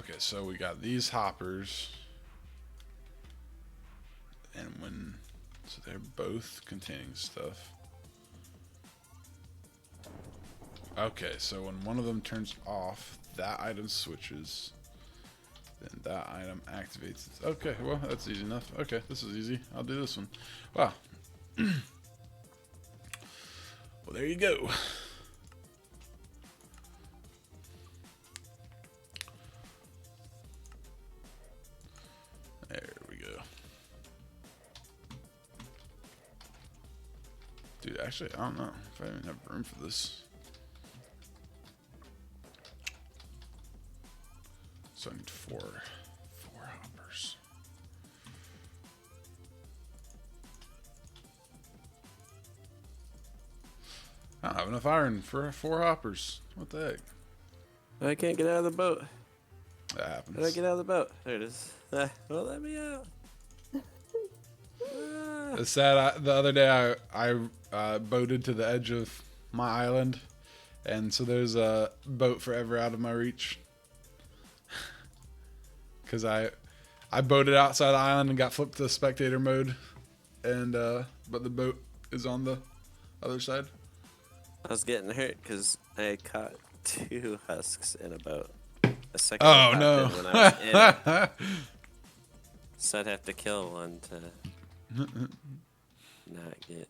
Okay, so we got these hoppers. And so they're both containing stuff. Okay, so when one of them turns off, that item switches. Then that item activates. Okay, well, that's easy enough. Okay, this is easy. I'll do this one. Wow. Well, there you go. There we go. Dude, actually, I don't know if I even have room for this. So I need four hoppers. I don't have enough iron for 4 hoppers. What the heck? I can't get out of the boat. That How happens. did I get out of the boat? There it is. Well, let me out. It's sad. The other day I boated to the edge of my island, and so there's a boat forever out of my reach. Cause I boated outside the island and got flipped to spectator mode, and but the boat is on the other side. I was getting hurt because I caught 2 husks in a boat. A second Oh one no! popped in when I was in it. So I'd have to kill one to not get.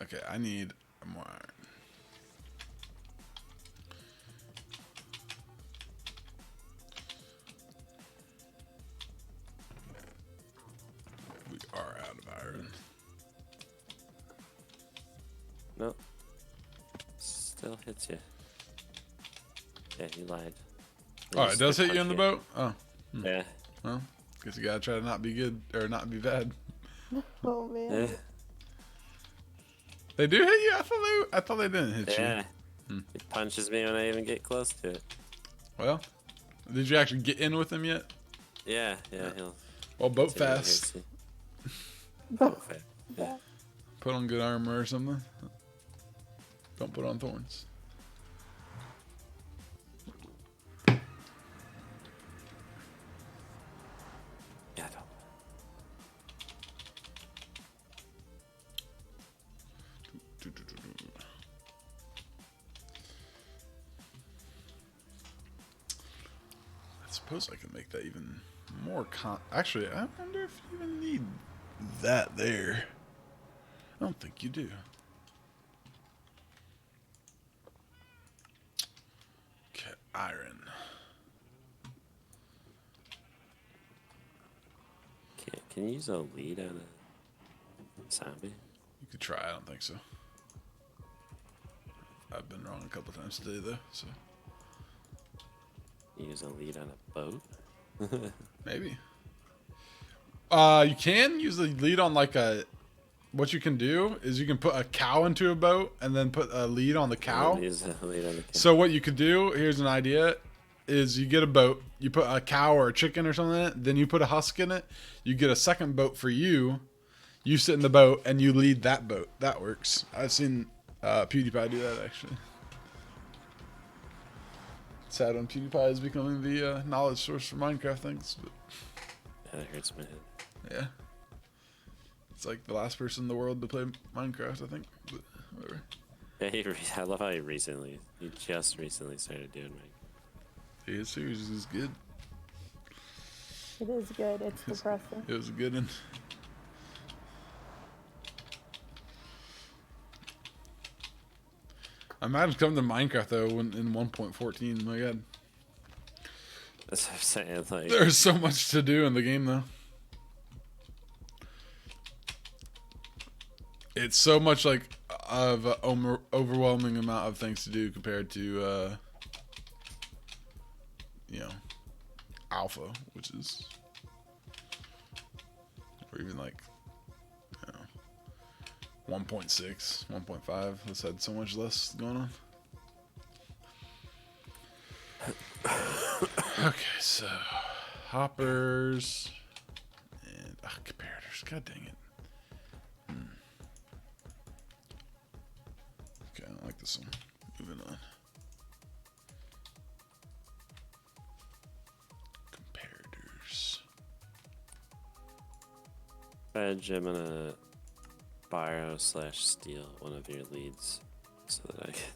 Okay, I need more iron. We are out of iron. Nope. Still hits you. Yeah, you lied. Oh, it does hit you in the boat? Oh. Yeah. Well, guess you gotta try to not be good, or not be bad. Oh man. Yeah. They do hit you? I thought they didn't hit Yeah. you. He punches me when I even get close to it. Well, did you actually get in with him yet? Yeah, he'll. Well, boat see when he fast. hits you. Boat fast. Yeah. Put on good armor or something. Don't put on thorns. Yeah, don't. I suppose I can make that even more actually, I wonder if you even need that there. I don't think you do. Okay, iron. Can you use a lead on a zombie? You could try, I don't think so. I've been wrong a couple times today though, so Use a lead on a boat? maybe. You can use the lead on like a. What you can do is you can put a cow into a boat and then put a lead on the cow. Use a lead on the cow. So what you could do, here's an idea, is you get a boat, you put a cow or a chicken or something in it, then you put a husk in it, you get a second boat for you, you sit in the boat and you lead that boat. That works. I've seen PewDiePie do that actually. Sad when PewDiePie is becoming the knowledge source for Minecraft things, but Yeah, that hurts my head. yeah. It's like the last person in the world to play Minecraft, I think, but whatever. Yeah, I love how he just recently started doing Minecraft. His series is good. It is good. It's depressing. It was a good one. I imagine coming to Minecraft though in 1.14. My God, That's what I'm saying. Like, there's so much to do in the game though. It's so much like of an overwhelming amount of things to do compared to you know, alpha, which is, or even like, you know, 1.6, 1.5. This had so much less going on. Okay, so hoppers and comparators. God dang it. Okay, I don't like this one. Moving on. Comparators. Reg, I'm gonna borrow / steal one of your leads so that I can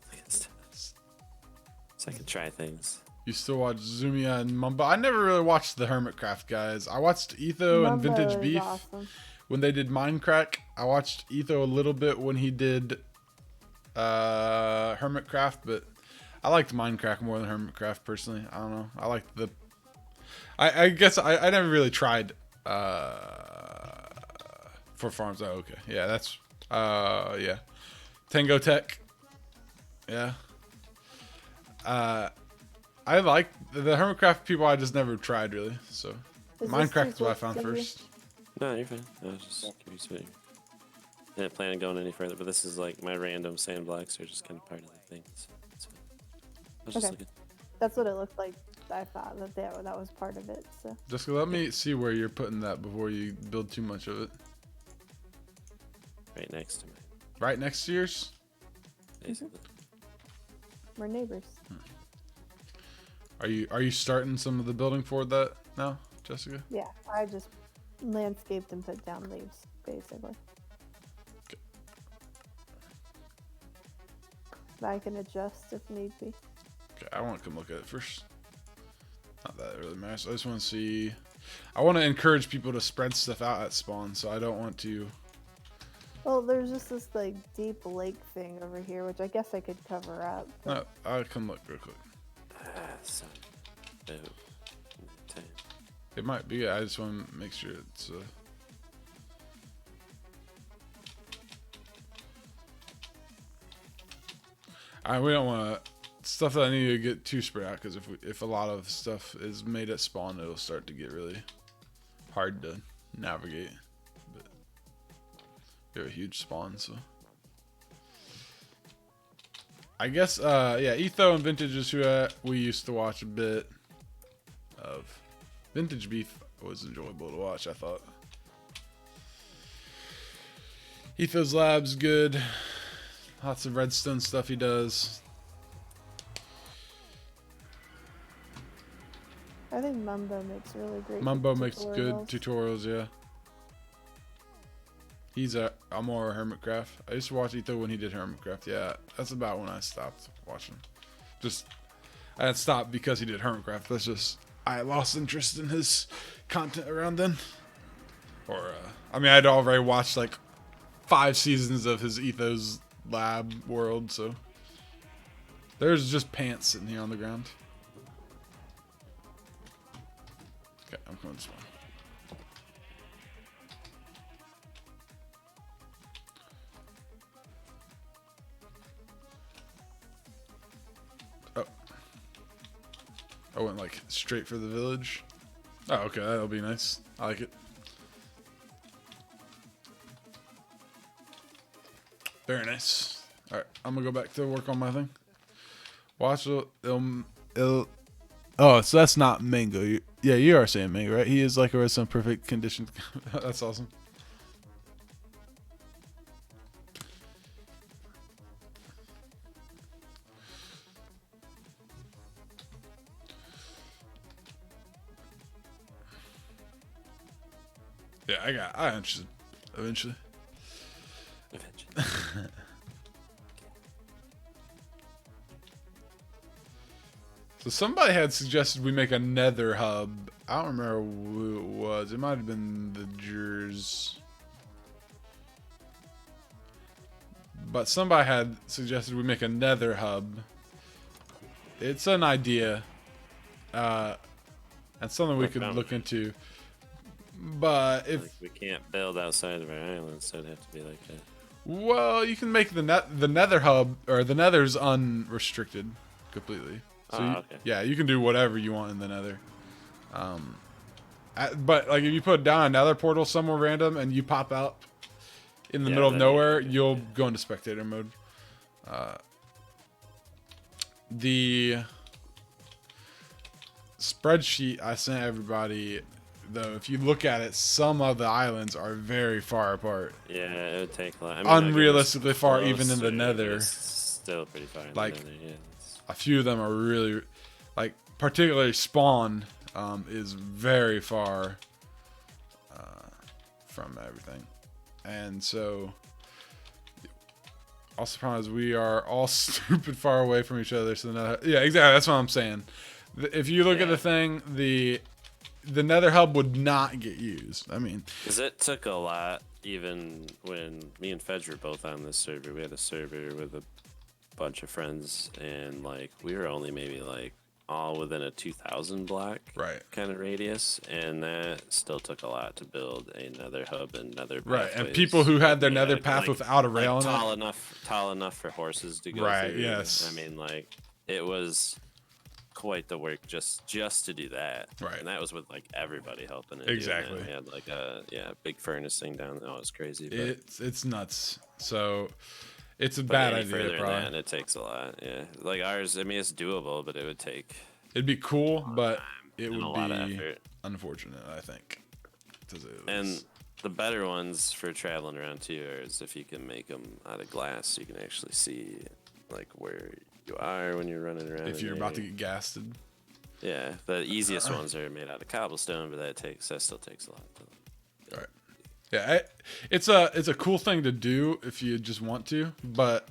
So I can try things. You still watch Zumia and Mumbo? I never really watched the Hermitcraft guys. I watched Etho and Mumbo Vintage is Beef awesome. when they did Minecraft. I watched Etho a little bit when he did Hermitcraft, but I liked Minecraft more than Hermitcraft personally. I don't know. I liked the. I guess I never really tried for farms. Oh, okay. Yeah, that's yeah. Tango Tech. Yeah. I like the Hermitcraft people. I just never tried really. So Is this Minecraft too is what I close found to you? first. No, you're fine. I was just curious what you didn't plan on going any further, but this is like my random sand blocks are just kind of part of the thing. So it's fine. I was just Okay. looking. That's what it looked like. I thought that was part of it. So Jessica, let me see where you're putting that before you build too much of it. Right next to me, Right next to yours? basically. we're neighbors. Are you starting some of the building for that now, Jessica? Yeah, I just landscaped and put down leaves, basically. Okay. But I can adjust if need be. Okay, I want to come look at it first. Not that it really matters. I just want to see. I want to encourage people to spread stuff out at spawn, so I don't want to. Well, there's just this like deep lake thing over here, which I guess I could cover up. No, But I'll come look real quick. Son. Oh. Time. It might be. I just want to make sure it's. We don't want to stuff that I need to get too spread out, because if a lot of stuff is made at spawn, it'll start to get really hard to navigate. But we have a huge spawn, so I guess yeah, Etho and Vintage is who we used to watch a bit of. Vintage Beef was enjoyable to watch, I thought. Etho's Lab's good. Lots of redstone stuff he does. I think Mumbo makes really great. Mumbo makes good tutorials. tutorials, yeah. He's a more Hermitcraft. I used to watch Etho when he did Hermitcraft. Yeah, that's about when I stopped watching. I had stopped because he did Hermitcraft. That's just I lost interest in his content around then. Or I mean, I'd already watched like 5 seasons of his Etho's Lab world, so there's just pants sitting here on the ground. Okay, I'm coming to spawn. Oh. I went like straight for the village. Oh, okay, that'll be nice. I like it. Very nice. Alright, I'm gonna go back to work on my thing. Watch oh, so that's not Mango. Yeah, you are saying Mango, right? He is like a redstone perfect condition. That's awesome. Yeah, I'm interested eventually. So somebody had suggested we make a nether hub. I don't remember who it was. It might have been the Jers. But somebody had suggested we make a nether hub. It's an idea. And something we could look into. But if... Like we can't build outside of our island, so it'd have to be like that. Well, you can make the nether hub, or the nether's unrestricted completely. So okay. yeah, you can do whatever you want in the nether. But like if you put down another portal somewhere random and you pop out in the middle of nowhere, you'll go into spectator mode. The spreadsheet I sent everybody, though, if you look at it, some of the islands are very far apart. Yeah, it would take a lot. I mean, Unrealistically far, even in the nether. It's still pretty far in Like, the nether, yeah. a few of them are really, like, particularly spawn is very far from everything. And so Also, problem is we are all stupid far away from each other. So yeah, exactly. That's what I'm saying. If you look at the thing, the Nether hub would not get used. I mean, because it took a lot. Even when me and Fedge were both on this server, we had a server with a bunch of friends, and like we were only maybe like all within a 2,000 block kind of radius, and that still took a lot to build a Nether hub and Nether pathways. And people who had their Nether path without a rail in it, tall enough for horses to go through. Yes. I mean, like it was quite the work just to do that. And that was with like everybody helping it. Exactly. We had like a big furnace thing down there. Oh, it was crazy. But it's nuts. So it's a bad idea. Further than that, and it takes a lot. Yeah, like ours. I mean, it's doable, but it would take. It'd be cool, but it would a lot of effort. Unfortunate, I think. And the better ones for traveling around too is if you can make them out of glass, so you can actually see like where you are when you're running around. If you're about to get gasted. Yeah, the easiest ones are made out of cobblestone, but that still takes a lot. All right. Yeah, it's a cool thing to do if you just want to, but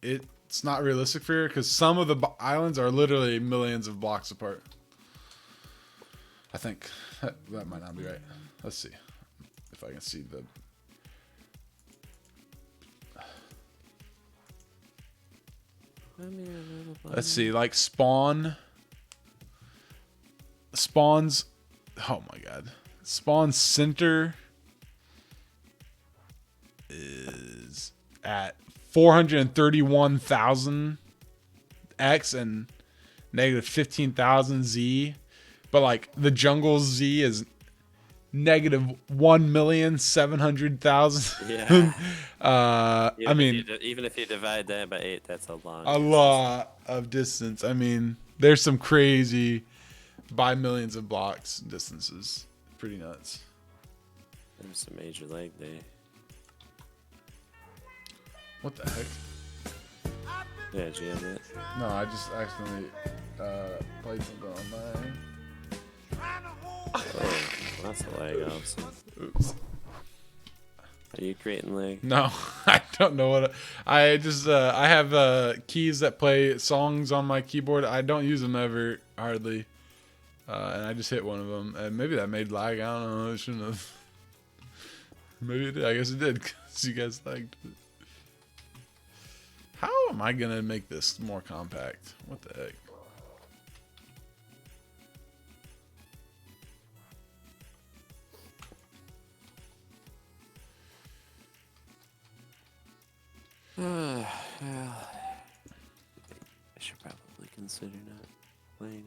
it's not realistic for you because some of the islands are literally millions of blocks apart. I think that might not be right. Let's see if I can see the. Let's see, like spawns. Oh my god, spawn center is at 431,000 X and negative 15,000 Z, but like the jungle Z is negative 1,700,000. Yeah. I mean, even if you divide that by 8, that's a lot. A lot of distance. I mean, there's some crazy by millions of blocks distances. Pretty nuts. There's a major lag day. What the heck? Yeah, did you have that? No, I just accidentally played something online. Oh, that's a lag also. Oops. Are you creating lag? No, I don't know what. I just I have keys that play songs on my keyboard. I don't use them ever, hardly. And I just hit one of them, and maybe that made lag. I don't know. It shouldn't have. Maybe it did. I guess it did because you guys liked it. How am I gonna make this more compact? What the heck? Well, I should probably consider not playing.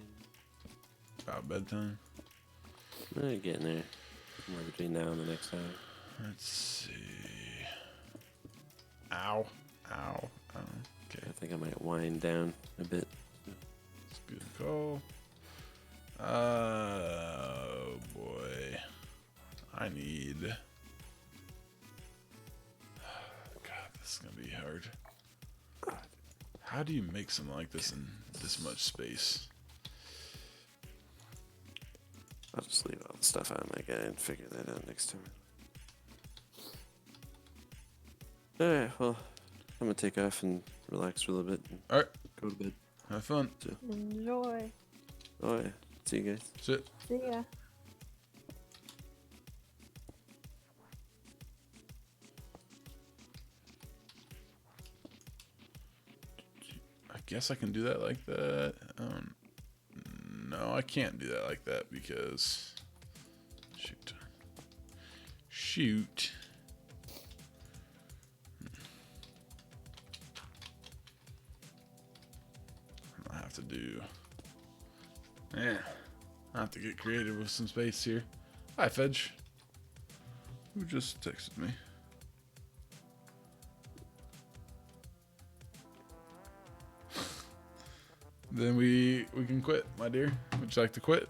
About bedtime. Getting there. More between now and the next hour. Let's see. Ow. Ow. Okay. I think I might wind down a bit. That's a good call. Oh boy. I need. God, this is gonna be hard. How do you make something like this in this much space? I'll just leave all the stuff on my guy and figure that out next time. Alright, well, I'm gonna take off and relax for a little bit. Alright. Go to bed. Have fun. So. Enjoy. Oh yeah. See you guys. That's it. See ya. I guess I can do that like that. No, I can't do that like that because shoot. I have to do. Yeah, I have to get creative with some space here. Hi, Fedge. Who just texted me? Then we can quit, my dear. Would you like to quit?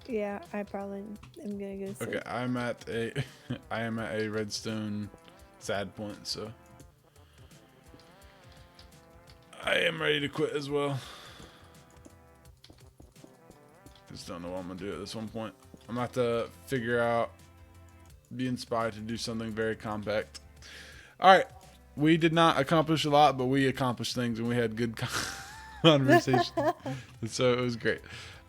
Yeah, I probably am gonna go sleep. Okay, I am at a redstone sad point, so I am ready to quit as well. Just don't know what I'm gonna do at this one point. I'm gonna have to figure out, be inspired to do something very compact. All right, we did not accomplish a lot, but we accomplished things and we had good conversation. And so it was great.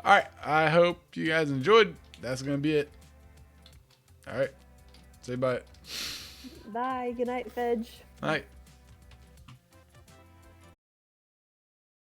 All right. I hope you guys enjoyed. That's going to be it. All right. Say bye. Bye. Good night, Fedge. Night.